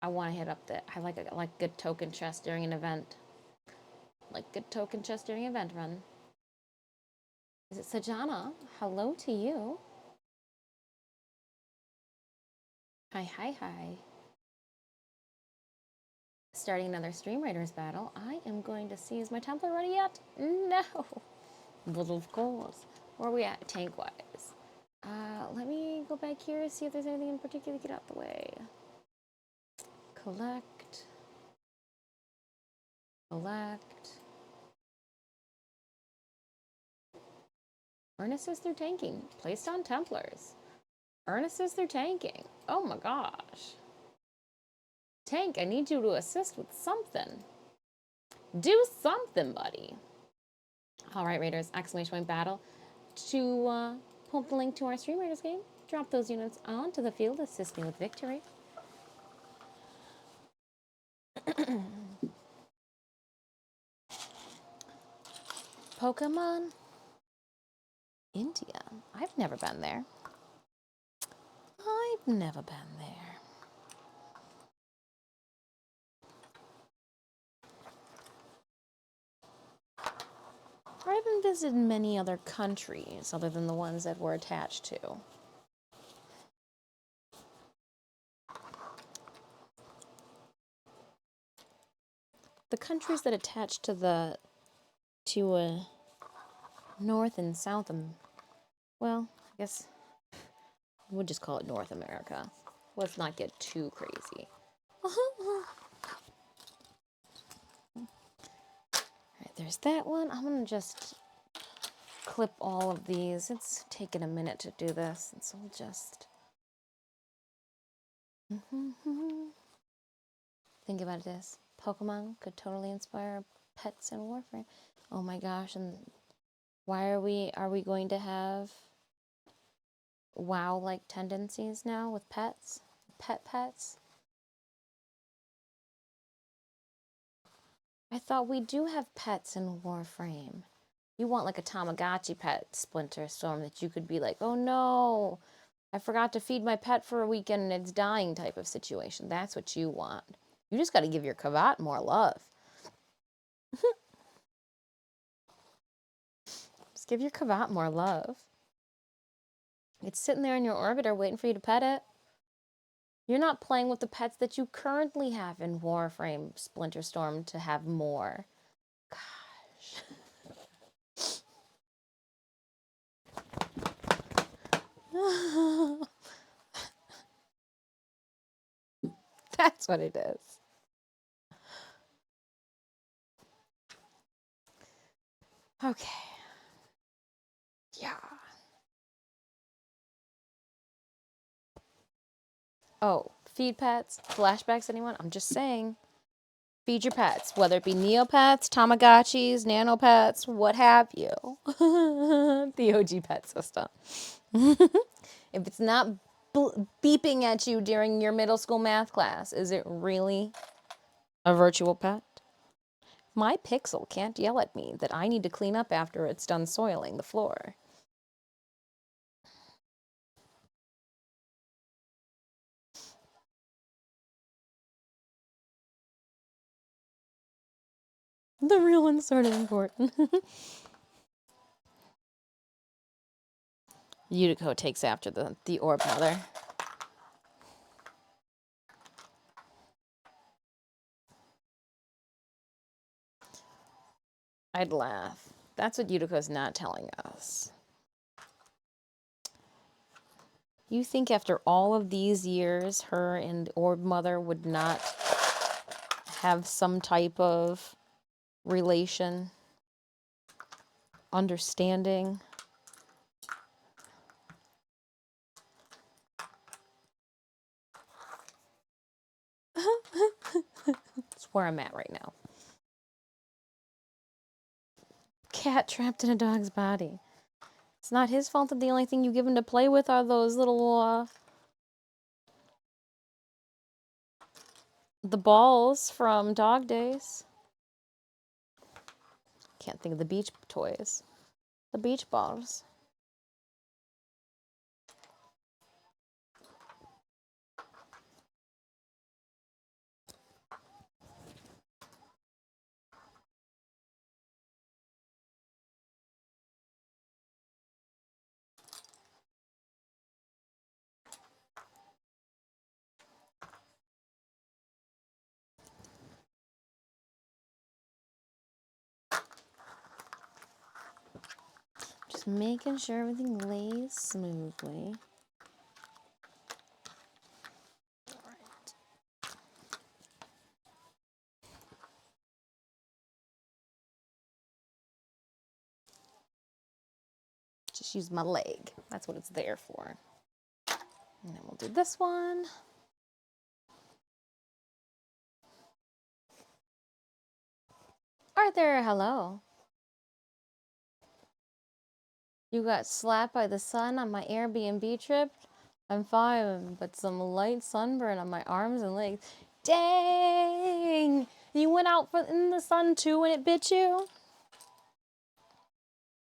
Speaker 1: I wanna hit up the, I like good token chest during an event. Like good token chest during an event run. Is it Sajana? Hello to you. Hi, hi, hi. Starting another Stream Raiders battle. I am going to see, is my Templar ready yet? No. But of course. Where are we at tank-wise? Let me go back here and see if there's anything in particular. Get out the way. Collect. Collect. Earnesses through tanking. Placed on Templars. Earnesses through tanking. Oh my gosh. Tank, I need you to assist with something. Do something, buddy. All right, Raiders, exclamation point battle. To pull up the link to our Stream Raiders game, drop those units onto the field, assist me with victory. Pokemon India. I've never been there. I've never been there. I haven't visited many other countries other than the ones that we're attached to. The countries that attach to North and South, well, I guess we'll just call it North America. Let's not get too crazy. Alright, there's that one. I'm gonna just clip all of these. It's taken a minute to do this, and so we'll just think about this. Pokemon could totally inspire pets in Warframe. Oh my gosh, and why are we going to have WoW-like tendencies now with pets? Pets? I thought we do have pets in Warframe. You want like a Tamagotchi pet, Splinter Storm, that you could be like, oh no, I forgot to feed my pet for a weekend and it's dying type of situation. That's what you want. You just got to give your Kavat more love. Just give your Kavat more love. It's sitting there in your orbiter waiting for you to pet it. You're not playing with the pets that you currently have in Warframe Splinter Storm to have more. Gosh. That's what it is. Okay. Yeah. Oh, feed pets, flashbacks, anyone? I'm just saying. Feed your pets, whether it be Neopets, Tamagotchis, Nanopets, what have you. The OG pet system. If it's not beeping at you during your middle school math class, is it really a virtual pet? My Pixel can't yell at me that I need to clean up after it's done soiling the floor. The real one's sort of important. Yutiko takes after the orb mother. I'd laugh. That's what Yutiko's not telling us. You think after all of these years, her and Orb Mother would not have some type of relation, understanding? That's where I'm at right now. Cat trapped in a dog's body. It's not his fault that the only thing you give him to play with are those little, the balls from Dog Days. Can't think of the beach toys. The beach balls. Just making sure everything lays smoothly. Just use my leg. That's what it's there for. And then we'll do this one. Arthur, hello. You got slapped by the sun on my Airbnb trip? I'm fine, but some light sunburn on my arms and legs. Dang! You went out in the sun too and it bit you?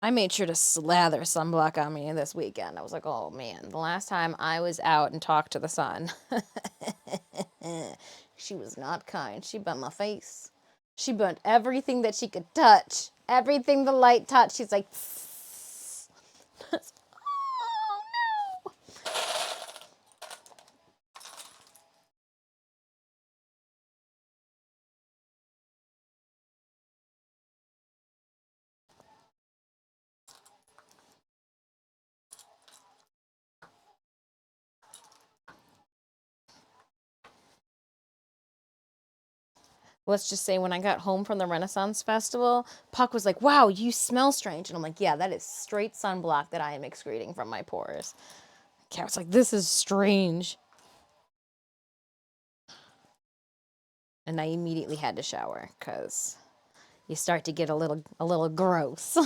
Speaker 1: I made sure to slather sunblock on me this weekend. I was like, oh man, the last time I was out and talked to the sun, she was not kind. She burnt my face. She burnt everything that she could touch. Everything the light touched. She's like, oh no. Let's just say when I got home from the Renaissance Festival, Puck was like, wow, you smell strange. And I'm like, yeah, that is straight sunblock that I am excreting from my pores. Cat was like, this is strange. And I immediately had to shower because you start to get a little gross.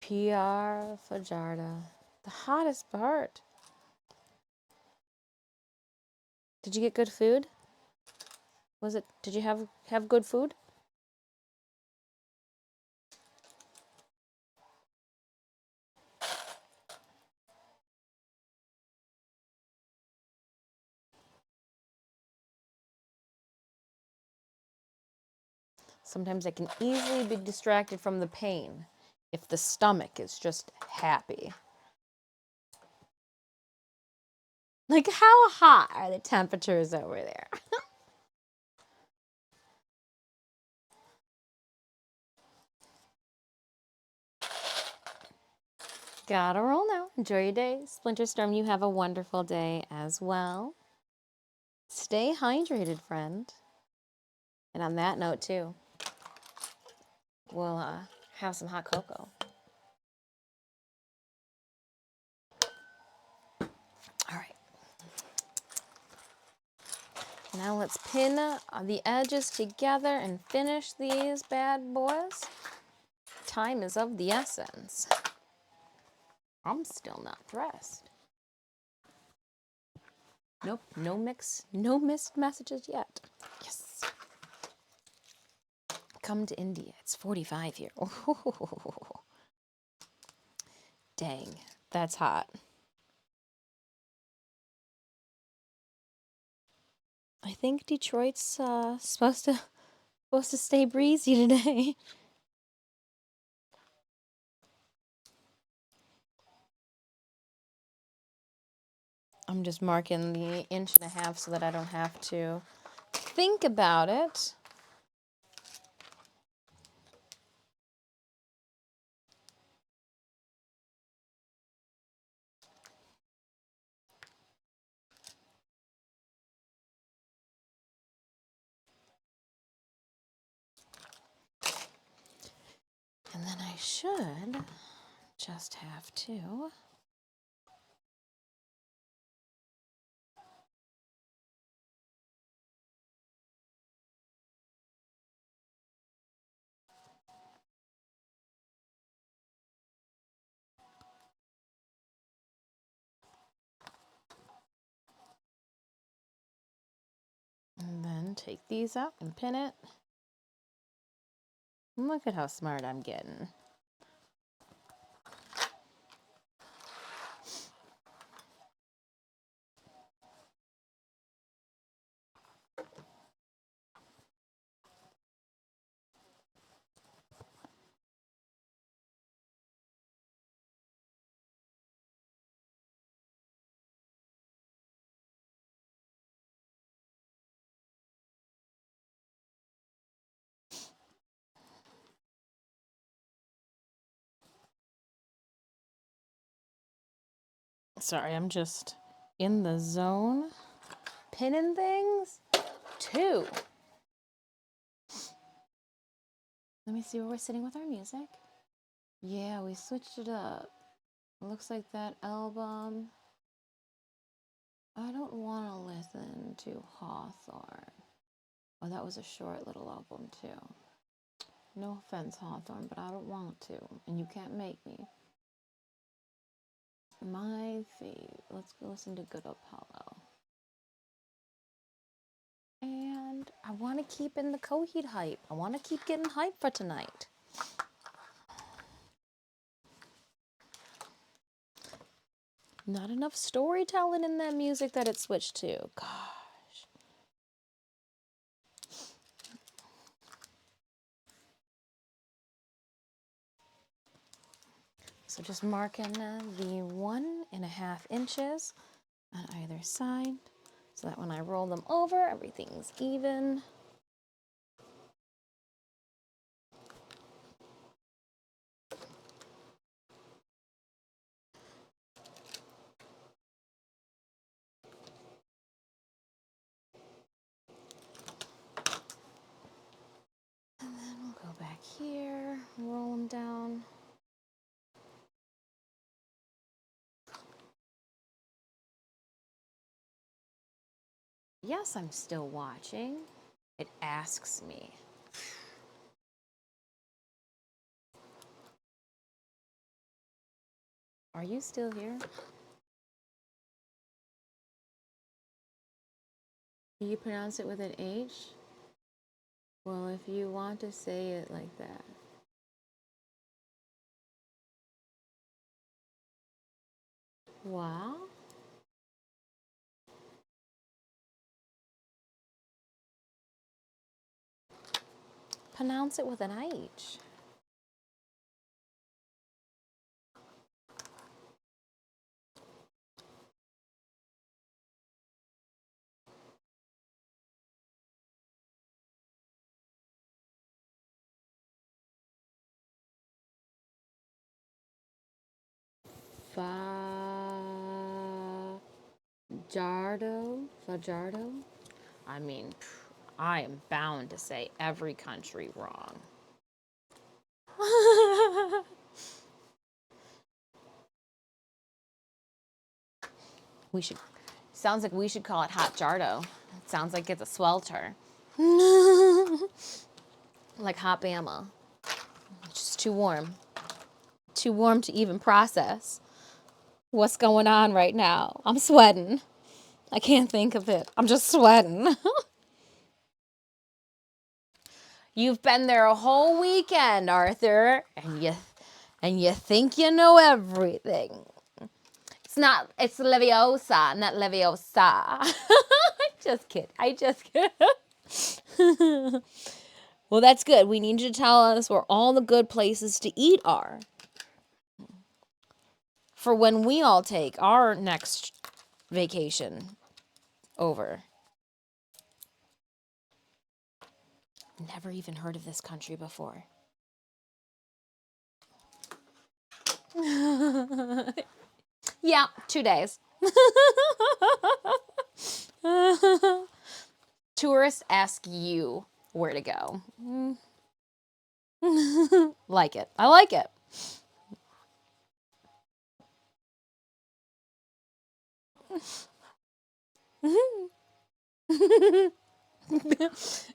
Speaker 1: PR Fajardo. The hottest part. Did you get good food? Did you have good food? Sometimes I can easily be distracted from the pain if the stomach is just happy. Like, how hot are the temperatures over there? Gotta roll now. Enjoy your day. Splinter Storm, you have a wonderful day as well. Stay hydrated, friend. And on that note, too, we'll have some hot cocoa. All right. Now let's pin the edges together and finish these bad boys. Time is of the essence. I'm still not dressed. Nope, no missed messages yet. Yes. Come to India. It's 45 here. Dang. That's hot. I think Detroit's supposed to stay breezy today. I'm just marking the 1.5 inches so that I don't have to think about it. And then I should just have to and then take these out and pin it. Look at how smart I'm getting. Sorry, I'm just in the zone. Pinning things. 2. Let me see where we're sitting with our music. Yeah, we switched it up. It looks like that album. I don't want to listen to Hawthorne. Oh, that was a short little album too. No offense, Hawthorne, but I don't want to, and you can't make me. My fave. Let's go listen to Good Apollo. And I want to keep in the Coheed hype. I want to keep getting hype for tonight. Not enough storytelling in that music that it switched to. Gosh. So just marking the 1.5 inches on either side so that when I roll them over, everything's even. And then we'll go back here, roll them down. Yes, I'm still watching. It asks me. Are you still here? Do you pronounce it with an H? Well, if you want to say it like that. Wow. Pronounce it with an H. Fajardo. I mean, I am bound to say every country wrong. We should, sounds like we should call it Hot Jardo. It sounds like it's a swelter. Like Hot Bama. It's just too warm. Too warm to even process what's going on right now. I'm sweating. I can't think of it. I'm just sweating. You've been there a whole weekend, Arthur, and you think you know everything. It's Leviosa, not Leviosa. Just kidding. I just kidding. Well, that's good. We need you to tell us where all the good places to eat are for when we all take our next vacation over. Never even heard of this country before. Yeah, 2 days. Tourists ask you where to go. Like it. I like it.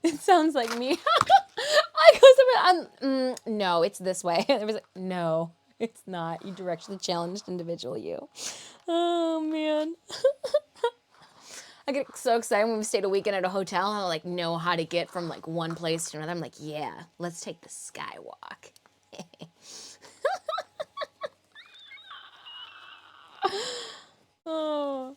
Speaker 1: It sounds like me. No, it's this way. It was like, no, it's not. You directionally challenged individual you. Oh, man. I get so excited when we stayed a weekend at a hotel. I like know how to get from like one place to another. I'm like, yeah, let's take the skywalk. Oh.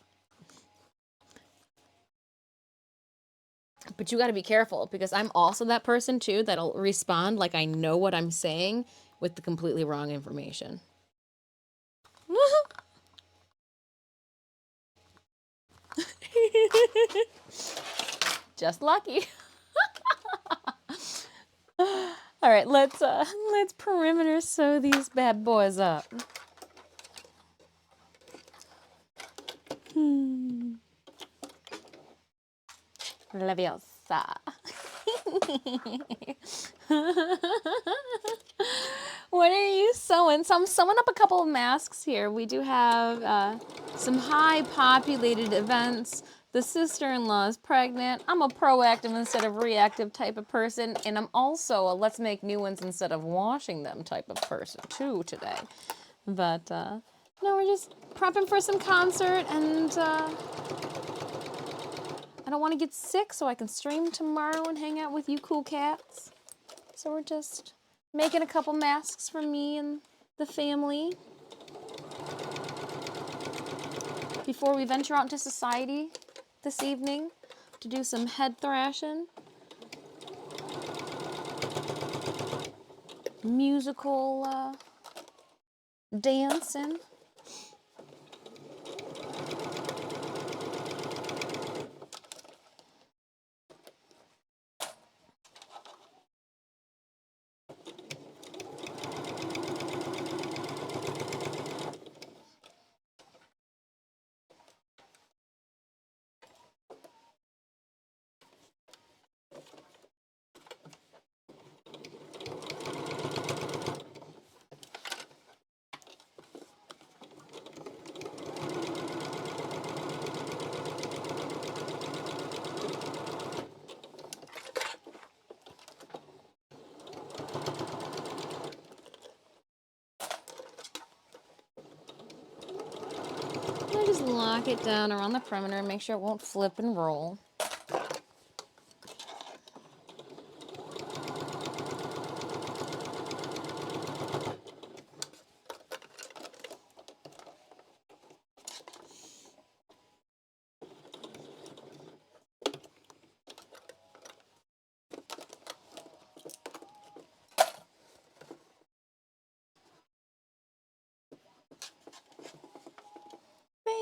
Speaker 1: But you got to be careful because I'm also that person too that'll respond like I know what I'm saying with the completely wrong information. Just lucky. All right, let's perimeter sew these bad boys up. Leviosa. What are you sewing? So I'm sewing up a couple of masks here. We do have some high populated events. The sister-in-law is pregnant. I'm a proactive instead of reactive type of person. And I'm also a let's make new ones instead of washing them type of person too today. But no, we're just prepping for some concert and I don't want to get sick so I can stream tomorrow and hang out with you cool cats. So we're just making a couple masks for me and the family before we venture out into society this evening to do some head thrashing, musical dancing. I just lock it down around the perimeter and make sure it won't flip and roll.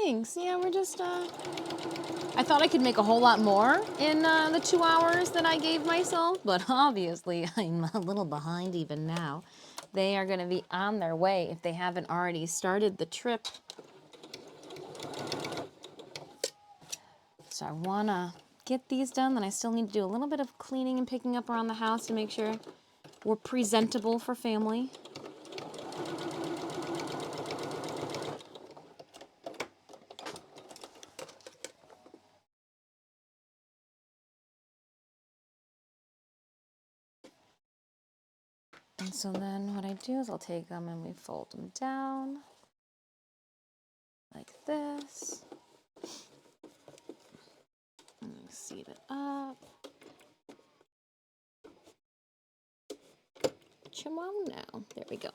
Speaker 1: Thanks. Yeah, we're just, I thought I could make a whole lot more in the 2 hours that I gave myself, but obviously I'm a little behind even now. They are going to be on their way if they haven't already started the trip. So I want to get these done, then I still need to do a little bit of cleaning and picking up around the house to make sure we're presentable for family. And so then what I do is I'll take them and we fold them down like this. And we seat it up. Come on now. There we go.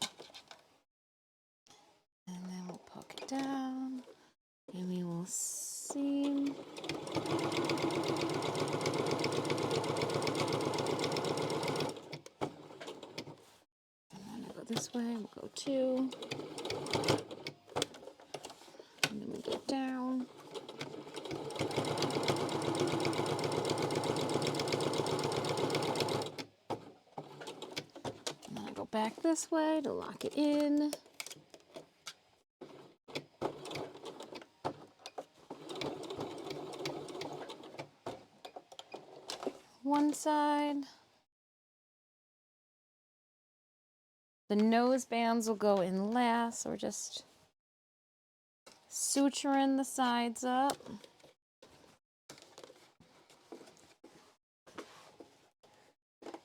Speaker 1: And then we'll poke it down. little seam. And then I go this way, we'll go 2. And then we go down. And then I go back this way to lock it in. One side. The nose bands will go in last, so we're just suturing the sides up.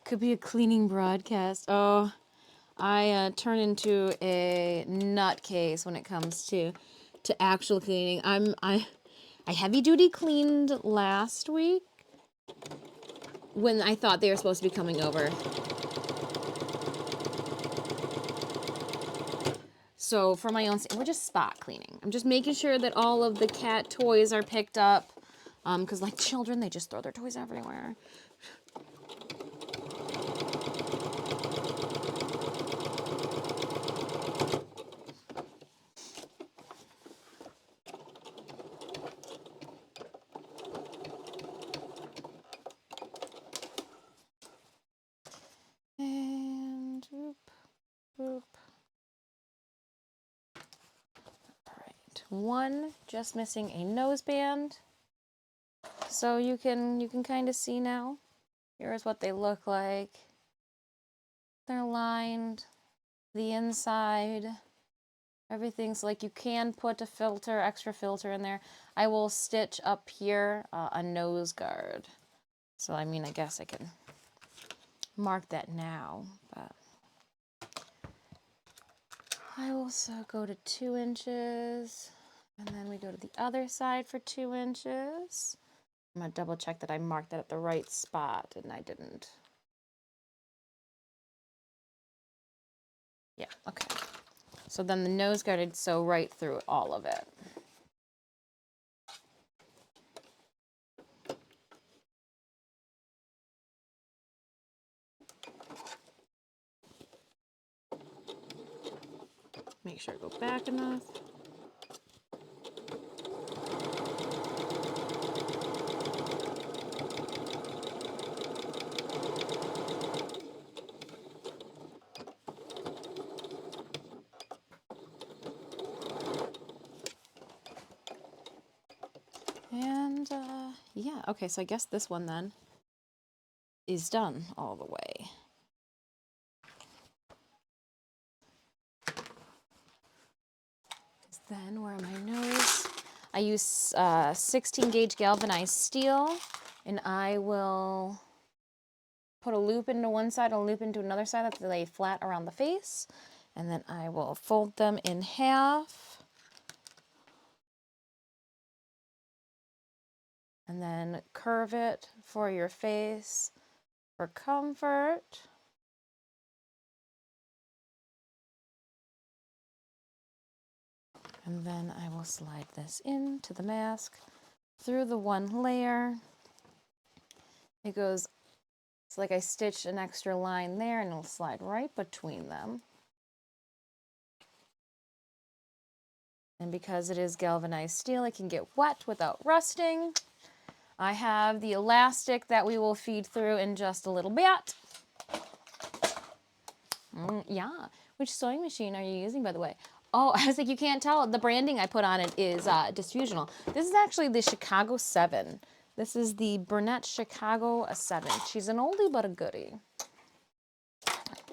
Speaker 1: Could be a cleaning broadcast. Oh, I turn into a nutcase when it comes to actual cleaning. I heavy duty cleaned last week when I thought they were supposed to be coming over. So for my own, we're just spot cleaning. I'm just making sure that all of the cat toys are picked up, because like children, they just throw their toys everywhere. And whoop, whoop. All right, one just missing a nose band. So you can kind of see now. Here's what they look like. They're lined, the inside. Everything's like you can put a filter, extra filter in there. I will stitch up here a nose guard. So I mean, I guess I can mark that now, but I also go to 2 inches, and then we go to the other side for 2 inches. I'm gonna double check that I marked that at the right spot, and I didn't. Yeah, okay. So then the nose guard would sew right through all of it. Make sure I go back enough. And yeah, okay, so I guess this one then is done all the way. Then where am my nose? I use 16 gauge galvanized steel, and I will put a loop into one side, a loop into another side that lay flat around the face, and then I will fold them in half. And then curve it for your face for comfort. And then I will slide this into the mask through the one layer. It goes, it's like I stitched an extra line there, and it'll slide right between them. And because it is galvanized steel, it can get wet without rusting. I have the elastic that we will feed through in just a little bit. Yeah. Which sewing machine are you using, by the way? Oh, I was like, you can't tell. The branding I put on it is Disfusional. This is actually the Chicago 7. This is the Burnett Chicago 7. She's an oldie but a goodie.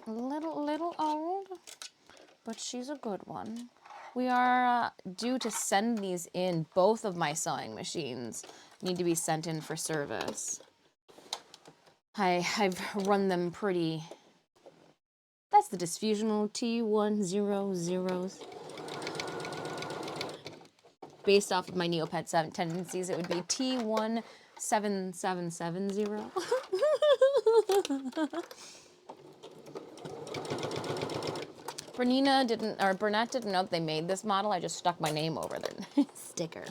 Speaker 1: A little old, but she's a good one. We are due to send these in. Both of my sewing machines need to be sent in for service. I've run them pretty. That's the Disfusional T100s. Based off of my Neopet 7 tendencies, it would be T17770. Burnett didn't know that they made this model. I just stuck my name over their sticker.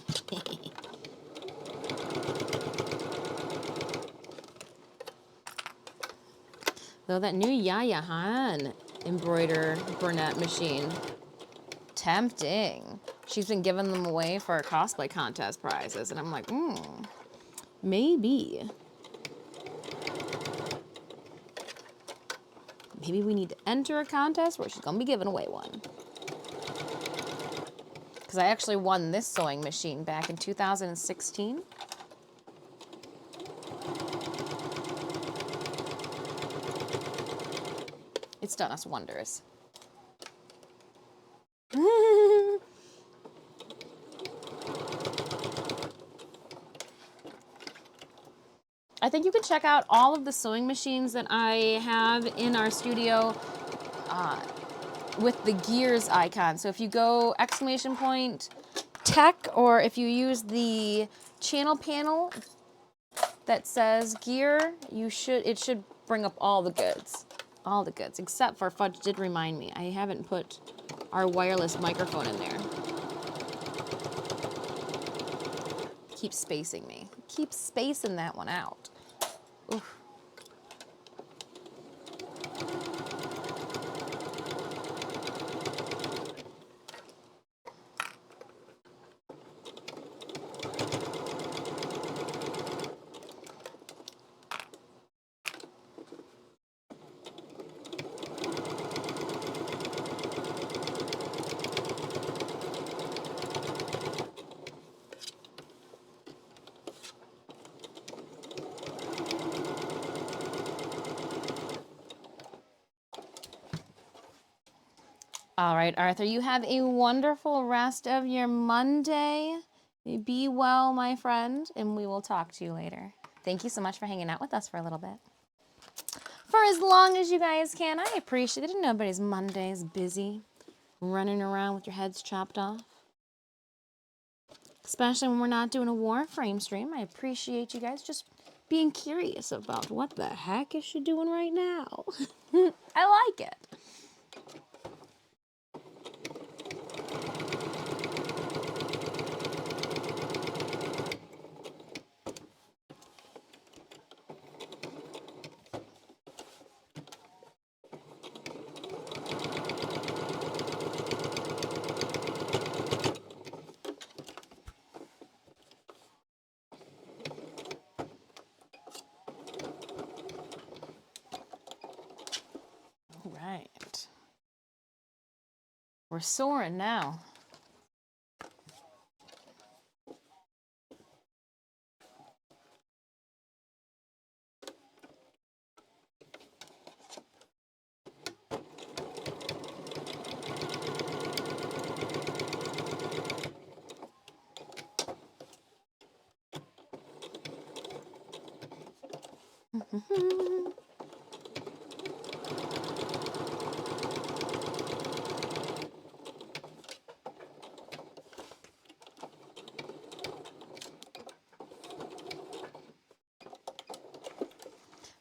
Speaker 1: Though that new Yaya Han embroider Burnett machine, tempting. She's been giving them away for cosplay contest prizes, and I'm like, maybe. Maybe we need to enter a contest where she's gonna be giving away one. Because I actually won this sewing machine back in 2016. It's done us wonders. I think you can check out all of the sewing machines that I have in our studio with the gears icon. So if you go ! Tech, or if you use the channel panel that says gear, it should bring up all the goods. All the goods, except for Fudge did remind me, I haven't put our wireless microphone in there. Keep spacing me. Keep spacing that one out. Oof. All right, Arthur, you have a wonderful rest of your Monday. Be well, my friend, and we will talk to you later. Thank you so much for hanging out with us for a little bit. For as long as you guys can, I appreciate it. Nobody's Monday is busy, running around with your heads chopped off. Especially when we're not doing a Warframe stream. I appreciate you guys just being curious about what the heck is she doing right now. I like it. Right. We're soaring now.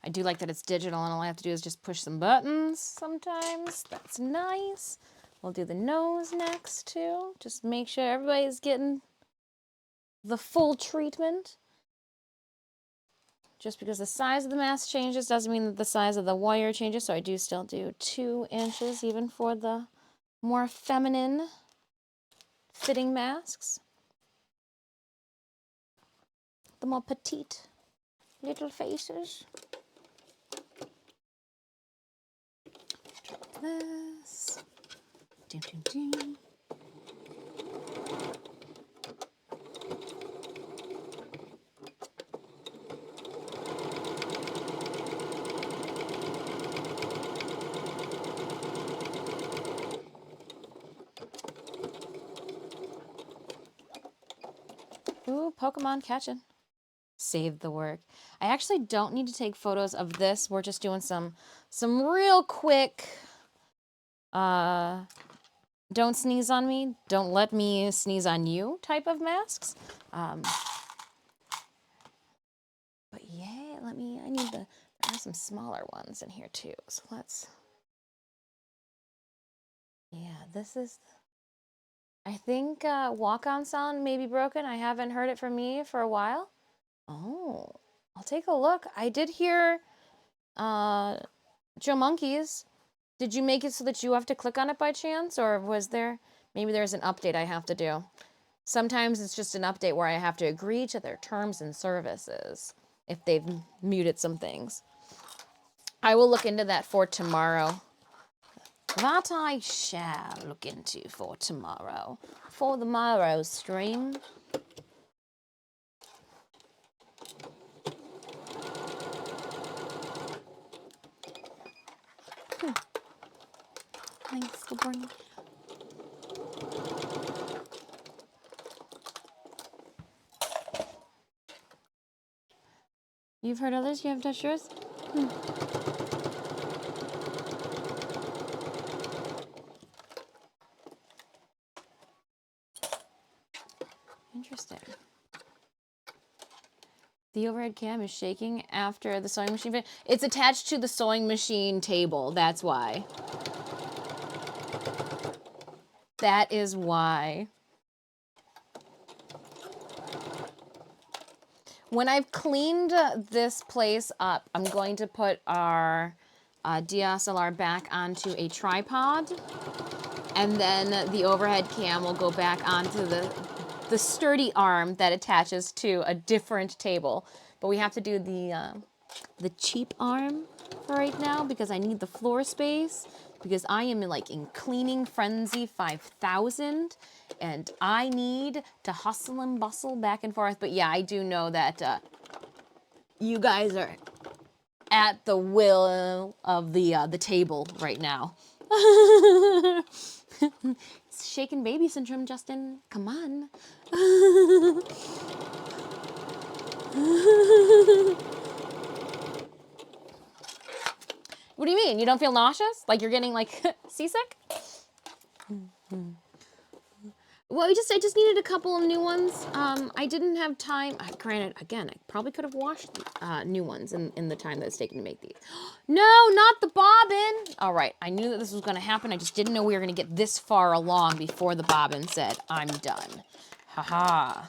Speaker 1: I do like that it's digital and all I have to do is just push some buttons sometimes. That's nice. We'll do the nose next too. Just make sure everybody's getting the full treatment. Just because the size of the mask changes doesn't mean that the size of the wire changes, so I do still do 2 inches even for the more feminine fitting masks. The more petite little faces. Drop this. Ding, ding, ding. Ooh, Pokemon catching. Save the work. I actually don't need to take photos of this. We're just doing some real quick don't sneeze on me, don't let me sneeze on you type of masks. But yeah, I need there are some smaller ones in here too. So let's Yeah, this is, I think walk-on sound may be broken. I haven't heard it from me for a while. Oh, I'll take a look. I did hear Joe Monkeys. Did you make it so that you have to click on it by chance? Or was there, maybe there's an update I have to do. Sometimes it's just an update where I have to agree to their terms and services if they've muted some things. I will look into that for tomorrow. That I shall look into for tomorrow. For the morrow's stream. Thanks for bringing. You've heard others? You haven't touched yours? Interesting. The overhead cam is shaking after the sewing machine. It's attached to the sewing machine table. That's why. That is why. When I've cleaned this place up, I'm going to put our DSLR back onto a tripod, and then the overhead cam will go back onto the sturdy arm that attaches to a different table. But we have to do the cheap arm for right now because I need the floor space, because I am like in cleaning frenzy 5000 and I need to hustle and bustle back and forth. But yeah, I do know that you guys are at the will of the table right now. It's shaken baby syndrome, Justin. Come on. What do you mean? You don't feel nauseous? Like you're getting like seasick? Well, I just needed a couple of new ones. I didn't have time. Granted, again, I probably could have washed new ones in the time that it's taken to make these. No, not the bobbin. All right, I knew that this was going to happen. I just didn't know we were going to get this far along before the bobbin said, I'm done. Haha.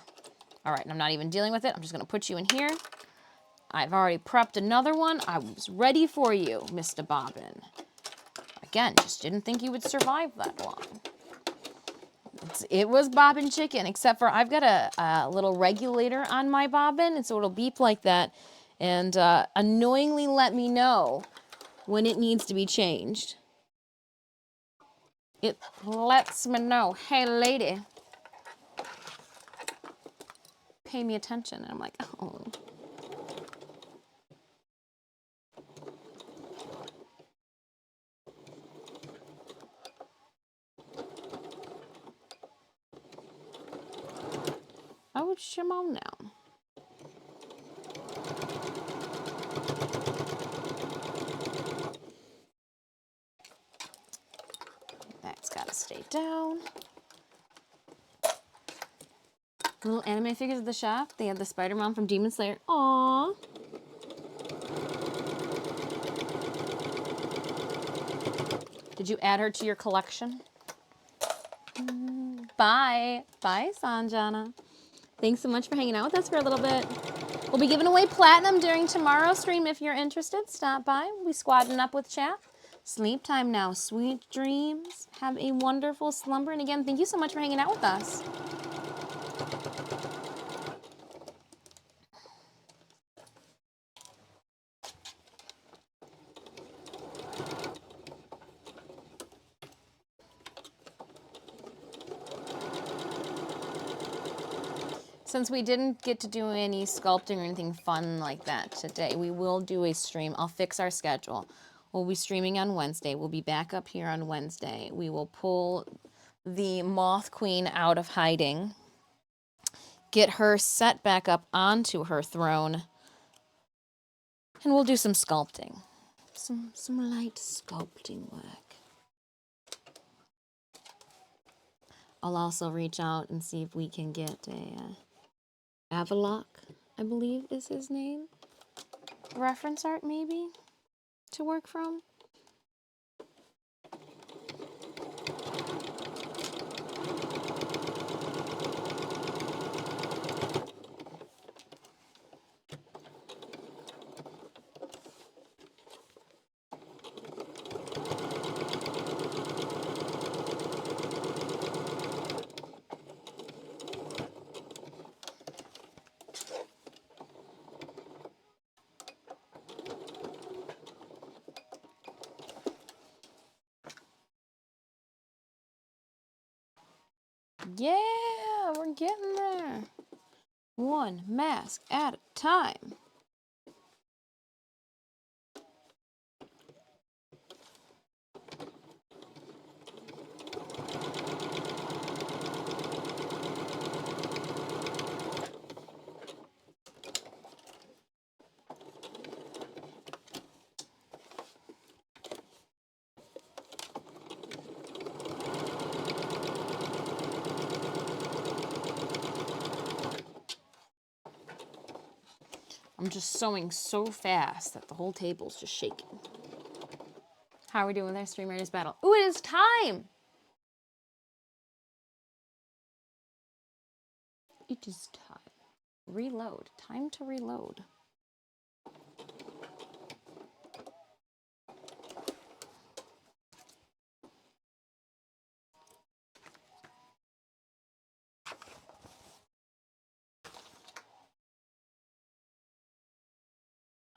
Speaker 1: All right, and I'm not even dealing with it. I'm just going to put you in here. I've already prepped another one. I was ready for you, Mr. Bobbin. Again, just didn't think you would survive that long. It was bobbin chicken, except for I've got a little regulator on my bobbin, and so it'll beep like that and annoyingly let me know when it needs to be changed. It lets me know, hey lady, pay me attention. And I'm like, oh. Oh, it's Shimon now. That's got to stay down. Little anime figures of the shop. They have the Spider-Man from Demon Slayer. Aww. Did you add her to your collection? Bye. Bye, Sanjana. Thanks so much for hanging out with us for a little bit. We'll be giving away platinum during tomorrow's stream. If you're interested, stop by. We'll be squadding up with chat. Sleep time now. Sweet dreams. Have a wonderful slumber. And again, thank you so much for hanging out with us. Since we didn't get to do any sculpting or anything fun like that today, we will do a stream. I'll fix our schedule. We'll be streaming on Wednesday. We'll be back up here on Wednesday. We will pull the Moth Queen out of hiding, get her set back up onto her throne, and we'll do some sculpting. Some light sculpting work. I'll also reach out and see if we can get a Avalock, I believe is his name. Reference art, maybe, to work from. Yeah, we're getting there. One mask at a time. I'm just sewing so fast that the whole table's just shaking. How are we doing with our Stream Raiders battle? Ooh, it is time! It is time. Reload. Time to reload.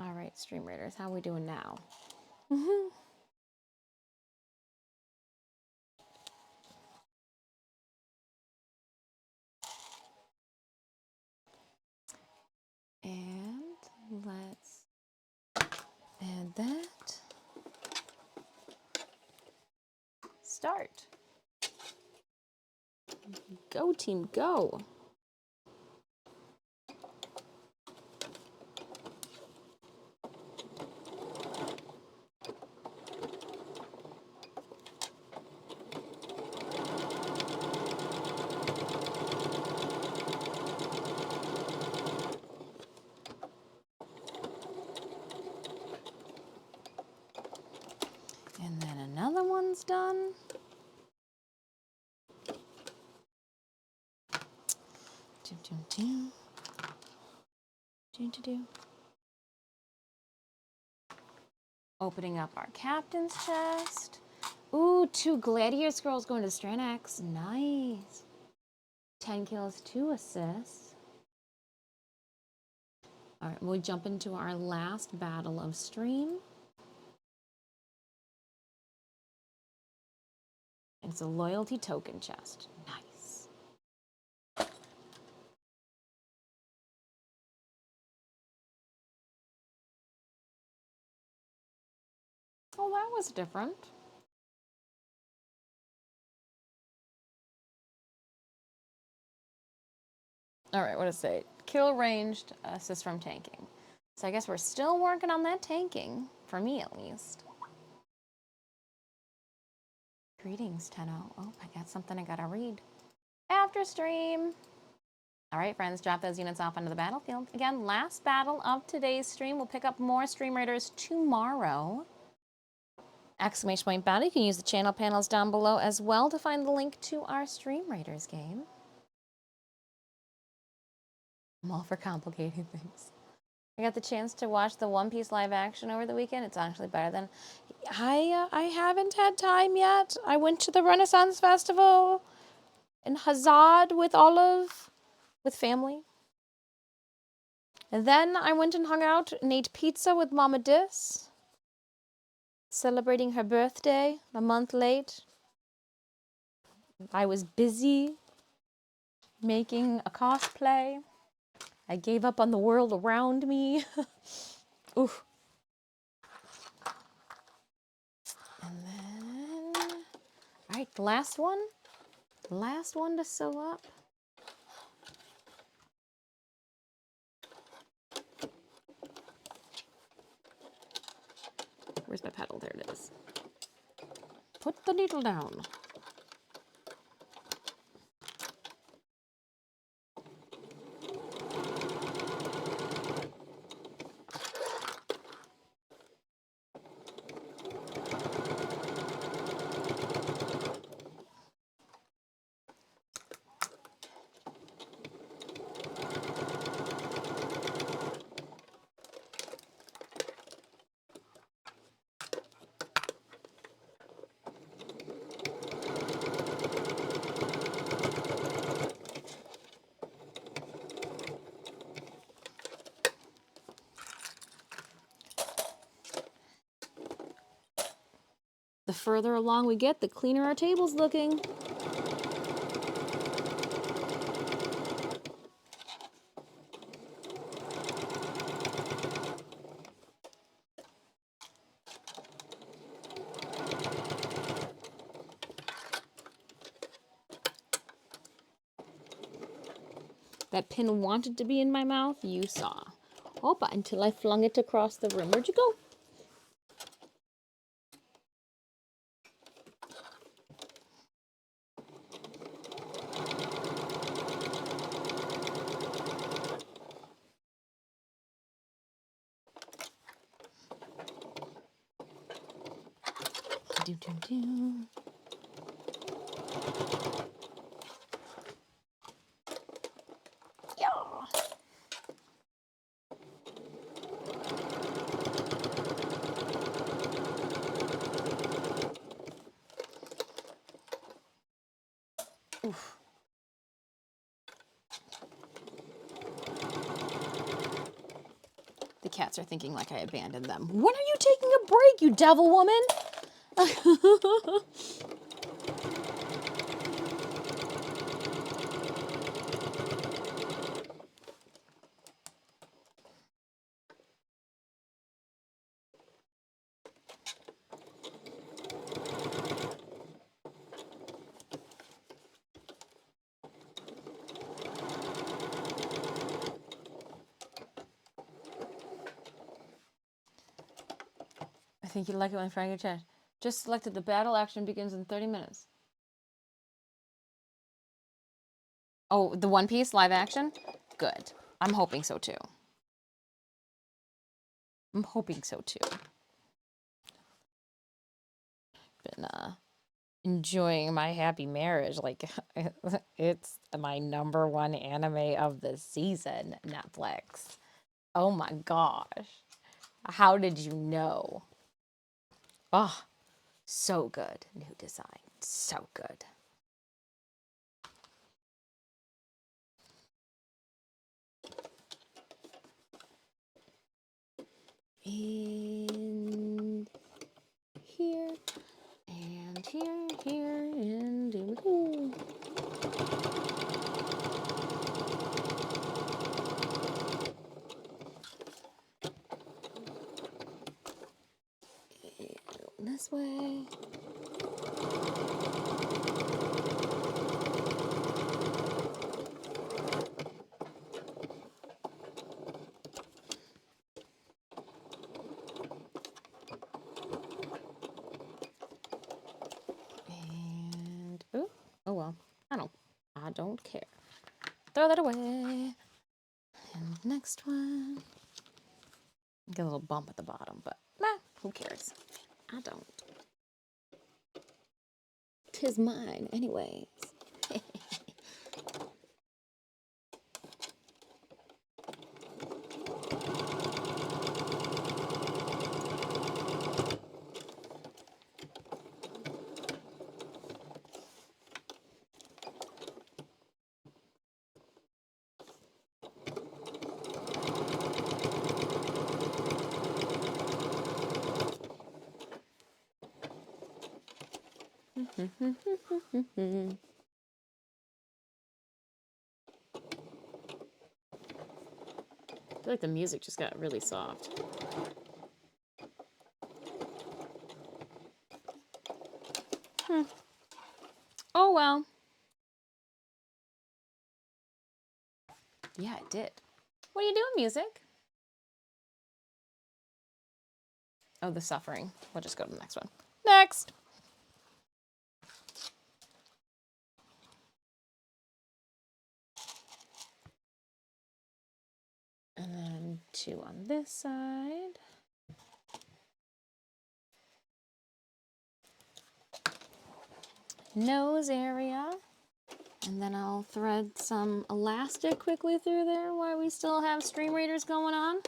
Speaker 1: All right, Stream Raiders, how are we doing now? And let's add that. Start. Go team, go. And then another one's done. Opening up our captain's chest. Ooh, 2 gladiator scrolls going to Strand X. Nice. 10 kills, 2 assists. All right, we'll jump into our last battle of stream. It's a loyalty token chest. Nice. Oh, that was different. All right, what does it say? Kill ranged, assist from tanking. So I guess we're still working on that tanking, for me at least. Greetings, Tenno. Oh, I got something I gotta read. After stream. All right, friends, drop those units off onto the battlefield. Again, last battle of today's stream. We'll pick up more Stream Raiders tomorrow. Exclamation point battle. You can use the channel panels down below as well to find the link to our Stream Raiders game. I'm all for complicating things. I got the chance to watch the One Piece live action over the weekend. It's actually better than... I haven't had time yet. I went to the Renaissance Festival in Hazard with Olive, with family. And then I went and hung out and ate pizza with Mama Dis, celebrating her birthday a month late. I was busy making a cosplay. I gave up on the world around me. Oof. And then, all right, the last one. Last one to sew up. Where's my paddle? There it is. Put the needle down. The further along we get, the cleaner our table's looking. That pin wanted to be in my mouth, you saw. Oh, but until I flung it across the room. Where'd you go? Do, do, do. Yeah. Oof. The cats are thinking like I abandoned them. When are you taking a break, you devil woman? I think you like it when Frank your chat. Just selected the battle action begins in 30 minutes. Oh, the One Piece live action? Good. I'm hoping so too. I'm hoping so too. Been enjoying my happy marriage. Like, it's my #1 anime of the season, Netflix. Oh my gosh. How did you know? Oh, so good. New design. So good. And here, and here, and ooh. This way. And ooh, oh well. I don't care. Throw that away. And next one. Get a little bump at the bottom, but nah, who cares? I don't. 'Tis mine, anyways. I feel like the music just got really soft. Oh well. Yeah, it did. What are you doing, music? Oh, the suffering. We'll just go to the next one. Next. And then 2 on this side. Nose area. And then I'll thread some elastic quickly through there while we still have stream readers going on.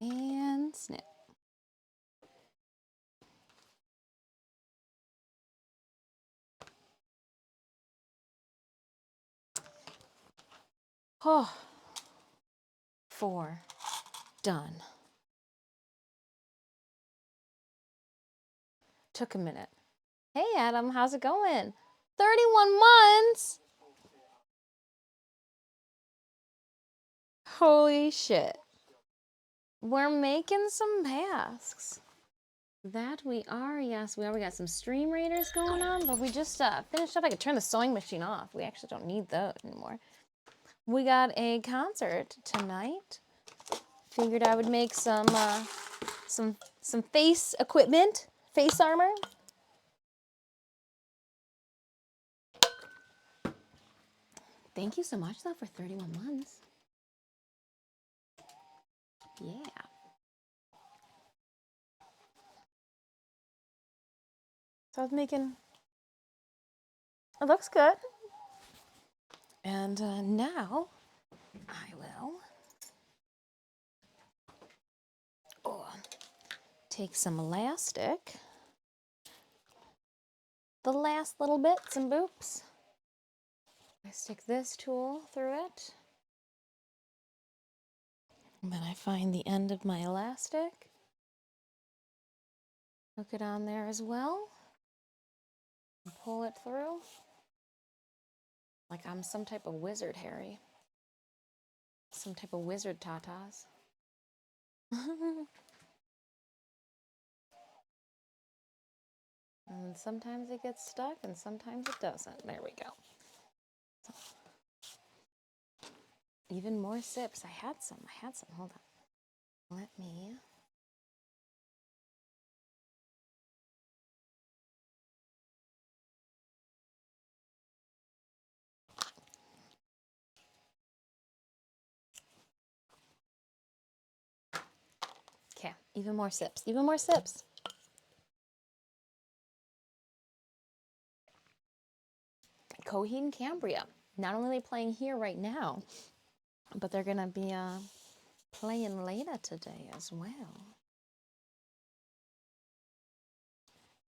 Speaker 1: And snip. Oh, 4. Done. Took a minute. Hey, Adam, how's it going? 31 months? Holy shit. We're making some masks. That we are, yes, we are. We got some stream raiders going on, but we just finished up. I could turn the sewing machine off. We actually don't need that anymore. We got a concert tonight. Figured I would make some face equipment, face armor. Thank you so much, though, for 31 months. Yeah. So I was making, it looks good. And now I will take some elastic, the last little bits and boops. I stick this tool through it. And then I find the end of my elastic. Hook it on there as well. And pull it through. Like I'm some type of wizard, Harry. Some type of wizard tatas. And sometimes it gets stuck and sometimes it doesn't. There we go. Even more sips. I had some. Hold on. Let me. Okay, even more sips. Coheed and Cambria. Not only are they playing here right now, but they're gonna be playing later today as well.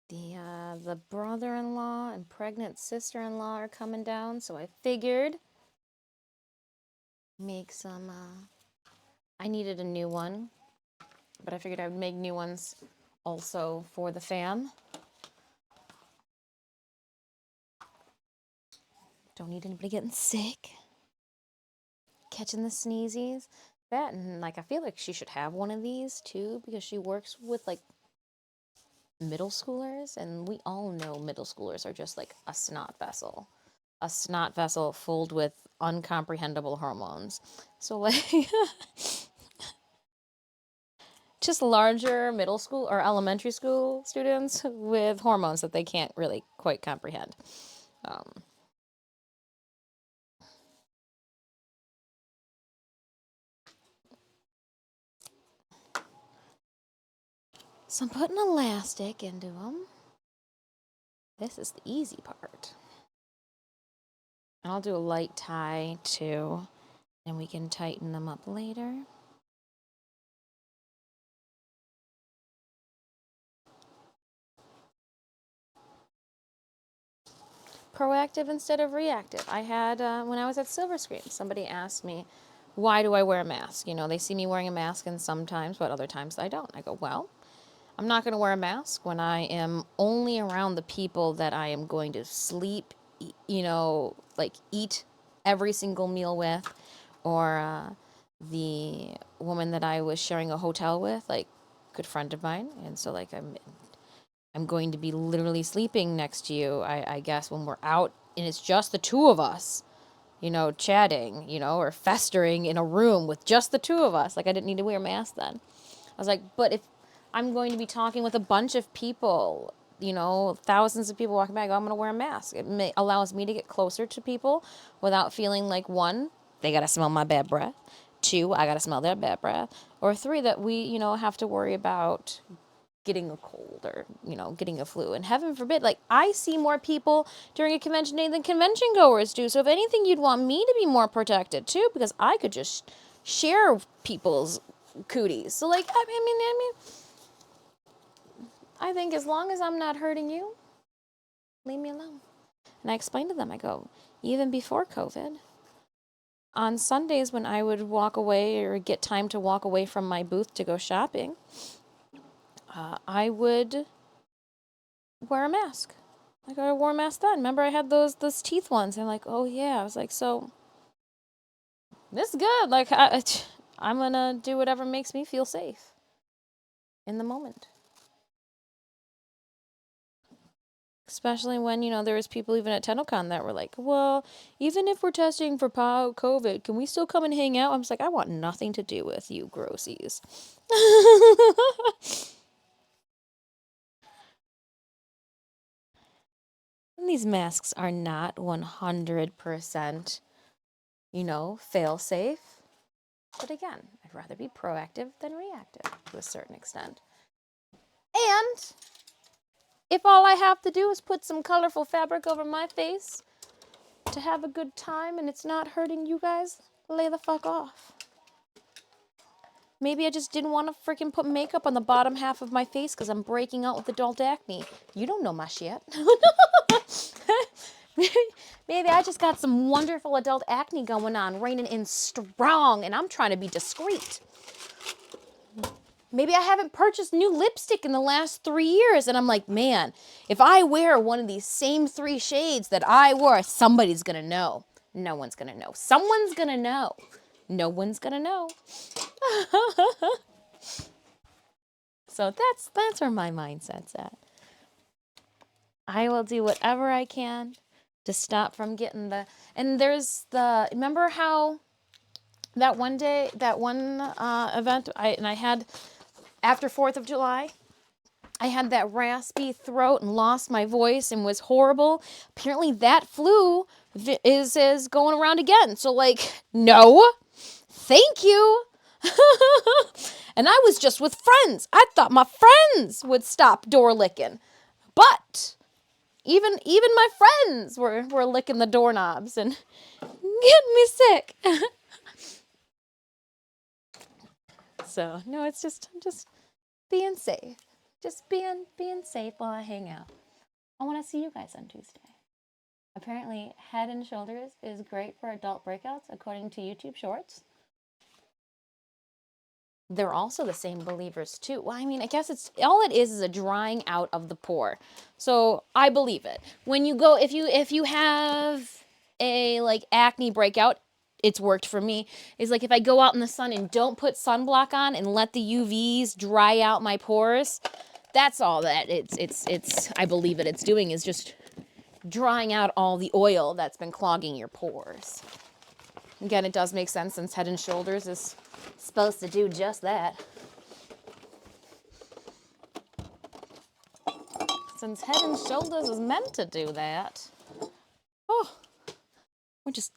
Speaker 1: The brother-in-law and pregnant sister-in-law are coming down, so I figured make some. I needed a new one, but I figured I would make new ones also for the fam. Don't need anybody getting sick, catching the sneezies. That and like I feel like she should have one of these too because she works with like middle schoolers, and we all know middle schoolers are just like a snot vessel filled with uncomprehendable hormones. So like just larger middle school or elementary school students with hormones that they can't really quite comprehend. So I'm putting elastic into them. This is the easy part. And I'll do a light tie too, and we can tighten them up later. Proactive instead of reactive. I had, when I was at Silver Screen, somebody asked me, why do I wear a mask? You know, they see me wearing a mask and sometimes, but other times I don't. I go, well, I'm not going to wear a mask when I am only around the people that I am going to sleep, you know, like eat every single meal with, or the woman that I was sharing a hotel with, like, good friend of mine. And so, like, I'm going to be literally sleeping next to you, I guess, when we're out and it's just the two of us, you know, chatting, you know, or festering in a room with just the two of us. Like, I didn't need to wear a mask then. I was like, but if I'm going to be talking with a bunch of people, you know, thousands of people walking by, I go, I'm going to wear a mask. It allows me to get closer to people without feeling like, one, they got to smell my bad breath. Two, I got to smell their bad breath. Or three, that we, you know, have to worry about getting a cold or, you know, getting a flu. And heaven forbid, like, I see more people during a convention day than convention goers do. So if anything, you'd want me to be more protected too, because I could just share people's cooties. So like, I mean, I think as long as I'm not hurting you, leave me alone. And I explained to them, I go, even before COVID, on Sundays when I would walk away or get time to walk away from my booth to go shopping, I would wear a mask. Like I wore a mask then. Remember I had those teeth ones and like, oh yeah. I was like, so this is good. Like I'm gonna do whatever makes me feel safe in the moment. Especially when, there was people even at TennoCon that were like, well, even if we're testing for COVID, can we still come and hang out? I was like, I want nothing to do with you grossies. And these masks are not 100%, fail safe. But again, I'd rather be proactive than reactive to a certain extent. And if all I have to do is put some colorful fabric over my face to have a good time and it's not hurting you guys, lay the fuck off. Maybe I just didn't want to freaking put makeup on the bottom half of my face because I'm breaking out with adult acne. You don't know my shit. Maybe I just got some wonderful adult acne going on, raining in strong, and I'm trying to be discreet. Maybe I haven't purchased new lipstick in the last 3 years, and I'm like, man, if I wear one of these same 3 shades that I wore, somebody's gonna know. No one's gonna know. Someone's gonna know. No one's gonna know. So that's where my mindset's at. I will do whatever I can to stop from getting and there's remember how that one event I had after 4th of July, I had that raspy throat and lost my voice and was horrible. Apparently that flu is going around again. So like, no, thank you. And I was just with friends. I thought my friends would stop door licking. But even my friends were licking the doorknobs and getting me sick. So, no, I'm just being safe. Just being safe while I hang out. I want to see you guys on Tuesday. Apparently, Head and Shoulders is great for adult breakouts, according to YouTube Shorts. They're also the same believers too. Well, I mean, I guess it's all it is a drying out of the pore. So I believe it. When you go, if you have a like acne breakout, it's worked for me. Is like if I go out in the sun and don't put sunblock on and let the UVs dry out my pores, that's all that it's I believe it's doing is just drying out all the oil that's been clogging your pores. Again, it does make sense since Head and Shoulders is supposed to do just that. Since Head and Shoulders is meant to do that. Oh, we're just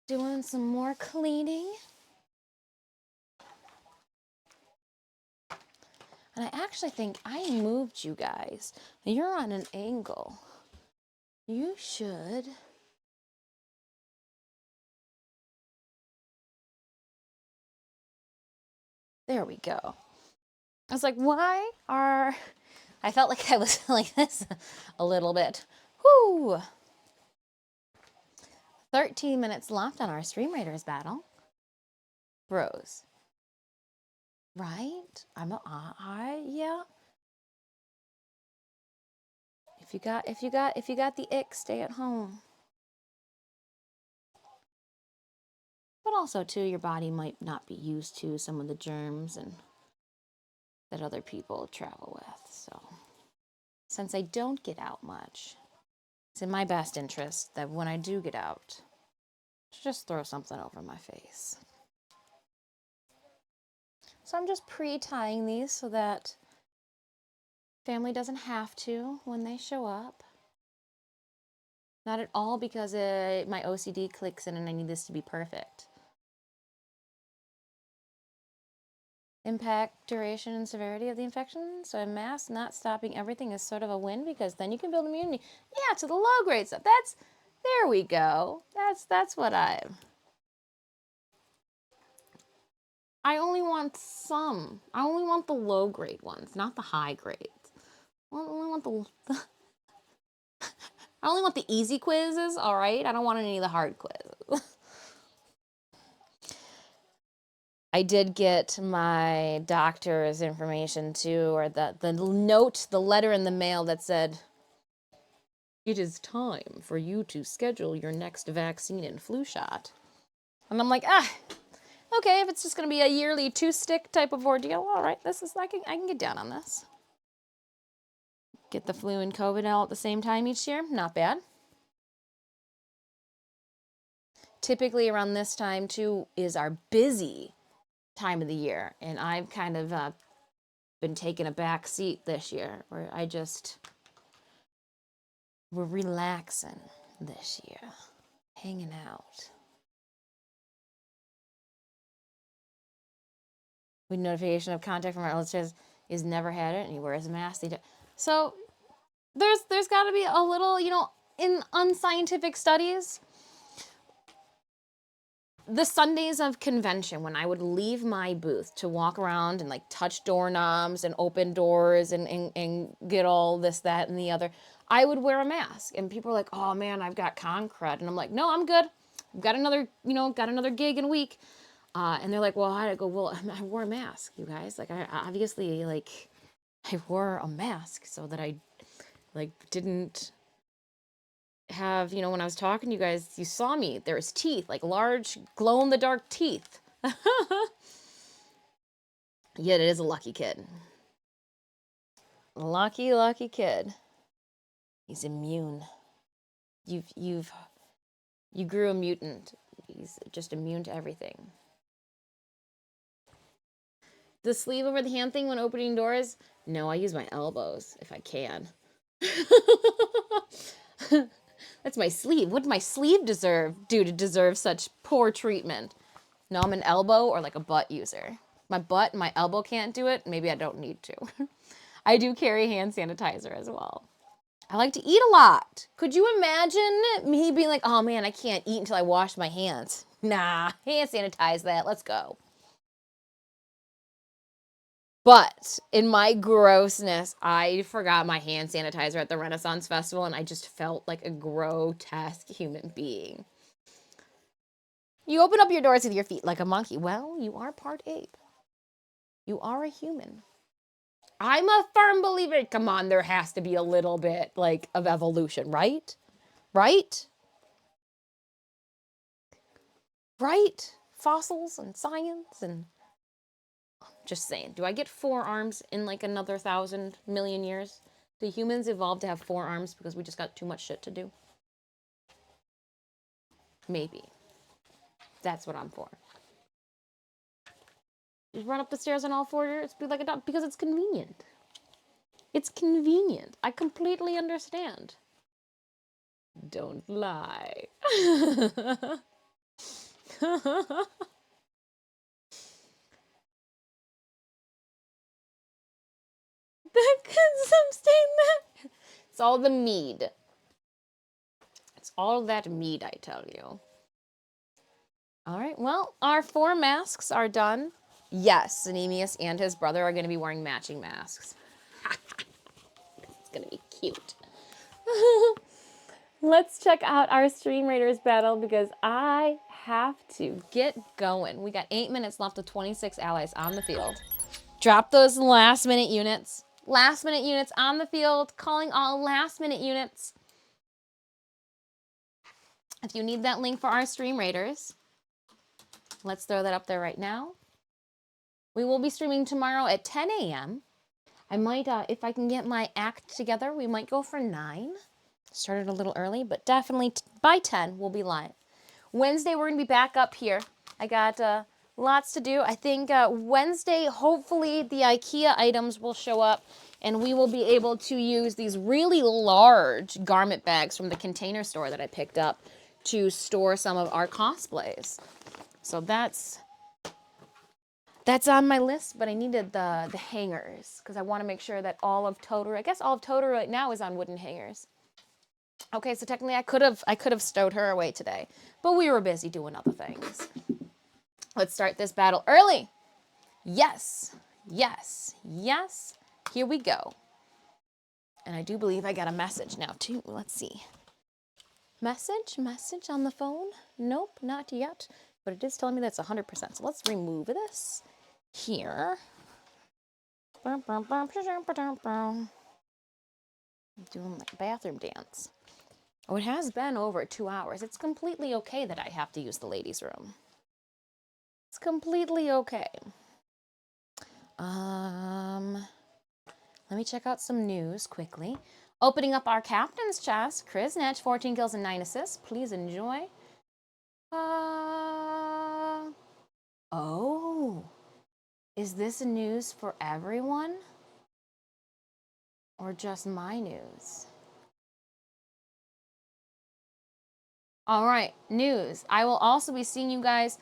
Speaker 1: doing some more cleaning. And I actually think I moved you guys. You're on an angle. You should. There we go. I was like, why are... I felt like I was like this a little bit. Whoo! 13 minutes left on our Stream Raiders battle. Bros. Right? Yeah. If you got the ick, stay at home. But also too, your body might not be used to some of the germs and that other people travel with. So since I don't get out much, it's in my best interest that when I do get out, to just throw something over my face. So I'm just pre-tying these so that family doesn't have to when they show up. Not at all because my OCD clicks in and I need this to be perfect. Impact, duration, and severity of the infection. So a mask not stopping everything is sort of a win because then you can build immunity. Yeah, to the low grade stuff. There we go. That's what I only want some. I only want the low grade ones, not the high grades. I only want I only want the easy quizzes, all right? I don't want any of the hard quizzes. I did get my doctor's information too, or the note, the letter in the mail that said, "It is time for you to schedule your next vaccine and flu shot." And I'm like, okay, if it's just going to be a yearly 2-stick type of ordeal, all right, I can get down on this. Get the flu and COVID all at the same time each year, not bad. Typically around this time too is our busy time of the year, and I've kind of been taking a back seat this year, where we're relaxing this year, hanging out. We notification of contact from our listeners is never had it, and he wears a mask. So there's got to be a little, in unscientific studies, the Sundays of convention, when I would leave my booth to walk around and like touch doorknobs and open doors and get all this, that, and the other, I would wear a mask. And people are like, "Oh man, I've got con crud." And I'm like, "No, I'm good. I've got another gig in a week." And they're like, "Well, how'd it go?" "Well, I wore a mask, you guys. Like, I obviously, I wore a mask so that I, didn't have, when I was talking to you guys, you saw me. There's teeth, like large, glow-in-the-dark teeth." Yet it is a lucky kid. Lucky, lucky kid. He's immune. You grew a mutant. He's just immune to everything. The sleeve over the hand thing when opening doors? No, I use my elbows if I can. That's my sleeve. What did my sleeve do to deserve such poor treatment? No, I'm an elbow or like a butt user. My butt and my elbow can't do it. Maybe I don't need to. I do carry hand sanitizer as well. I like to eat a lot. Could you imagine me being like, "Oh man, I can't eat until I wash my hands"? Nah, hand sanitize that. Let's go. But in my grossness, I forgot my hand sanitizer at the Renaissance Festival, and I just felt like a grotesque human being. You open up your doors with your feet like a monkey. Well, you are part ape. You are a human. I'm a firm believer. Come on, there has to be a little bit of evolution, right? Right? Right? Fossils and science and just saying. Do I get 4 arms in another 1,000 million years? Do humans evolve to have 4 arms because we just got too much shit to do? Maybe. That's what I'm for. Just run up the stairs on all 4 be like a dog because it's convenient. It's convenient. I completely understand. Don't lie. It's all the mead. It's all that mead, I tell you. All right, well, our 4 masks are done. Yes, Anemius and his brother are going to be wearing matching masks. It's going to be cute. Let's check out our Stream Raiders battle because I have to get going. We got 8 minutes left of 26 allies on the field. Drop those last-minute units. Last-minute units on the field, calling all last-minute units. If you need that link for our Stream Raiders, let's throw that up there right now. We will be streaming tomorrow at 10 a.m. I might, if I can get my act together, we might go for 9. Started a little early, but definitely by 10 we'll be live. Wednesday we're going to be back up here. I got lots to do. I think Wednesday, hopefully the IKEA items will show up and we will be able to use these really large garment bags from the Container Store that I picked up to store some of our cosplays. So that's on my list, but I needed the hangers because I want to make sure that all of Totoro, I guess all of Totoro right now is on wooden hangers. Okay, so technically I could have stowed her away today, but we were busy doing other things. Let's start this battle early. Yes, yes, yes. Here we go. And I do believe I got a message now too. Let's see. Message on the phone? Nope, not yet. but it is telling me that's 100%. So let's remove this here. I'm doing my bathroom dance. Oh, it has been over 2 hours. It's completely okay that I have to use the ladies' room. It's completely okay. Let me check out some news quickly. Opening up our captain's chest, Chris Natch, 14 kills and 9 assists. Please enjoy. Oh, is this news for everyone? Or just my news? All right, news. I will also be seeing you guys.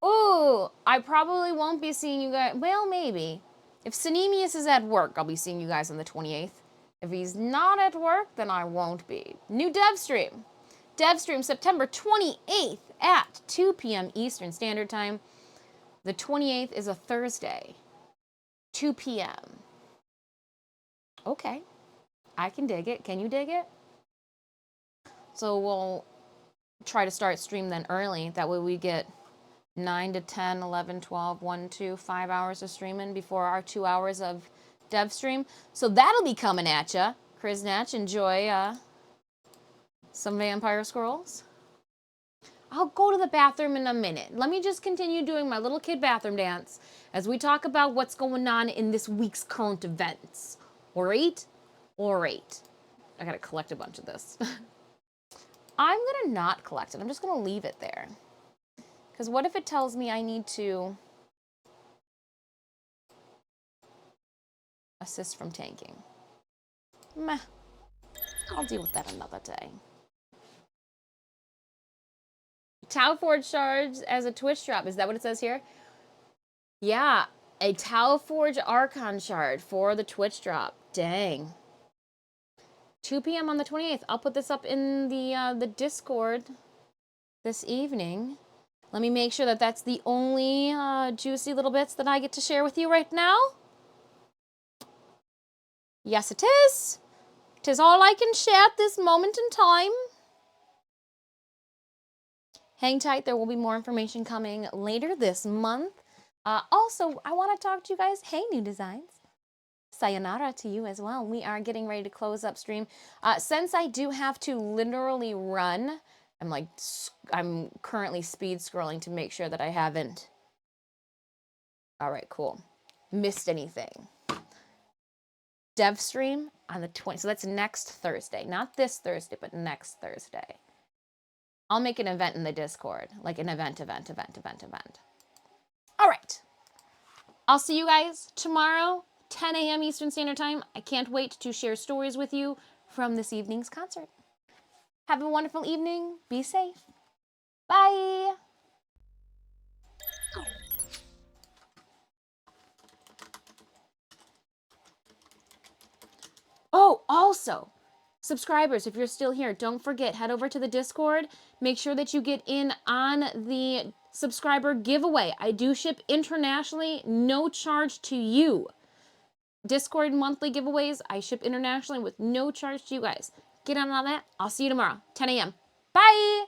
Speaker 1: Ooh, I probably won't be seeing you guys. Well, maybe. If Synemius is at work, I'll be seeing you guys on the 28th. If he's not at work, then I won't be. New dev stream. Dev stream September 28th at 2 p.m. Eastern Standard Time. The 28th is a Thursday. 2 p.m. Okay. I can dig it. Can you dig it? So we'll try to start stream then early. That way we get 9 to 10, 11, 12, 1, 2, 5 hours of streaming before our 2 hours of dev stream. So that'll be coming at ya. Chris Natch, enjoy some Vampire Scrolls. I'll go to the bathroom in a minute. Let me just continue doing my little kid bathroom dance as we talk about what's going on in this week's current events. All right? All right. I gotta collect a bunch of this. I'm gonna not collect it. I'm just gonna leave it there. Because what if it tells me I need to assist from tanking? Meh. I'll deal with that another day. Tau Forge shards as a Twitch drop. Is that what it says here? Yeah, a Tau Forge Archon shard for the Twitch drop. Dang. 2 p.m. on the 28th. I'll put this up in the Discord this evening. Let me make sure that that's the only juicy little bits that I get to share with you right now. Yes, it is. 'Tis all I can share at this moment in time. Hang tight. There will be more information coming later this month. Also, I want to talk to you guys. Hey, New Designs. Sayonara to you as well. We are getting ready to close up stream. Since I do have to literally run, I'm currently speed scrolling to make sure that I haven't. All right, cool. Missed anything. Dev stream on the 20th. So that's next Thursday. Not this Thursday, but next Thursday. I'll make an event in the Discord. Like an event. All right. I'll see you guys tomorrow, 10 a.m. Eastern Standard Time. I can't wait to share stories with you from this evening's concert. Have a wonderful evening. Be safe. Bye. Oh, also, subscribers, if you're still here, don't forget, head over to the Discord. Make sure that you get in on the subscriber giveaway. I do ship internationally, no charge to you. Discord monthly giveaways, I ship internationally with no charge to you guys. Get on that. I'll see you tomorrow, 10 a.m. Bye!